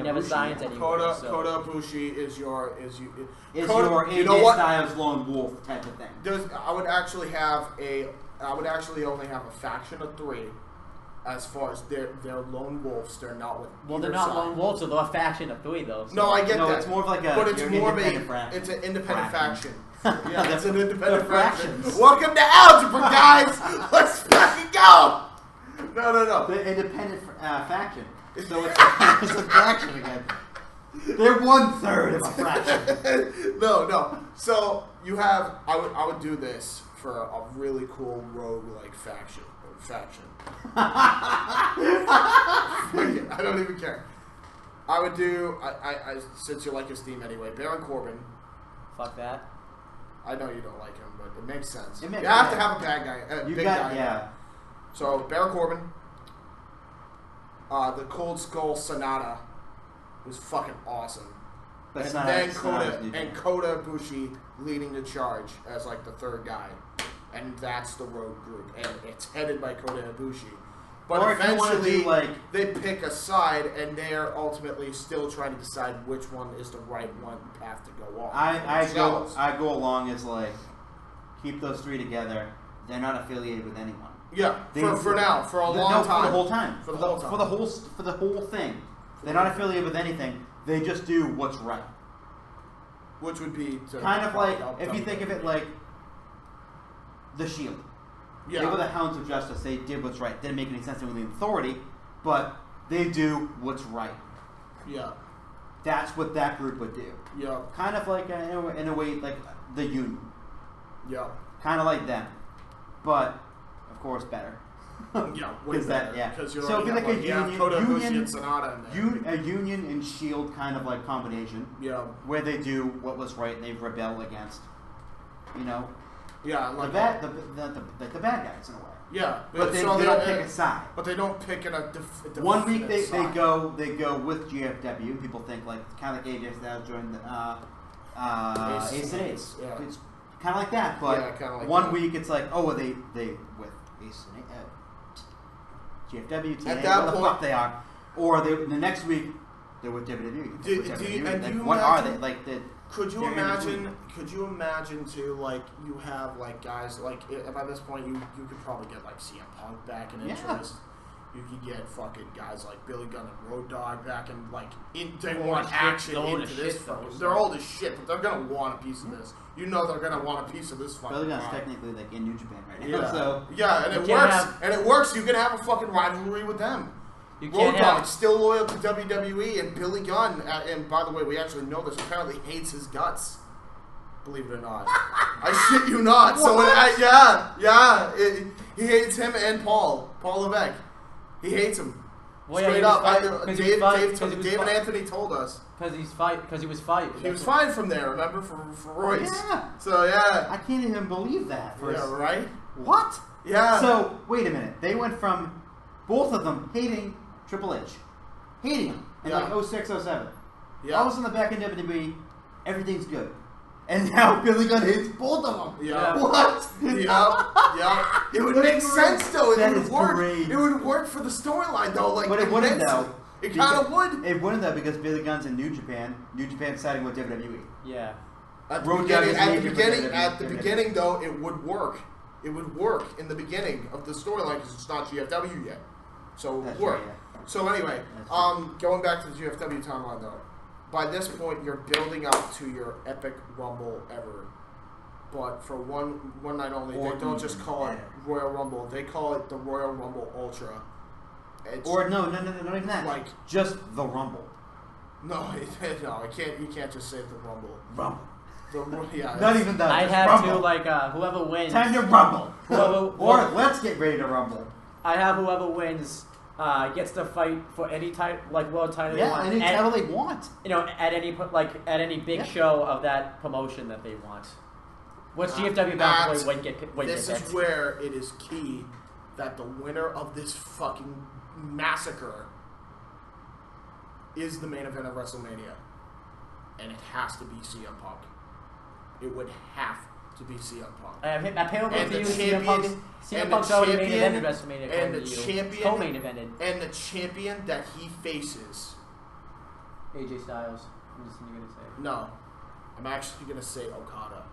never signs anymore. Kota Ibushi is your AJ Styles lone wolf type of thing. I would actually only have a faction of 3. As far as they're lone wolves, they're not with. Well, they're not lone wolves, so they're a faction of 3 though. So. No, I get that. It's more of like it's an independent faction. Yeah, it's an independent faction. Fractions. Welcome to algebra, guys. Let's fucking go. No. The independent faction. So it's a fraction again. They're 1/3 of a fraction. No. So you have. I would do this for a really cool rogue-like faction. I don't even care. I would do. I since you like his theme anyway. Baron Corbin. Fuck that. I know you don't like him, but it makes sense. You have to have a bad guy. Big guy. Yeah. So Baron Corbin. The Cold Skull Sonata was fucking awesome. But and then Kota Ibushi leading the charge as like the third guy. And that's the road group. And it's headed by Kota Ibushi. But eventually, they pick a side, and they're ultimately still trying to decide which one is the right path to go on. I go along as like, keep those 3 together. They're not affiliated with anyone. Yeah, for now, for a long time. For the whole time. For the whole thing. They're not affiliated with anything. They just do what's right. Which would be kind of like if you think of it like the Shield. They were the Hounds of Justice. They did what's right. Didn't make any sense with the authority, but they do what's right. Yeah. That's what that group would do. Yeah. Kind of like, in a way, like the Union. Yeah. Kind of like them. But, of course, better. Yeah, way better. Because so it'd be like a Union and Shield kind of like combination. Yeah. Where they do what was right and they rebel against, Yeah, like the bad guys in a way. Yeah, but they don't pick a side. But they don't pick a 1 week they go with GFW. People think like kind of like AJ Styles joined Ace and Ace. Yeah. It's kind of like that. But like 1 week it's like they with Ace and GFW. At that point, fuck they are. Or the next week they're with WWE. What are they like? Could you imagine? Could you imagine too? Like you have like guys like by this point you could probably get like CM Punk back in interest. You could get fucking guys like Billy Gunn and Road Dogg back and like they want action into this. They're old as shit, but they're gonna want a piece of this. You know they're gonna want a piece of this fucking. Billy Gunn's technically like in New Japan right now. Yeah. So and it works. And it works. You can have a fucking rivalry with them. Road Dogg still loyal to WWE, and Billy Gunn, and by the way, we actually know this, apparently hates his guts. Believe it or not. I shit you not. So, he hates him and Paul Levesque. He hates him. Well, straight up. Dave and Anthony told us. Because he was fired. He was fired from there, remember, for Royce. Yeah. So, yeah. I can't even believe that. Yeah, right? What? Yeah. So, wait a minute. They went from both of them hating Triple H. Hating him in like 06, 07. Yeah. All of a sudden, back in WWE, everything's good. And now Billy Gunn hates both of them. Yeah. What? Yeah. It would make sense, though. It would work. Great. It would work for the storyline, though. Like, but it wouldn't, though. It kind of would. It wouldn't, though, because Billy Gunn's in New Japan. New Japan siding with WWE. Yeah. At the beginning, though, it would work. It would work in the beginning of the storyline because it's not GFW yet. So it would work. Right, yeah. So anyway, going back to the GFW timeline, though. By this point, you're building up to your epic Rumble ever. But for one night only, they don't just call it Royal Rumble. They call it the Royal Rumble Ultra. Or no, not even that. Like just the Rumble. No, I can't. You can't just say the Rumble. Rumble. Not even that. I'd have to whoever wins. Time to rumble. Or let's get ready to rumble. I have whoever wins. Gets to fight for any type world title they want. Any title they want. At any big show of that promotion that they want. What's GFW bound to win? This is where it is key that the winner of this fucking massacre is the main event of WrestleMania, and it has to be CM Punk. It would have to be CM Punk. CM Punk's already main evented WrestleMania. And the champion, co-main evented. And the champion that he faces. AJ Styles. I'm just gonna say. No, I'm actually gonna say Okada.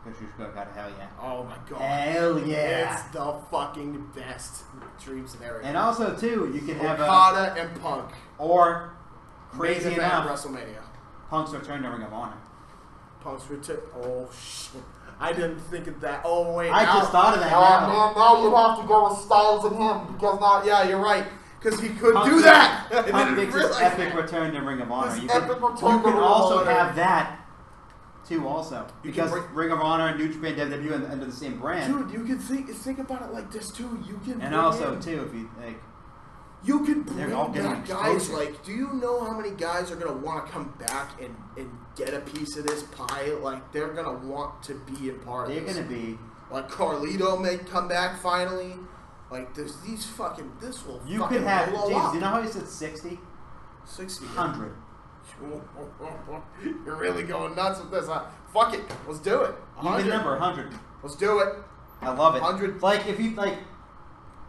Because you're Okada, hell yeah. Oh my god. Hell yeah. It's the fucking best dream scenario. And also too, you can have Okada and Punk. Or crazy enough, WrestleMania. Punk's return to Ring of Honor. Punk's return. Oh shit. I didn't think of that. Oh wait. I just thought of that. Now you have to go with Styles and him because you're right. Because he could do that. Punk makes his epic return to Ring of Honor. You can also have that too. Also, because Ring of Honor and New Japan, WWE under the same brand. Dude, you can think about it like this too. You can. And also too, if you like. You can bring back guys like, do you know how many guys are going to want to come back and get a piece of this pie? Like, they're going to want to be a part of this. They're going to be. Like, Carlito may come back finally. Like, this will you fucking could have, blow Jesus, up. you know how he said 60? 60. 100. You're really going nuts with this, huh? Fuck it. Let's do it. 100. Even number, 100. Let's do it. I love it. 100. Like, if you,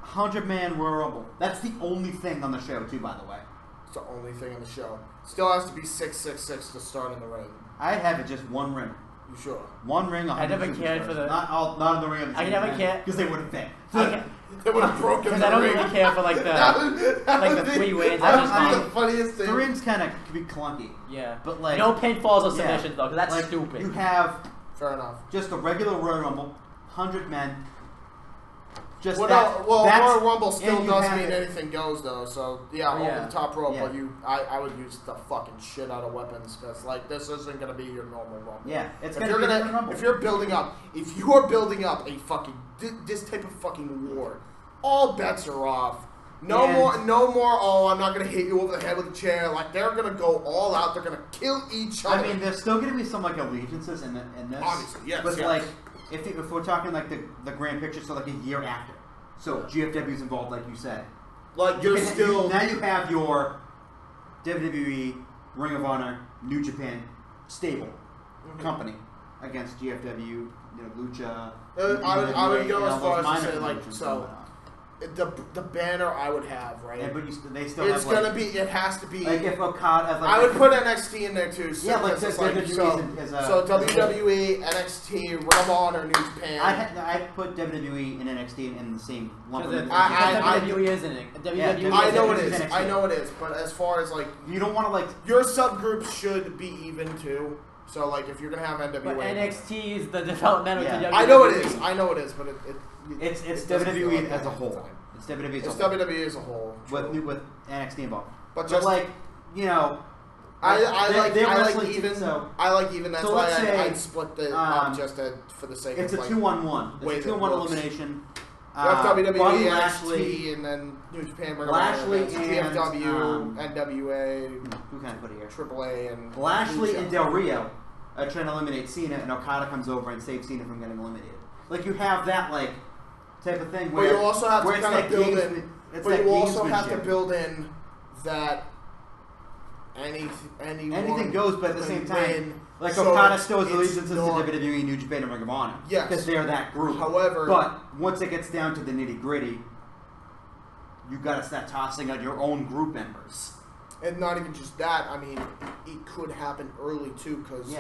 100-man Royal Rumble. That's the only thing on the show, too, by the way. It's the only thing on the show. Still has to be 666 to start in the ring. I'd have it just one ring. You sure? One ring. I never cared for the. Not in the ring. Of the I never cared because they wouldn't fit. They would have broken the ring. Because I don't really care for the 3 wins. That's the funniest thing. The rings kind of could be clunky. Yeah, but no pinfalls or submissions though, because that's stupid. You have fair enough. Just a regular Royal Rumble, 100 men. Just well, Royal Rumble still and you does have mean it. anything goes though. So yeah, over yeah. the top rope. Yeah. But I would use the fucking shit out of weapons because like this isn't gonna be your normal Rumble. Yeah, it's if gonna you're be gonna a Rumble. if you're building up a fucking this type of fucking war, all bets are off. No more. Oh, I'm not gonna hit you over the head with a chair. Like they're gonna go all out. They're gonna kill each other. I mean, there's still gonna be some like allegiances in this. Obviously, yes. But yes. like, if we're talking like the grand picture, so like a year after, so GFW's involved, like you said. Like you're still now you have your WWE, Ring of Honor, New Japan stable company against GFW, Lucha. I would go and as all far those as to minor say like promotions so. going on. The banner I would have, right? Yeah, but they still it's have like, gonna be. It has to be. like if Okada. Like, I would put NXT in there too. So yeah, like it's WWE so WWE, NXT, Ring of Honor, New Japan. I put WWE and NXT in the same lump. WWE isn't it? WWE. I know it is. I know it is. But as far as like, you don't want to like your subgroups should be even too. So like, if you're gonna have NWA, but NXT is the developmental to WWE. I know it is. I know it is. But it's WWE as a whole. It's WWE as a whole. With NXT involved. But just like I like even. That's so why say, I'd split the just for the sake it's of a like 2-on-1. It's a 2-on-1 elimination. WWE, Lashley, NXT, and then New Japan, Lashley and GFW, NWA, who can I put here? AAA, and Lashley Lucha. and Del Rio are trying to eliminate Cena, and Okada comes over and saves Cena from getting eliminated. Like you have that like type of thing where but you also have to it's kind of build in. But you also have to gamesmanship. build in that anything goes, but at the same time, win, like so Okada still has allegiances to not- WWE, New Japan, and Ring of Honor. Yes. Because they're that group. However, but once it gets down to the nitty gritty, you got to start tossing out your own group members. and not even just that. I mean, it could happen early too because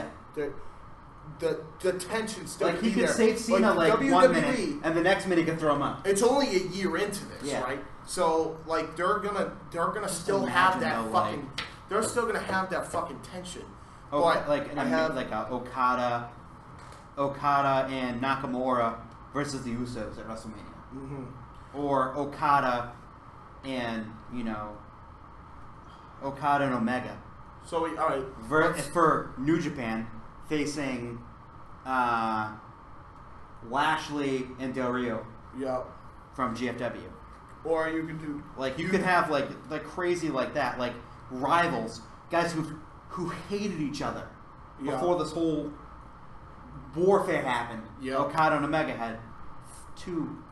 the tension still like he be could there. save Cena like WWE, 1 minute, and the next minute he could throw him out. It's only a year into this, right? So like they're gonna still have that fucking. They're still gonna have that fucking tension. Oh, but like and I have like Okada and Nakamura versus the Usos at WrestleMania, or Okada and Okada and Omega. So all right, for New Japan facing Lashley and Del Rio. Yeah. From GFW. Or you could do like you could have like crazy like that, like rivals, guys who hated each other before this whole warfare happened. Yeah. Okada and Omega had 2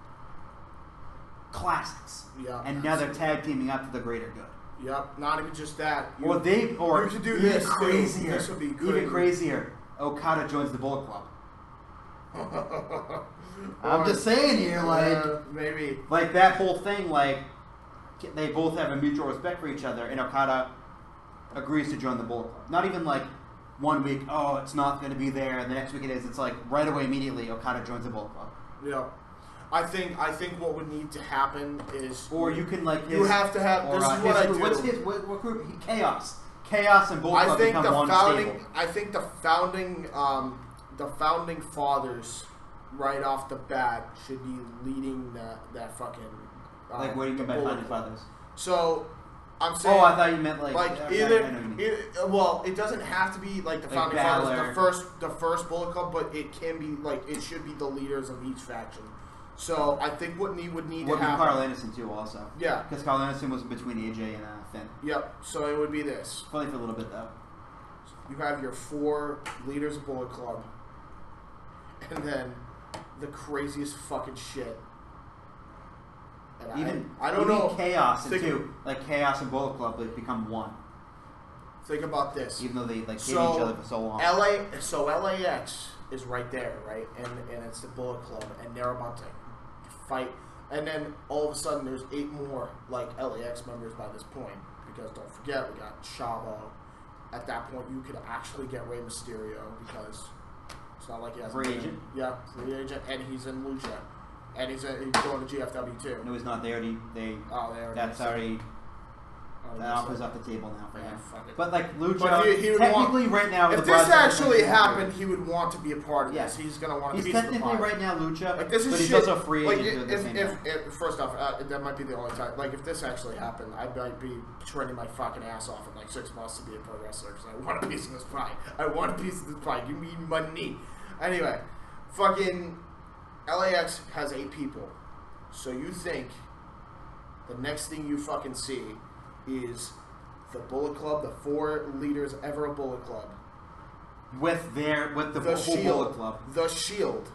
classics. Yeah. And now they're tag teaming up for the greater good. Yep. Not even just that. Or you could do this crazier. This would be crazy. Even crazier. Okada joins the Bullet Club. I'm just saying here, like maybe like that whole thing, like they both have a mutual respect for each other, and Okada agrees to join the Bullet Club. Not even like 1 week, oh, it's not going to be there, and the next week it is. It's like right away, immediately, Okada joins the Bullet Club. Yeah, I think what would need to happen is, or you can like you have to have. This is what I do. What's his what group? Chaos and Bullet Club become one stable. I think the founding fathers, right off the bat, should be leading that fucking. Like what do you mean by founding fathers? So, I'm saying. Oh, I thought you meant like well, it doesn't have to be like the founding fathers, the first Bullet Club, but it can be like it should be the leaders of each faction. So I think what would need to happen. Carl Anderson too, also. Yeah, because Carl Anderson was between AJ and Finn. Yep. So it would be this. Funny for a little bit though. You have your 4 leaders of Bullet Club, and then the craziest fucking shit. And I don't know. Chaos and 2, like Chaos and Bullet Club, like become one. Think about this. Even though they like hated each other for so long. LAX is right there, right, and it's the Bullet Club, and they're about to fight, and then all of a sudden there's 8 more like LAX members by this point, because don't forget we got Chavo. At that point, you could actually get Rey Mysterio because it's not like he has free agent. Yeah, free agent, and he's in Lucha, and he's going to GFW too. No, he's not. That's already. That offer's off the table now for him. Fuck it. But like Lucha, But he would technically right now, if this actually happened, he would want to be a part of this. He's gonna want to be. He's technically right now Lucha, like, this is but he's shit. also a free agent. If first off, that might be the only time. Like if this actually happened, I might be training my fucking ass off in like 6 months to be a pro wrestler because I want a piece of this pie. I want a piece of this pie. Give me money. Anyway, fucking LAX has 8 people. So you think the next thing you fucking see is the Bullet Club, the 4 leaders ever of Bullet Club, with the whole Shield, Bullet Club, the Shield,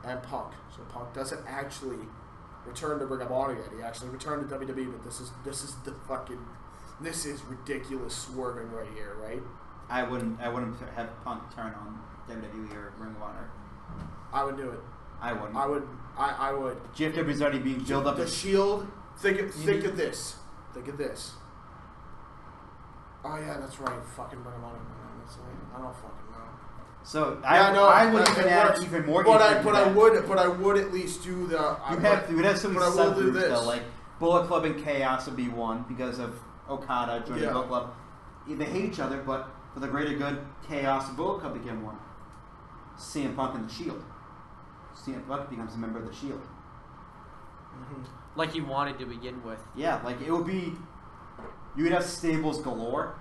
and Punk. So Punk doesn't actually return to Ring of Honor yet. He actually returned to WWE, but this is ridiculous swerving right here, right? I wouldn't have Punk turn on WWE or Ring of Honor. I would do it. I wouldn't. I would. GFW's already being built up. The Shield. Think of this. Think of this. Oh yeah, that's right. Fucking Ring of Honor. I don't fucking know. So yeah, I would even add even more. But I would at least do the. You would have some subgroups though, like Bullet Club and Chaos would be one because of Okada joining Bullet Club. They hate each other, but for the greater good, Chaos and Bullet Club became one. CM Punk and the Shield. CM Punk becomes a member of the Shield. Mm-hmm. Like you wanted to begin with. Yeah, like it would be. You would have stables galore,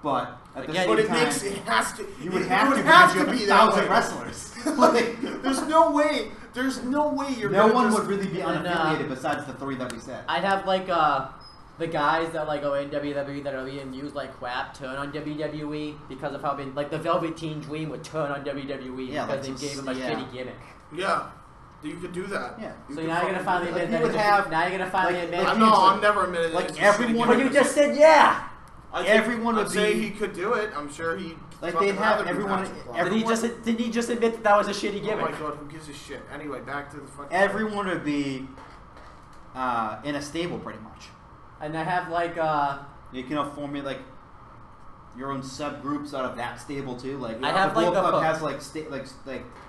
but at the same but time, it has to. You would have to be 1,000 wrestlers. Like, there's no way. There's no way you're. No one would really be unaffiliated besides the 3 that we said. I'd have like the guys that like go in WWE that are being used like crap turn on WWE because of how been like the Velveteen Dream would turn on WWE because they gave him a shitty gimmick. Yeah. You could do that. Yeah. So now you're gonna finally admit that. Now you're gonna finally admit. I'm never admitting. Like everyone. But you just said yeah. Everyone would say he could do it. I'm sure he. Like they'd have everyone. Did he just admit that was a shitty gimmick? Oh my god, who gives a shit? Anyway, back to the fucking. Everyone would be in a stable pretty much. And I have like you can all formulate like your own subgroups out of that stable too. Like I have the Bullet like Club has like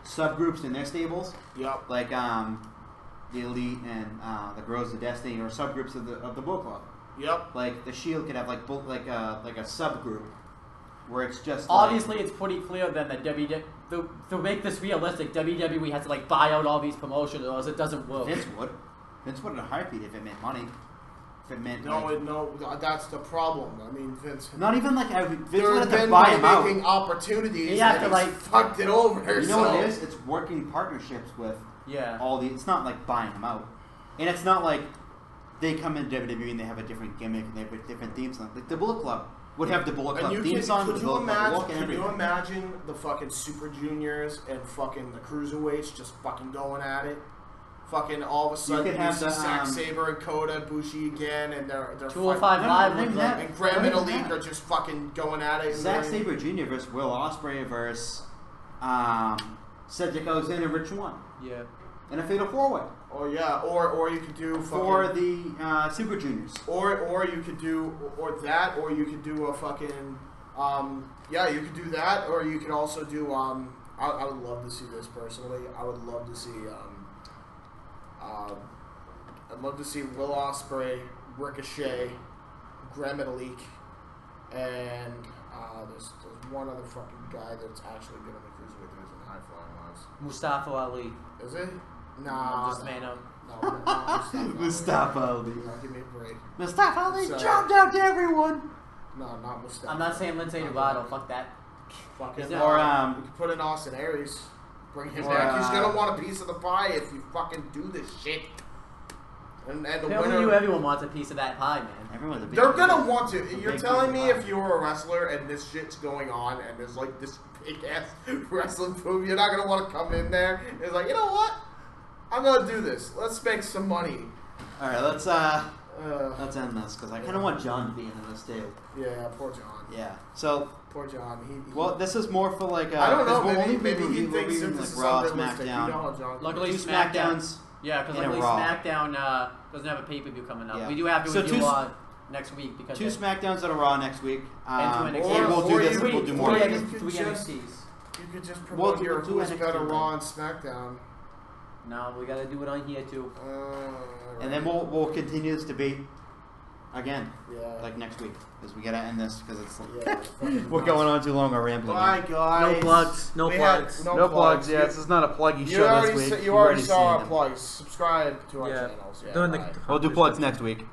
subgroups in their stables. Yep. Like the Elite and the Grows of Destiny are subgroups of the Bullet Club. Yep. Like the Shield could have like a subgroup where it's just obviously it's pretty clear then that to make this realistic, WWE has to like buy out all these promotions or else it doesn't work. Vince would in a heartbeat if it meant money. If it meant no, that's the problem. I mean, Vince. Not even like Vince would have to been buy him out. making opportunities. You have to like fucked it over. You know what it is? It's working partnerships with all the. It's not like buying them out, and it's not like they come in WWE and they have a different gimmick and they have a different theme song. Like the Bullet Club would have the Bullet Club theme song. Could you imagine the fucking Super Juniors and fucking the Cruiserweights just fucking going at it? Fucking all of a sudden, you have Zack Sabre and Kota Bushi again, and they're 205 Live and Graham and Elite are just fucking going at it. Zack Sabre Jr. versus Will Ospreay versus Cedric Alexander, Rich One. Yeah. And a fatal 4-way. Oh yeah, or you could do fucking, for the Super Juniors. Or you could do that, or you could do a fucking you could do that, or you could also do I would love to see this personally. I would love to see I'd love to see Will Ospreay, Ricochet, Graham Metalik, and there's one other fucking guy that's actually good on the cruiserweight division, high flying wise. Mustafa Ali. Is it? Nah. I'm just made up. No, Mustafa Ali. No, give me a break. Mustafa Ali jumped out to everyone. No, not Mustafa. I'm not saying Lindsay Dorado. Fuck that. Fucking we could put in Austin Aries. Bring him back. He's gonna want a piece of the pie if you fucking do this shit. And the winner. Everyone wants a piece of that pie, man. They're gonna want to. You're telling me if you're a wrestler and this shit's going on and there's like this big ass wrestling move, you're not gonna want to come in there. It's like, you know what? I'm gonna do this. Let's make some money. All right, let's end this because I kind of want John to be in this too. Yeah, poor John. Yeah. So. Poor John. Well, this is more for like. I don't know. Maybe he thinks this is Raw, unrealistic. SmackDown. You know how John. Luckily, SmackDowns. Yeah, because luckily SmackDown doesn't have a pay-per-view coming up. Yeah. We do have to do next week because 2 SmackDowns that are Raw next week. And 2 NXT. We'll do this. We'll do more. 3 NXTs. You could just promote your who's better Raw and SmackDown. No, we gotta do it on here too. And then we'll continue this debate again. Yeah. Like next week, because we gotta end this because it's Yeah, we're going on too long. Our rambling. Bye, guys. No plugs. No plugs. No plugs. Yeah, this is not a pluggy show this week. You already saw our plugs. Subscribe to our channels. Yeah, we'll do plugs next week.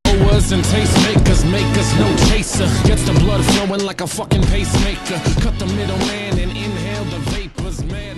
Growers and tastemakers make us no chaser. Gets the blood flowing like a fucking pacemaker. Cut the middleman and inhale the vapors, man.